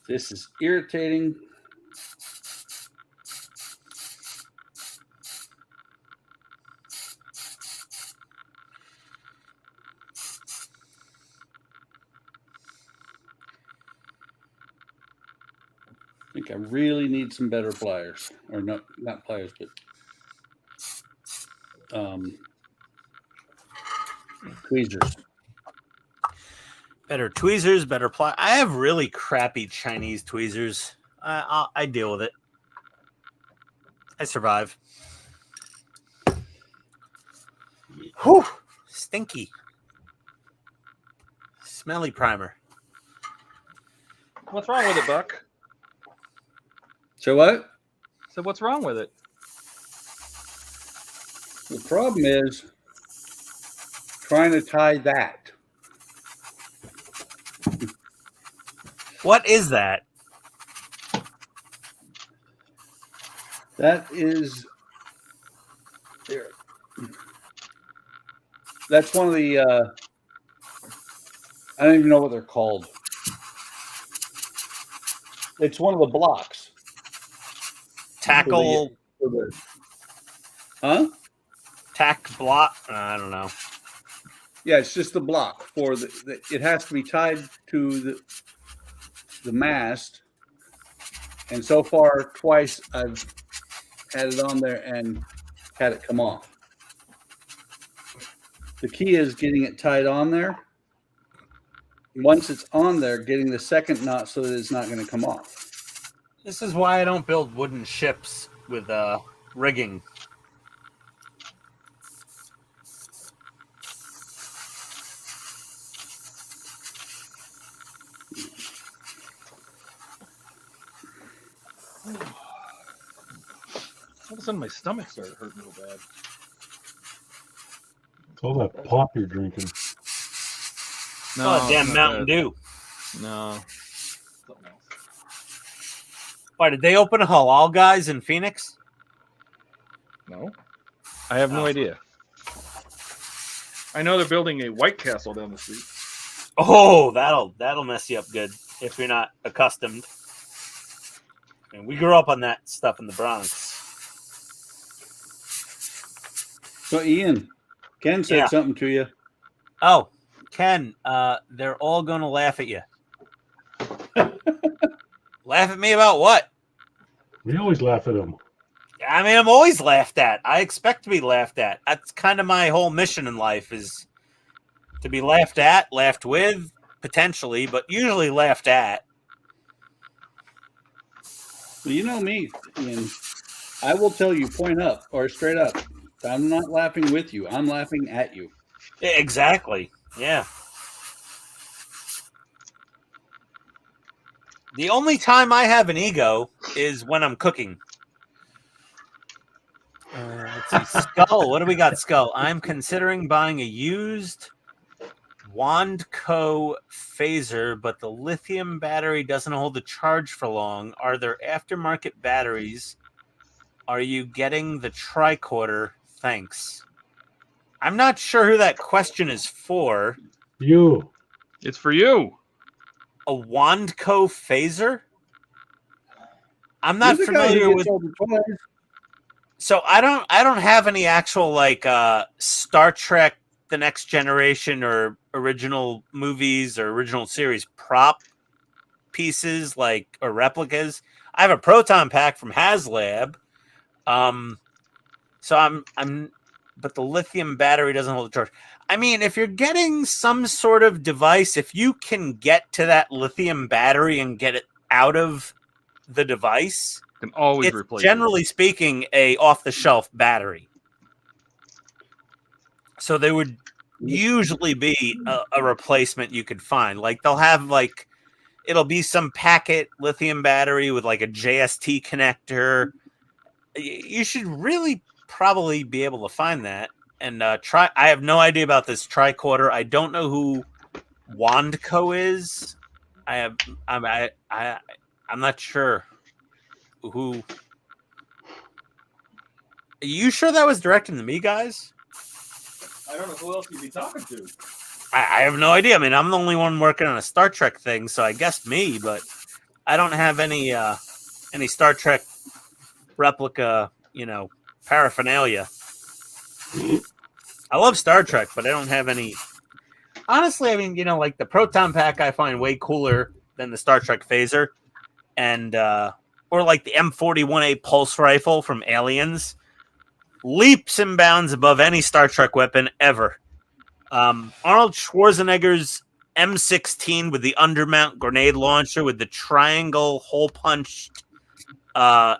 This is irritating. I think I really need some better pliers, or not pliers, but tweezers. Better tweezers, better ply. I have really crappy Chinese tweezers. I deal with it. I survive. Whew, stinky, smelly primer. What's wrong with it, Buck? So what? So what's wrong with it? The problem is trying to tie that. What is that? That is there. That's one of the I don't even know what they're called. It's one of the blocks. Tackle. Huh? Tack block. I don't know. Yeah, it's just the block for the it has to be tied to the mast. And so far, twice I've had it on there and had it come off. The key is getting it tied on there. Once it's on there, getting the second knot so that it's not going to come off. This is why I don't build wooden ships with rigging. All of a sudden, my stomach started hurting real bad. It's all that pop you're drinking. No, damn Mountain Dew. No. Something else. Why did they open a halal guys in Phoenix? No, I have no idea. I know they're building a White Castle down the street. Oh, that'll mess you up good if you're not accustomed. And we grew up on that stuff in the Bronx. So, Ian, Ken said Yeah. something to you. Oh, Ken, they're all going to laugh at you. Laugh at me about what? We always laugh at him. I mean, I'm always laughed at. I expect to be laughed at. That's kind of my whole mission in life, is to be laughed at, laughed with, potentially, but usually laughed at. Well, you know me, Ian. I will tell you point up or straight up. I'm not laughing with you. I'm laughing at you. Exactly. Yeah. The only time I have an ego is when I'm cooking. Let's see. Skull. What do we got, Skull? I'm considering buying a used Wandco phaser, but the lithium battery doesn't hold the charge for long. Are there aftermarket batteries? Are you getting the tricorder? Thanks. I'm not sure who that question is for. You. It's for you. A Wandco phaser? I'm not You're the guy who familiar gets with. all the toys. So I don't have any actual like Star Trek The Next Generation or original movies or original series prop pieces like or replicas. I have a proton pack from HasLab. So I'm but the lithium battery doesn't hold the charge. I mean, if you're getting some sort of device, if you can get to that lithium battery and get it out of the device, Can always it's replace generally speaking a off-the-shelf battery. So they would usually be a replacement you could find. Like they'll have like it'll be some packet lithium battery with like a JST connector. You should really probably be able to find that and try. I have no idea about this tricorder. I don't know who Wandco is. I'm not sure who. Are you sure that was directed to me, guys? I don't know who else you'd be talking to. I have no idea. I mean, I'm the only one working on a Star Trek thing, so I guess me, but I don't have any Star Trek replica, paraphernalia. I love Star Trek, but I don't have any. Honestly, I mean, like the proton pack I find way cooler than the Star Trek phaser, and or like the M41A pulse rifle from Aliens, leaps and bounds above any Star Trek weapon ever. Arnold Schwarzenegger's M16 with the undermount grenade launcher with the triangle hole punched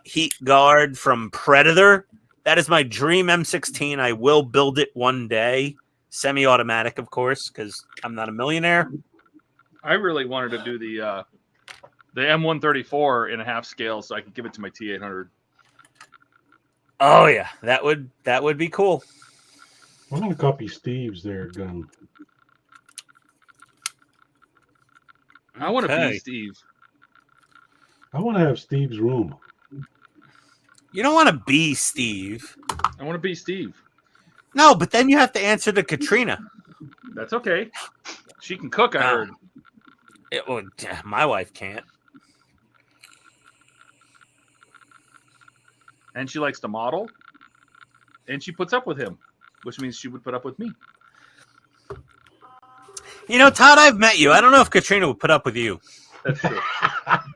heat guard from Predator. That is my dream M16. I will build it one day. Semi-automatic, of course, because I'm not a millionaire. I really wanted to do the M134 in a half scale so I could give it to my T800. Oh yeah, that would be cool. I want to copy Steve's there gun. I want to Okay. be Steve. I want to have Steve's room. You don't want to be Steve. I want to be Steve. No, but then you have to answer to Katrina. That's okay. She can cook, I heard. My wife can't. And she likes to model. And she puts up with him, which means she would put up with me. Todd, I've met you. I don't know if Katrina would put up with you. That's true.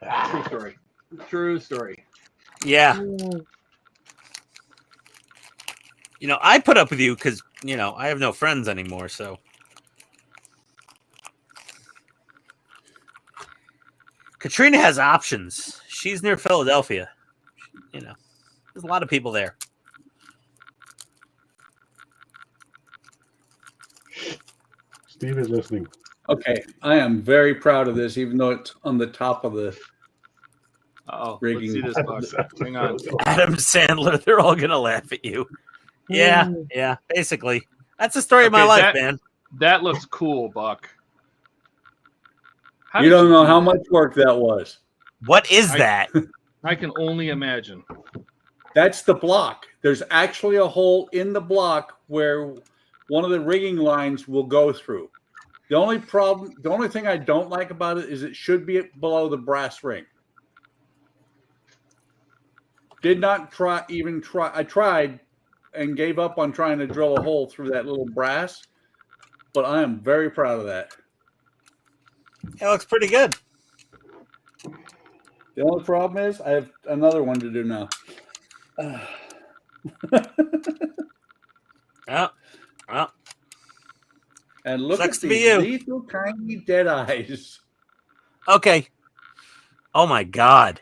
True story. True story. Yeah. I put up with you because, I have no friends anymore, so. Katrina has options. She's near Philadelphia. There's a lot of people there. Steve is listening. Okay, I am very proud of this, even though it's on the top of the Uh-oh. rigging. Let's see this box. Hang on. Adam Sandler, they're all going to laugh at you. Yeah, basically. That's the story of my Okay, life, man. That looks cool, Buck. How You did don't know how do much work that was. What is that? I can only imagine. That's the block. There's actually a hole in the block where one of the rigging lines will go through. The only thing I don't like about it is it should be below the brass ring. Did not try. I tried and gave up on trying to drill a hole through that little brass, but I am very proud of that. It looks pretty good. The only problem is I have another one to do now. Oh. And look Sucks at to be these you. lethal tiny dead eyes. Okay. Oh my God.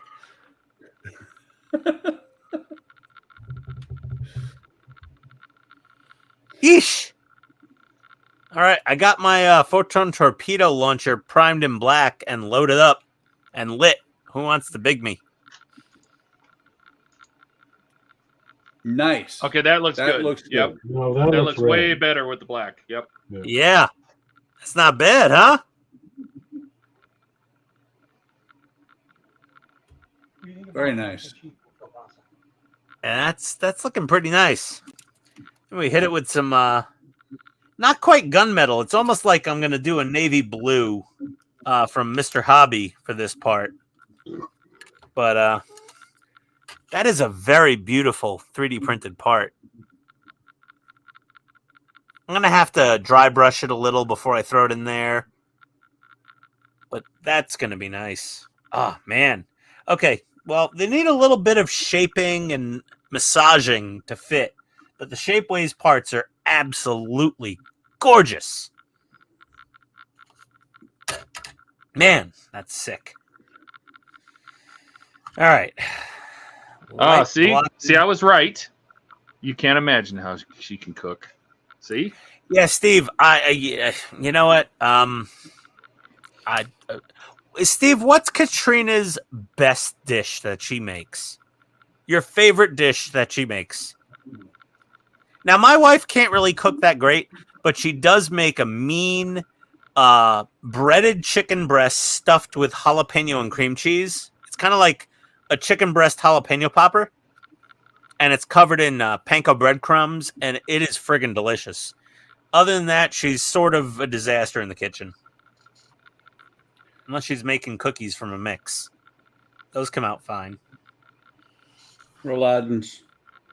Yeesh. All right, I got my photon torpedo launcher primed in black and loaded up and lit. Who wants to big me? Nice. Okay, that looks That good. looks Yep. good. No, That looks way red. better with the black. Yep. Yeah. That's not bad, huh? Very nice. And that's looking pretty nice. We hit it with some not quite gunmetal. It's almost like I'm gonna do a navy blue from Mr. Hobby for this part. But that is a very beautiful 3D printed part. I'm gonna have to dry brush it a little before I throw it in there. But that's gonna be nice. Oh man. Okay. Well, they need a little bit of shaping and massaging to fit, but the Shapeways parts are absolutely gorgeous. Man, that's sick. All right. Light See, block- I was right. You can't imagine how she can cook. See? Yeah, Steve. You know what? Steve, what's Katrina's best dish that she makes? Your favorite dish that she makes? Now, my wife can't really cook that great, but she does make a mean breaded chicken breast stuffed with jalapeno and cream cheese. It's kind of like a chicken breast jalapeno popper, and it's covered in panko breadcrumbs, and it is friggin' delicious. Other than that, she's sort of a disaster in the kitchen. Unless she's making cookies from a mix. Those come out fine. Roladins.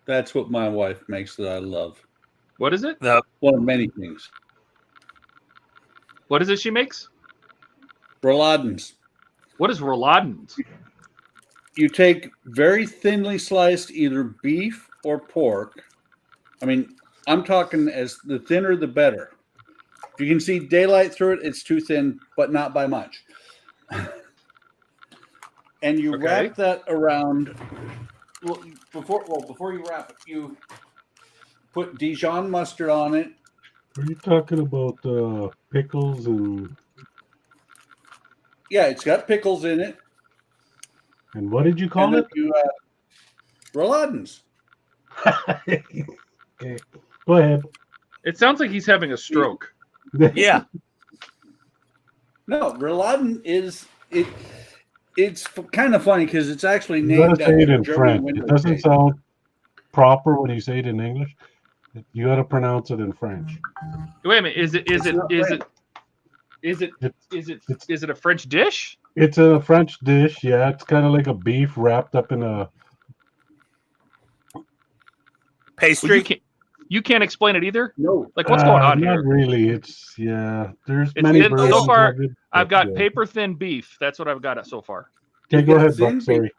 That's what my wife makes that I love. What is it? One of many things. What is it she makes? Roladins. What is roladins? You take very thinly sliced either beef or pork. I mean, I'm talking as the thinner the better. If you can see daylight through it, it's too thin, but not by much. And you wrap that around. Well, before you wrap it, you put Dijon mustard on it. Are you talking about pickles and? Yeah, it's got pickles in it. And what did you call it? Roladins. Okay, go ahead. It sounds like he's having a stroke. Yeah. No, Roladin is it. It's kind of funny because it's actually You named gotta say it in German French. window It doesn't shade. sound proper when you say it in English. You gotta pronounce it in French. Wait a minute. Is it a French dish? It's a French dish. Yeah, it's kind of like a beef wrapped up in a. Pastry. Well, you can't explain it either. No, Like what's going on Not here? really. It's there's It's many thin so versions far. of it, I've but, got yeah. paper thin beef. That's what I've got so far. Okay, You go got ahead, thin Buck. Sorry.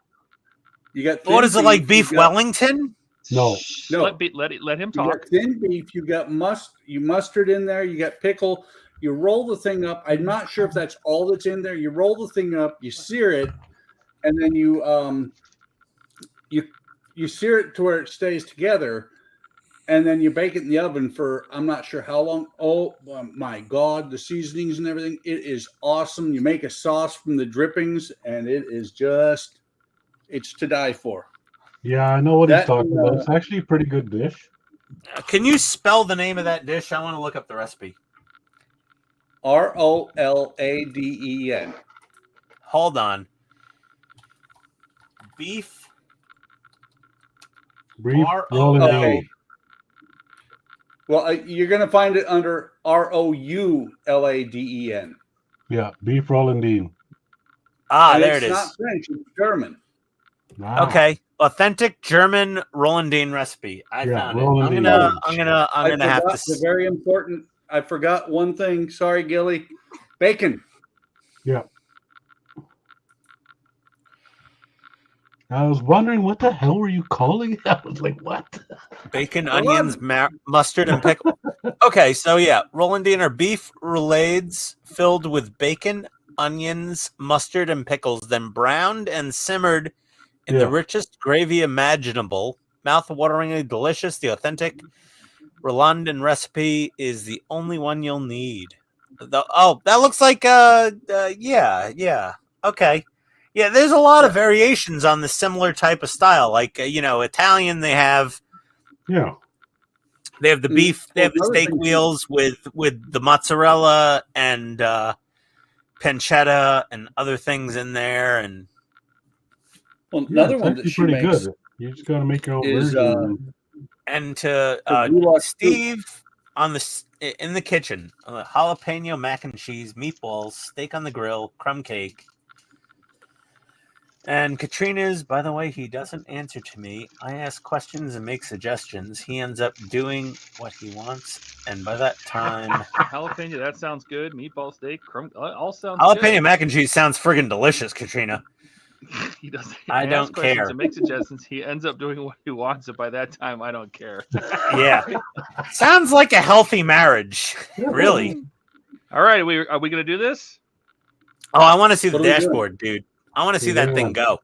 you got. What thin is it like? you Beef got- Wellington? No. No. Let him You talk. got thin beef. You got mustard in there. You got pickle. You roll the thing up. I'm not sure if that's all that's in there. You roll the thing up. You sear it, and then you sear it to where it stays together, and then you bake it in the oven for I'm not sure how long. Oh my God, the seasonings and everything. It is awesome. You make a sauce from the drippings, and it is it's to die for. Yeah, I know what he's That, talking about. It's actually a pretty good dish. Can you spell the name of that dish? I want to look up the recipe. Roladen. Hold on. beef. Brief R-O-L. rolling. Well, you're going to find it under ROULADEN. Yeah, beef Rolandine. Ah, And there it's it is. not French, it's German. Wow. Okay, authentic German Rolandine recipe. I Yeah, found Rolandine. it. I'm gonna I have forgot to. the very important. I forgot one thing. Sorry, Gilly. Bacon. Yeah. I was wondering what the hell were you calling it? I was like, what? Bacon, onions, mustard, and pickle. Okay, so yeah, Rolandine are beef roulades filled with bacon, onions, mustard, and pickles, then browned and simmered in the richest gravy imaginable. Mouth-wateringly delicious. The authentic Rolandine recipe is the only one you'll need. That looks like yeah. Okay. Yeah, there's a lot of variations on the similar type of style. Like Italian, they have the beef, they have the steak wheels with the mozzarella and pancetta and other things in there. And another one that she pretty makes good. You just got to make your own is version. and to Steve in the kitchen, jalapeno mac and cheese, meatballs, steak on the grill, crumb cake. And Katrina's, by the way, he doesn't answer to me. I ask questions and make suggestions. He ends up doing what he wants, and by that time, jalapeno, that sounds good. Meatball steak, crumb, all sounds jalapeno good. mac and cheese sounds friggin' delicious, Katrina. He doesn't. I don't care. And make suggestions. He ends up doing what he wants, and by that time, I don't care. Yeah, sounds like a healthy marriage, really. All right, are we gonna do this? Oh, I want to see the dashboard, dude. I want to see that thing go.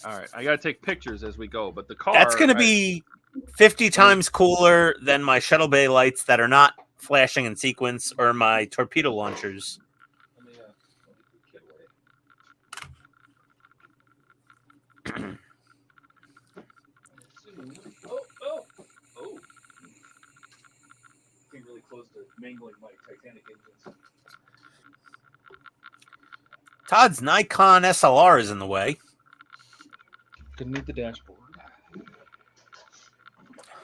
All right, I gotta take pictures as we go, but the car. That's gonna be 50 times cooler than my shuttle bay lights that are not flashing in sequence or my torpedo launchers. Really close to mangling my Titanic engines. Todd's Nikon SLR is in the way. Gonna need the dashboard.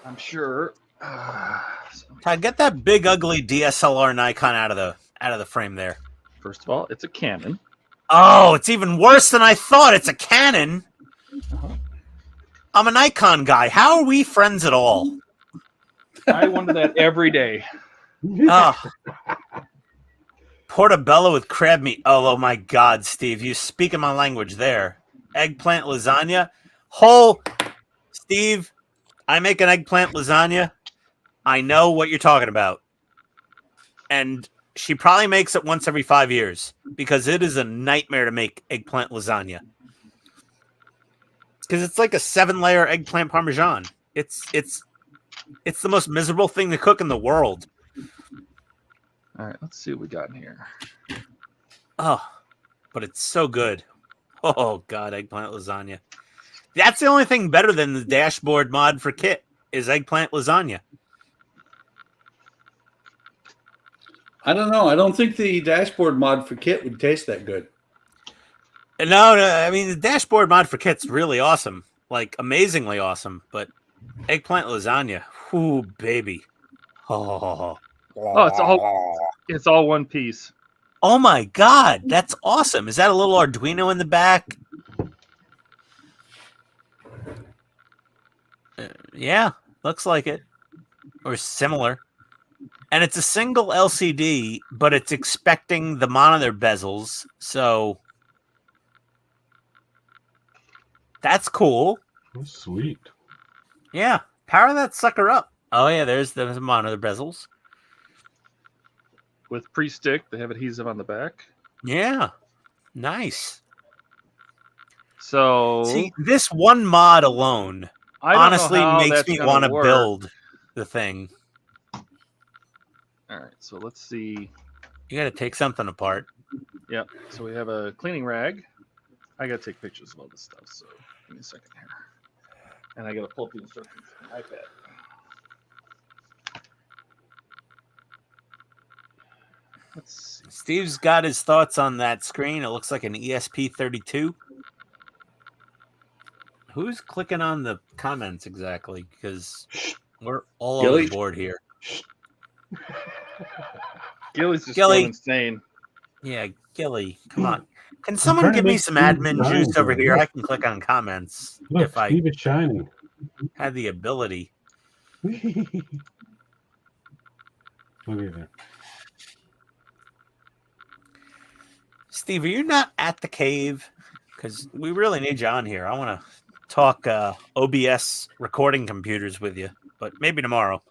I'm sure. Todd, get that big ugly DSLR Nikon out of the frame there. First of all, it's a Canon. Oh, it's even worse than I thought. It's a Canon. I'm a Nikon guy. How are we friends at all? I wonder that every day. Oh. Portobello with crab meat. Oh my God, Steve, you speaking my language there. Eggplant lasagna. Steve, I make an eggplant lasagna. I know what you're talking about. And she probably makes it once every 5 years because it is a nightmare to make eggplant lasagna. Because it's like a 7-layer eggplant parmesan. It's the most miserable thing to cook in the world. All right, let's see what we got in here. Oh, but it's so good. Oh, God, eggplant lasagna. That's the only thing better than the dashboard mod for Kit is eggplant lasagna. I don't know. I don't think the dashboard mod for Kit would taste that good. No, I mean, the dashboard mod for Kit's really awesome. Like, amazingly awesome. But eggplant lasagna, ooh, baby. Oh, it's all one piece. Oh my God, that's awesome. Is that a little Arduino in the back? Yeah, looks like it. Or similar. And it's a single LCD, but it's expecting the monitor bezels. So that's cool. Oh, sweet. Yeah, power that sucker up. Oh yeah, there's the monitor bezels. With pre-stick, they have adhesive on the back. Yeah, nice. So see, this one mod alone honestly makes me want to build the thing. All right, so let's see. You got to take something apart. Yep. So we have a cleaning rag. I got to take pictures of all this stuff. So give me a second here. And I got to pull up the instructions on my iPad. Let's see. Steve's got his thoughts on that screen. It looks like an ESP32. Who's clicking on the comments exactly? Because we're all Gilly? over the board here. Gilly's just Gilly. going insane. Yeah, Gilly, come on. Can someone trying to give me make some Steve admin shine juice over here. here? I can click on comments Look, if I Steve is shining. had the ability. Look at that. Steve, are you not at the cave? Because we really need you on here. I want to talk OBS recording computers with you, but maybe tomorrow.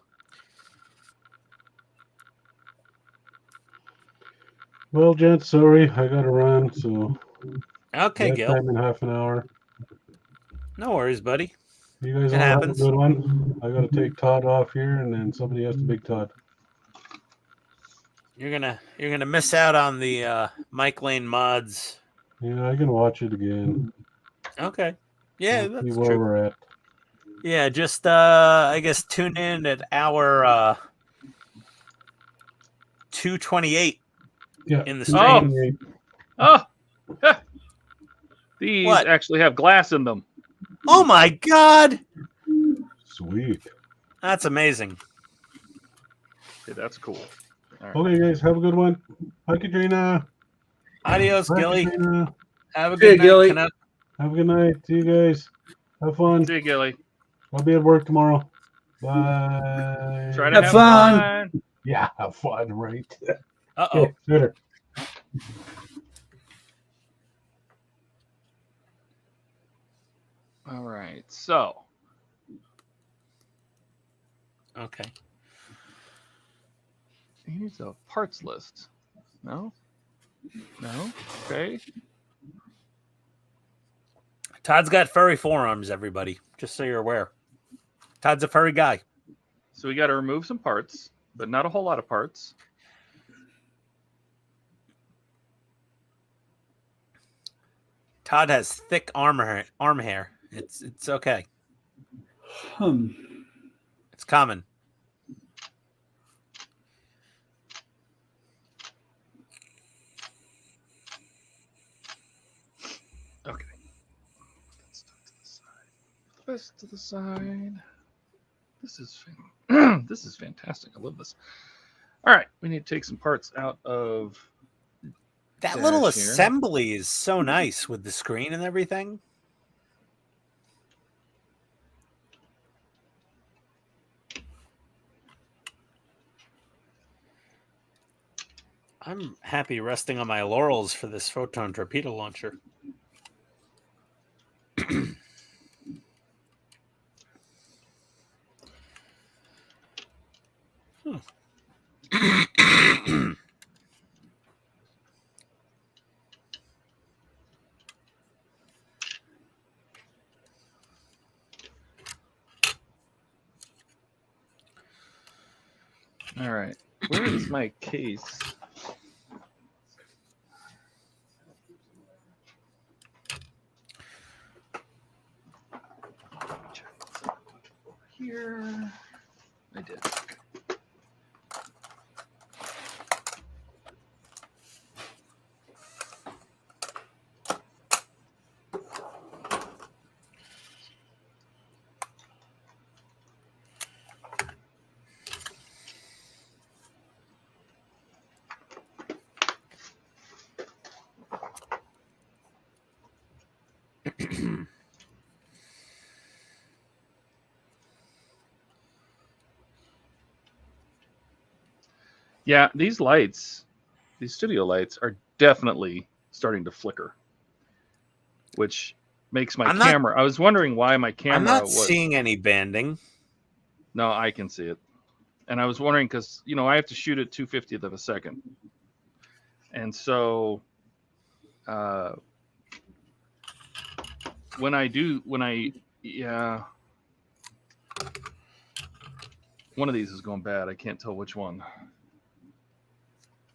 Well, gents, sorry, I gotta run. So Okay, that Gil. time in half an hour. No worries, buddy. You guys It all happens. have a good one. I gotta take Todd off here, and then somebody has to big Todd. You're gonna miss out on the Mike Lane mods. Yeah, I can watch it again. Okay. Yeah, We'll see that's where true. we're at. Yeah, just I guess tune in at hour 228 Yeah. in the Oh. stream. Oh, these What? actually have glass in them. Oh my god! Sweet. That's amazing. Okay, that's cool. All right. Okay, guys, have a good one. Bye, Katrina. Adios, Bye, Gilly. Katrina. Have a See ya, good night. Gilly. Canuck. Have a good night. See you guys. Have fun. See you, Gilly. I'll be at work tomorrow. Bye. Try to Have have fun. Yeah, have fun, right? Uh-oh. Okay, later. All right. So, Okay. here's a parts list. No? No? Okay. Todd's got furry forearms, everybody. Just so you're aware. Todd's a furry guy. So we got to remove some parts, but not a whole lot of parts. Todd has thick arm hair. It's okay. It's common. Okay. Let's tuck to the side. Best to the side. This is this is fantastic. I love this. All right, we need to take some parts out of That dash little here. assembly is so nice with the screen and everything. I'm happy resting on my laurels for this photon torpedo launcher. All right. Where is my case? Here. I did. Yeah, these lights, these studio lights, are definitely starting to flicker, which makes my camera. I was wondering why my camera. I'm not was, seeing any banding. No, I can see it, and I was wondering because I have to shoot at 2/50th of a second, and so one of these is going bad. I can't tell which one.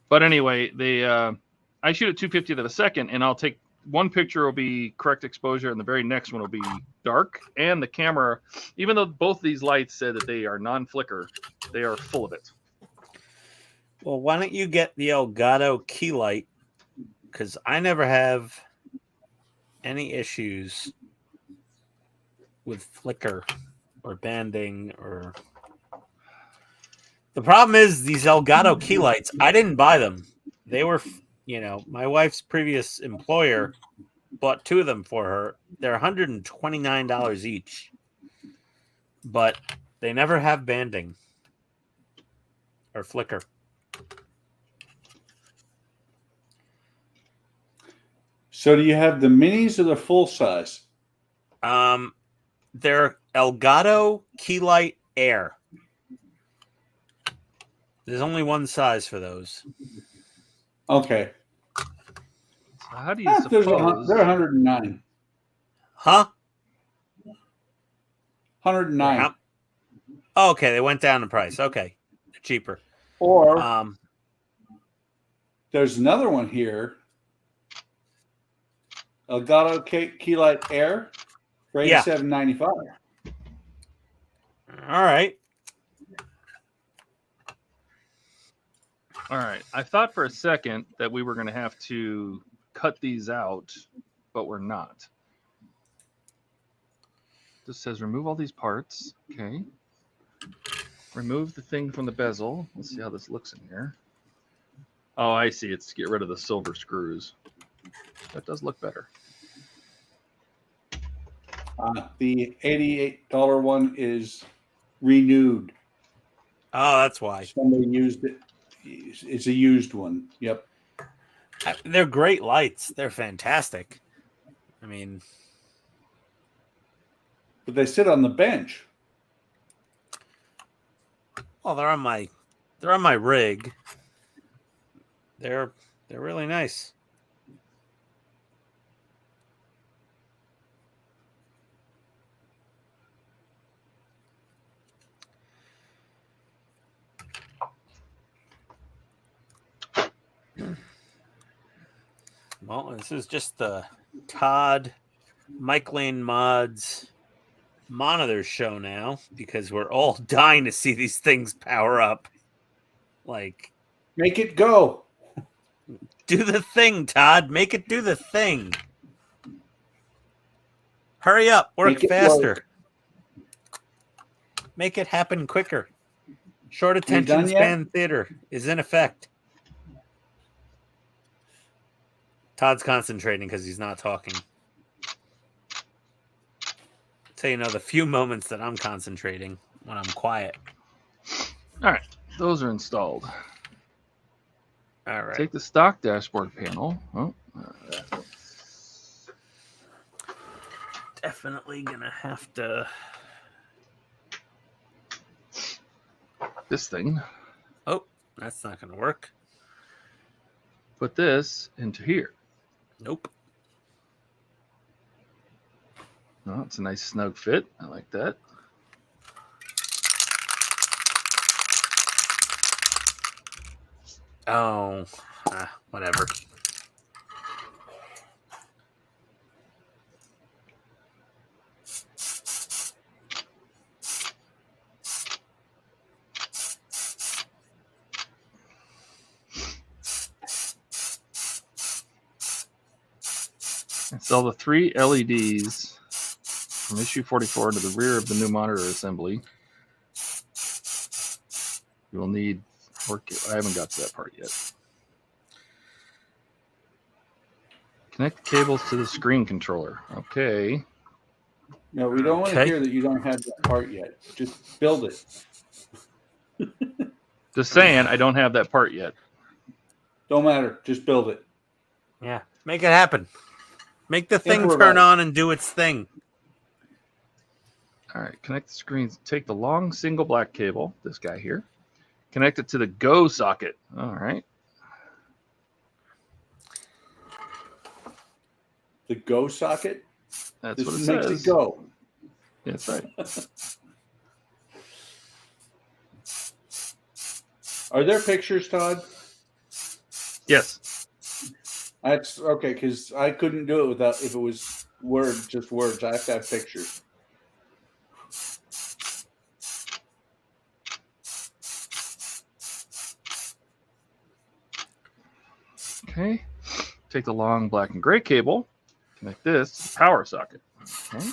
But anyway, I shoot at 2/50th of a second, and I'll take one picture will be correct exposure, and the very next one will be dark. And the camera, even though both these lights said that they are non-flicker, they are full of it. Well, why don't you get the Elgato key light? Because I never have any issues with flicker or banding or. The problem is these Elgato key lights. I didn't buy them. They were, my wife's previous employer bought 2 of them for her. They're $129 each, but they never have banding or flicker. So do you have the minis or the full size? They're Elgato Keylight Air. There's only one size for those. Okay. So how do you suppose? They're 109. Huh? 109. Oh, okay, they went down in price. Okay, they're cheaper. Or there's another one here. Elgato Keylight Air for $87.95. All right. All right. I thought for a second that we were going to have to cut these out, but we're not. This says remove all these parts. Okay. Remove the thing from the bezel. Let's see how this looks in here. Oh, I see. It's to get rid of the silver screws. That does look better. The $88 one is renewed. Oh, that's why. Somebody used it. It's a used one. Yep. They're great lights. They're fantastic. I mean, but they sit on the bench. Well, they're on my rig. They're really nice. Well, this is just the TODD Mike Lane Mods monitor show now because we're all dying to see these things power up. Like, make it go. Do the thing, Todd. Make it do the thing. Hurry up. Work faster. Make it happen quicker. Short attention span theater is in effect. Todd's concentrating because he's not talking. So, the few moments that I'm concentrating when I'm quiet. All right. Those are installed. All right. Take the stock dashboard panel. Oh, definitely going to have to... This thing. Oh, that's not going to work. Put this into here. Nope. Oh, it's a nice snug fit. I like that. Oh, whatever. Install the 3 LEDs from issue 44 to the rear of the new monitor assembly. You will need work. I haven't got to that part yet. Connect the cables to the screen controller. Okay. No, we don't want to hear that you don't have that part yet. Just build it. Just saying, I don't have that part yet. Don't matter. Just build it. Yeah. Make it happen. Make the thing turn on and do its thing. All right. Connect the screens. Take the long single black cable, this guy here. Connect it to the go socket. All right. The go socket? That's what it makes says. It go. Yeah, that's right. Are there pictures, Todd? Yes. That's okay, because I couldn't do it without if it was just words. I have to have pictures. Okay. Take the long black and gray cable. Connect this to the power socket. Okay.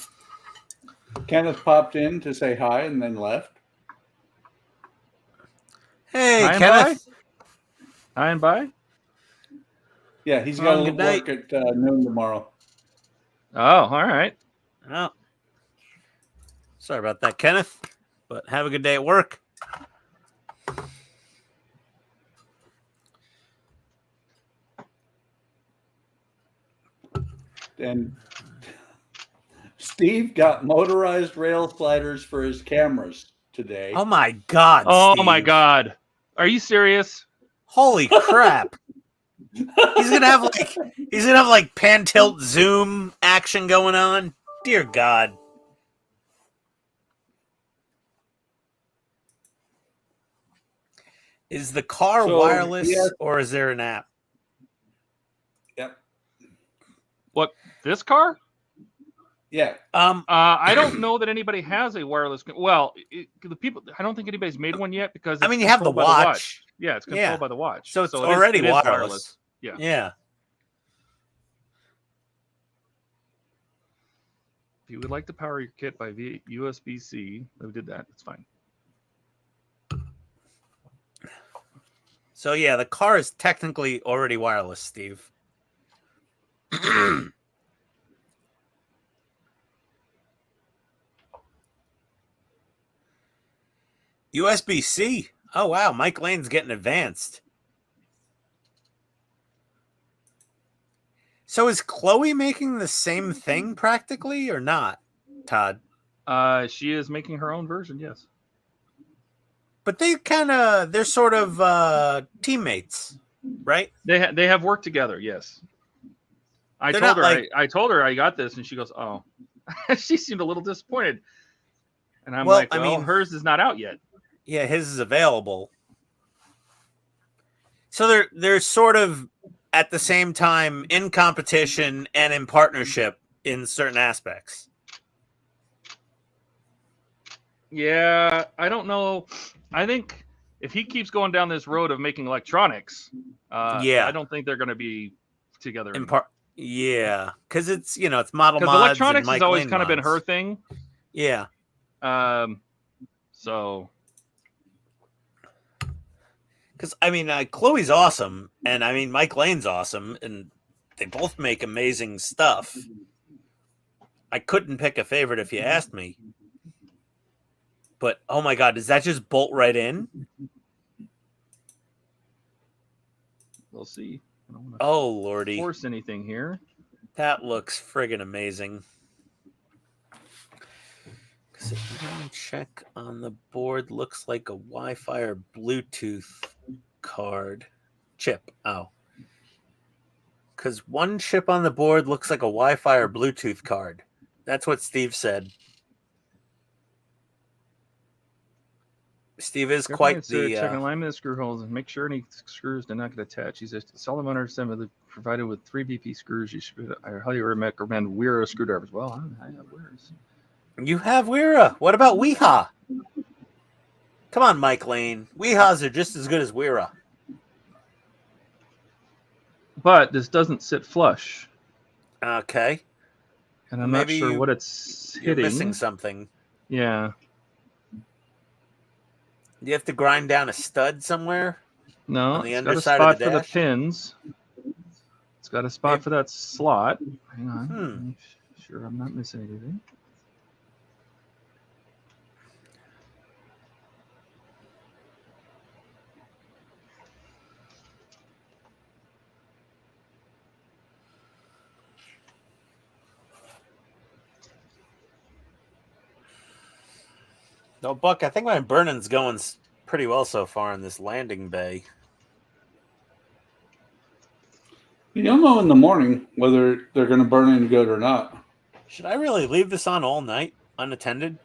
Kenneth popped in to say hi and then left. Hey, Hi and Kenneth. Hi and bye. Yeah, he's got Good to work at noon tomorrow. Oh, all right. Oh. Sorry about that, Kenneth. But have a good day at work. And Steve got motorized rail sliders for his cameras today. Oh my God! Oh Steve. my God! Are you serious? Holy crap! He's gonna have like pan tilt zoom action going on. Dear God! Is the car wireless or is there an app? Yep. What, this car? Yeah. I don't know that anybody has a wireless. Well, the people. I don't think anybody's made one yet because I mean, you have the watch. Yeah, it's controlled by the watch, so it's already wireless. Yeah. Yeah. If you would like to power your kit by USB-C, we did that. That's fine. So yeah, the car is technically already wireless, Steve. USB-C. Oh wow, Mike Lane's getting advanced. So is Chloe making the same thing practically or not, Todd? She is making her own version, yes. But they're sort of teammates, right? They have worked together, yes. I told her I got this, and she goes, "Oh," she seemed a little disappointed. And I'm like, "Well, hers is not out yet." Yeah, his is available. So they're sort of at the same time in competition and in partnership in certain aspects. Yeah, I don't know. I think if he keeps going down this road of making electronics, I don't think they're going to be together. Yeah, because it's it's model mods. Because electronics has always kind of been her thing. Yeah. So. Because I mean, Chloe's awesome, and I mean Mike Lane's awesome, and they both make amazing stuff. I couldn't pick a favorite if you asked me. But oh my God, does that just bolt right in? We'll see. I don't want to Lordy, force anything here. That looks friggin' amazing. Because if you want to check on the board, looks like a Wi-Fi or Bluetooth card chip. Oh, because one chip on the board looks like a Wi-Fi or Bluetooth card. That's what Steve said. Steve is quite the checking alignment of screw holes and make sure any screws do not get attached. He says Solomon assembly provided with 3 BP screws. You should I highly recommend Wera screwdrivers. Well, I have Weras. You have Wera. What about Weha? Come on, Mike Lane. Wehas are just as good as Wera. But this doesn't sit flush. Okay. And I'm not sure what it's hitting. You're missing something. Yeah. Do you have to grind down a stud somewhere? No, on the it's underside got a spot of the for the dash? pins. It's got a spot for that slot. Hang on. Make sure I'm not missing anything. No, Buck, I think my burning's going pretty well so far in this landing bay. You'll know in the morning whether they're going to burn any good or not. Should I really leave this on all night, unattended?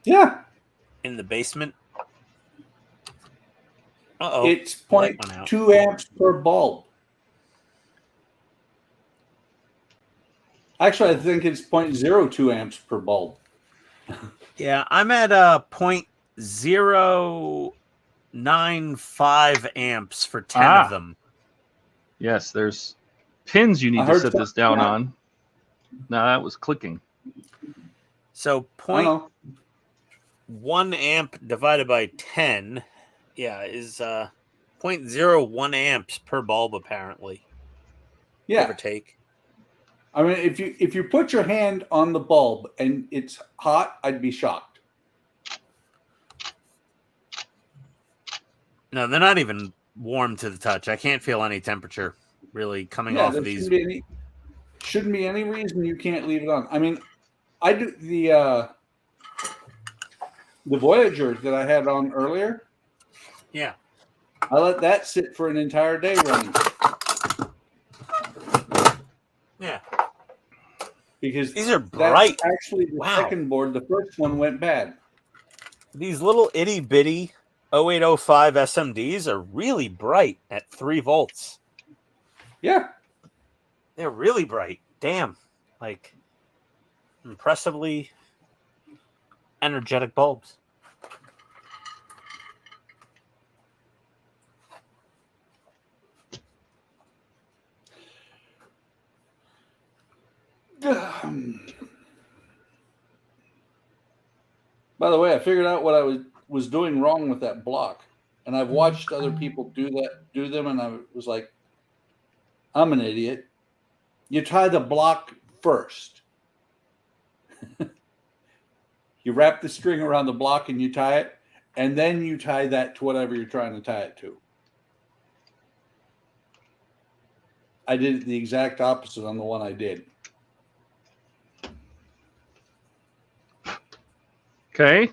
Yeah. In the basement? Uh-oh. It's 0.2 amps per bulb. Actually, I think it's 0.02 amps per bulb. Yeah, I'm at 0.095 amps for 10 of them. Yes, there's pins you need to set this down on. No, that was clicking. So I know. 0.1 amp divided by 10, is 0.01 amps per bulb apparently. Give or Yeah. take. I mean, if you put your hand on the bulb and it's hot, I'd be shocked. No, they're not even warm to the touch. I can't feel any temperature really coming Yeah, off there of these. shouldn't be any reason you can't leave it on. I mean, I do the Voyager that I had on earlier. Yeah. I let that sit for an entire day running. Yeah. Because these are bright. That's actually the second board. The first one went bad. These little itty bitty 0805 SMDs are really bright at 3 volts. Yeah. They're really bright. Damn. Like impressively energetic bulbs. By the way, I figured out what I was doing wrong with that block, and I've watched other people do them, and I was like, I'm an idiot. You tie the block first. You wrap the string around the block and you tie it, and then you tie that to whatever you're trying to tie it to. I did the exact opposite on the one I did. Okay.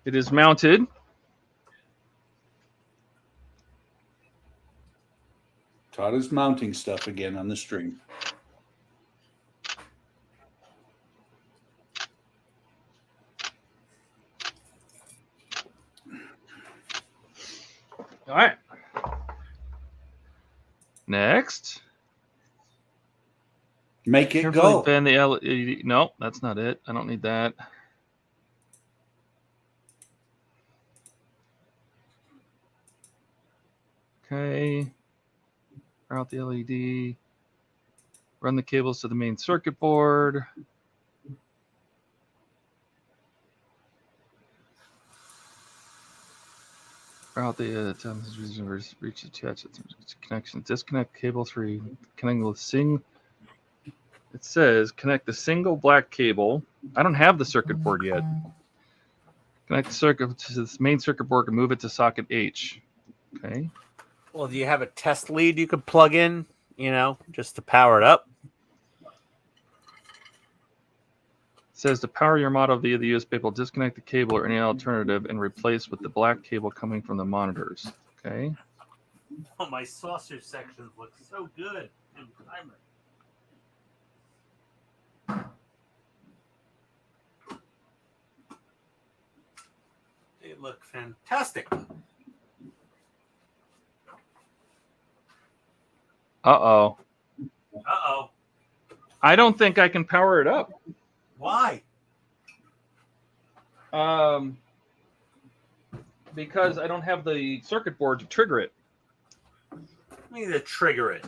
It is mounted. Todd is mounting stuff again on the string. All right. Next. Make it Carefully go. bend the LED. No, that's not it. I don't need that. Okay. Route the LED. Run the cables to the main circuit board. Route the reach the connection. Disconnect cable 3. Connecting with It says connect the single black cable. I don't have the circuit board yet. Connect the circuit to this main circuit board and move it to socket H. Okay. Well, do you have a test lead you could plug in, just to power it up? It says to power your model via the USB cable, disconnect the cable or any alternative and replace with the black cable coming from the monitors. Okay. Oh, my saucer sections look so good in primer. They look fantastic. Uh-oh. Uh-oh. I don't think I can power it up. Why? Because I don't have the circuit board to trigger it. I need to trigger it.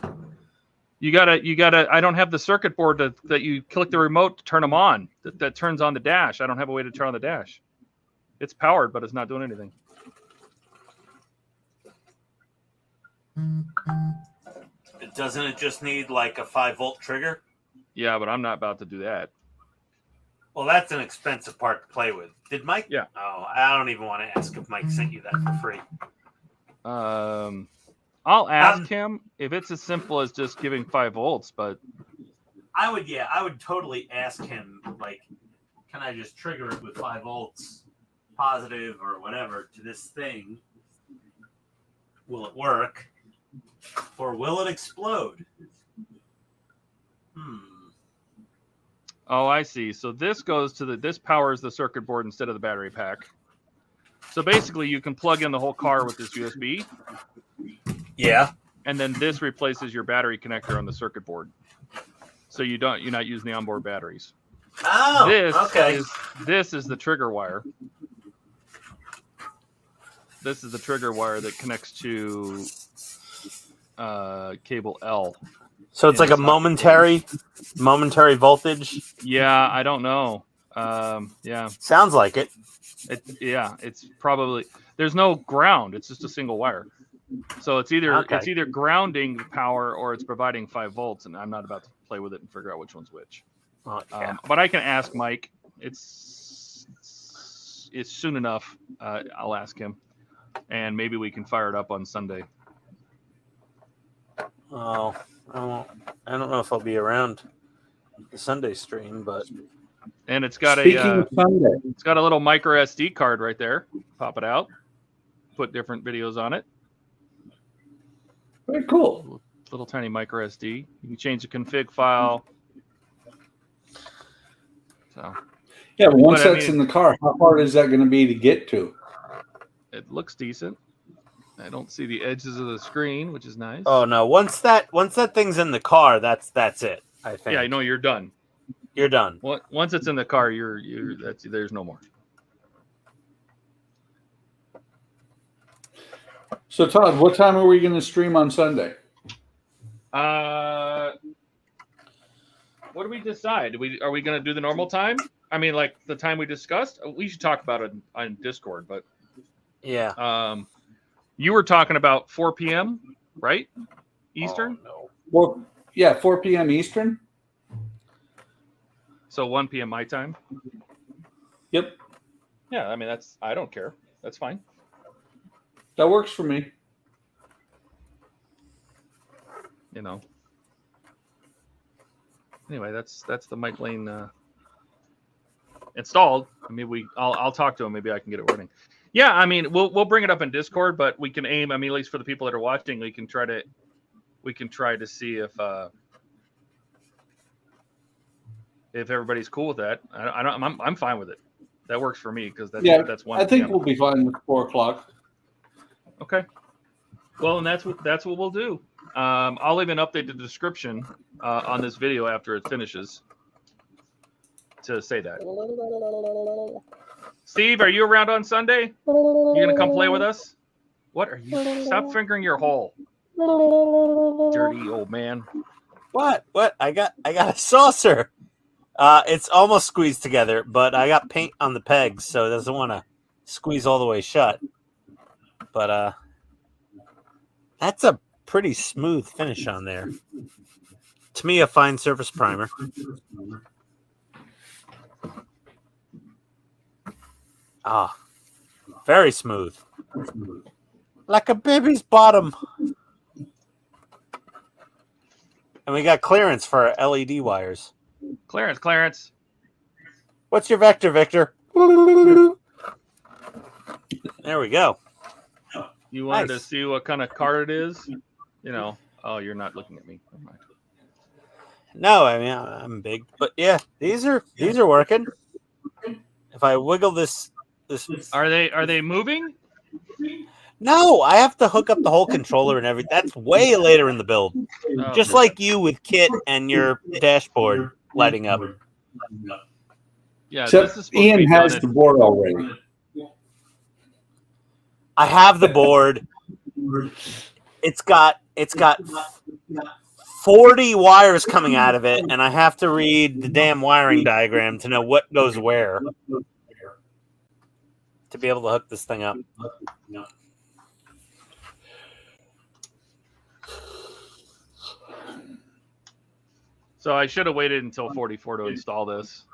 You gotta. I don't have the circuit board that you click the remote to turn them on. That turns on the dash. I don't have a way to turn on the dash. It's powered, but it's not doing anything. Doesn't it just need like a 5-volt trigger? Yeah, but I'm not about to do that. Well, that's an expensive part to play with. Did Mike? Yeah. Oh, I don't even want to ask if Mike sent you that for free. I'll ask him if it's as simple as just giving 5 volts, but I would totally ask him, like, can I just trigger it with 5 volts positive or whatever to this thing? Will it work? Or will it explode? Oh, I see. So this goes to this powers the circuit board instead of the battery pack. So basically you can plug in the whole car with this USB. Yeah. And then this replaces your battery connector on the circuit board. So you're not using the onboard batteries. Oh, okay. This is the trigger wire. This is the trigger wire that connects to cable L. So it's like a momentary voltage. Yeah, I don't know. Yeah. Sounds like it. It's probably there's no ground. It's just a single wire. So it's either grounding the power or it's providing 5 volts, and I'm not about to play with it and figure out which one's which. But I can ask Mike. It's soon enough. I'll ask him, and maybe we can fire it up on Sunday. Oh, I don't know if I'll be around the Sunday stream, but and it's got it's got a little micro SD card right there. Pop it out. Put different videos on it. Very cool. Little tiny micro SD. You can change the config file. So. Yeah, but once that's in the car, how hard is that going to be to get to? It looks decent. I don't see the edges of the screen, which is nice. Oh no! Once that thing's in the car, that's it. I think. Yeah, I know you're done. You're done. Once it's in the car, there's no more. So Todd, what time are we going to stream on Sunday? What do we decide? Are we going to do the normal time? I mean, like the time we discussed. We should talk about it on Discord, but yeah. You were talking about 4 p.m. right? Eastern. Oh, no. Well, yeah, 4 p.m. Eastern. So 1 p.m. my time. Yep. Yeah, I mean I don't care. That's fine. That works for me. You know. Anyway, that's the Mike Lane installed. I mean, I'll talk to him. Maybe I can get it running. Yeah, I mean, we'll bring it up in Discord, but we can aim. I mean, at least for the people that are watching, we can try to see if everybody's cool with that. I'm fine with it. That works for me because that's 1 I think PM. we'll be fine with 4 o'clock. Okay. Well, and that's what we'll do. I'll even update the description on this video after it finishes to say that. Steve, are you around on Sunday? You gonna come play with us? What are you? Stop fingering your hole, dirty old man. What? I got a saucer. It's almost squeezed together, but I got paint on the pegs, so it doesn't want to squeeze all the way shut. But that's a pretty smooth finish on there. To me, a fine surface primer. Ah, very smooth. Like a baby's bottom. And we got clearance for our LED wires. Clarence. What's your vector, Victor? There we go. You wanted to see what kind of card it is? You know. Oh, you're not looking at me. Never mind. No, I mean I'm big, but yeah, these are working. If I wiggle this, Are they moving? no, I have to hook up the whole controller and everything. That's way later in the build. Oh, Just like you with Kit and your dashboard lighting up. Yeah, Except this is supposed to be Ian has done the board already. I have the board. It's got 40 wires coming out of it, and I have to read the damn wiring diagram to know what goes where to be able to hook this thing up. So I should have waited until 44 to install this.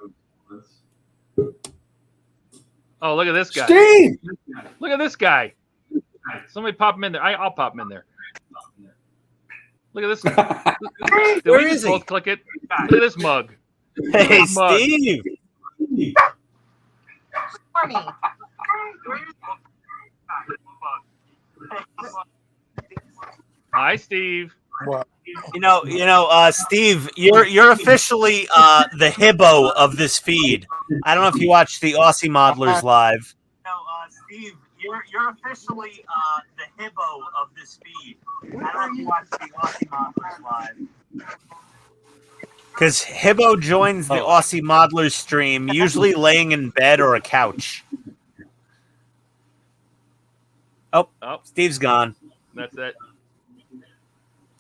Oh, look at this guy. Steve! Look at this guy. Somebody pop him in there. I'll pop him in there. Look at this. Did Where we is just he? both click it? Look at this mug. Hey, This mug. Steve. Hi, Steve. You know, Steve, you're officially the hibbo of this feed. I don't know if you watched the Aussie Modelers live. No, Steve, you're officially the hibbo of this feed. I don't know if you watched the Aussie Modelers live. Because Hibbo joins the Aussie Modelers stream, usually laying in bed or a couch. Oh, Steve's gone. That's it.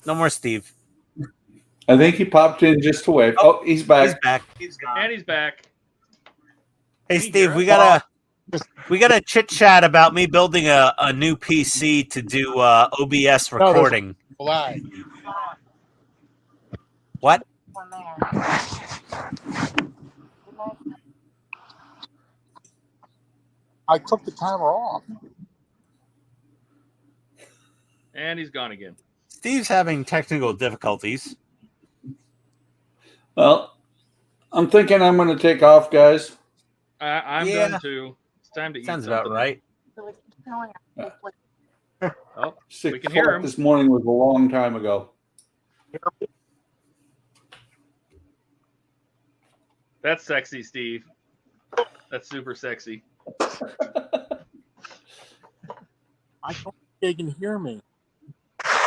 No more Steve. I think he popped in just to wave. Oh, he's back. He's back. He's gone. And he's back. Hey, Can you Steve, hear we us? gotta chit chat about me building a new PC to do OBS recording. Why? What? I took the camera off. And he's gone again. Steve's having technical difficulties. Well, I'm thinking I'm going to take off, guys. I'm Yeah. done too. It's time to eat Sounds something. about right. Oh, 6 we can hear o'clock him. this morning was a long time ago. That's sexy, Steve. That's super sexy. I don't think they can hear me.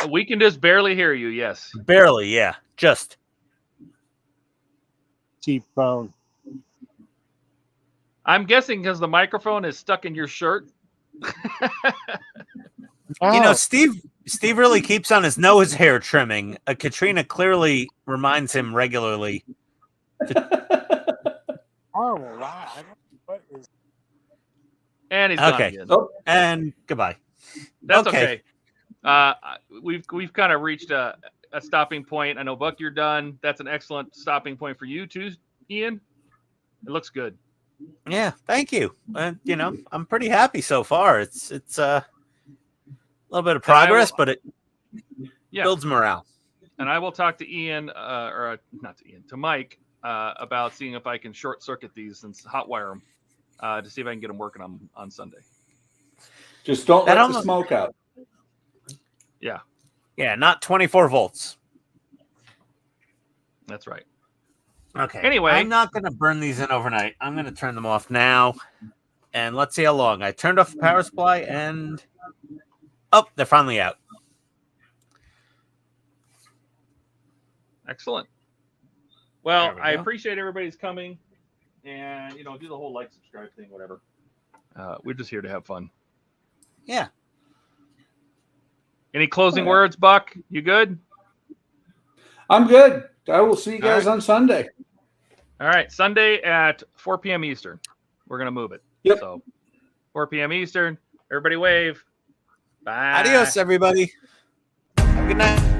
We can just barely hear you. Yes. Barely, yeah. Just. Cheap phone. I'm guessing because the microphone is stuck in your shirt. You know, Steve really keeps on his nose hair trimming. Katrina clearly reminds him regularly. Oh, wow. I don't know what is. And he's gone Okay. again. Oh, And goodbye. That's okay. We've kind of reached a stopping point. I know, Buck, you're done. That's an excellent stopping point for you too, Ian. It looks good. Yeah, thank you. You know, I'm pretty happy so far. It's a little bit of progress, but it builds morale. And I will talk to Ian, or not to Ian, to Mike, about seeing if I can short circuit these and hotwire them to see if I can get them working on Sunday. just don't let the smoke out. Yeah, Yeah, not 24 volts. that's right. Okay. Anyway. I'm not going to burn these in overnight. I'm going to turn them off now. And let's see how long. I turned off the power supply and... Oh, they're finally out. Excellent. Well, we I go. appreciate everybody's coming, and do the whole like, subscribe thing, whatever. We're just here to have fun. Yeah. Any closing words, Buck? You good? I'm good. I will see you guys on Sunday. All right, Sunday at 4 p.m. Eastern. We're gonna move it. Yep. So 4 p.m. Eastern. Everybody wave. Bye. Adios, everybody. Have a good night.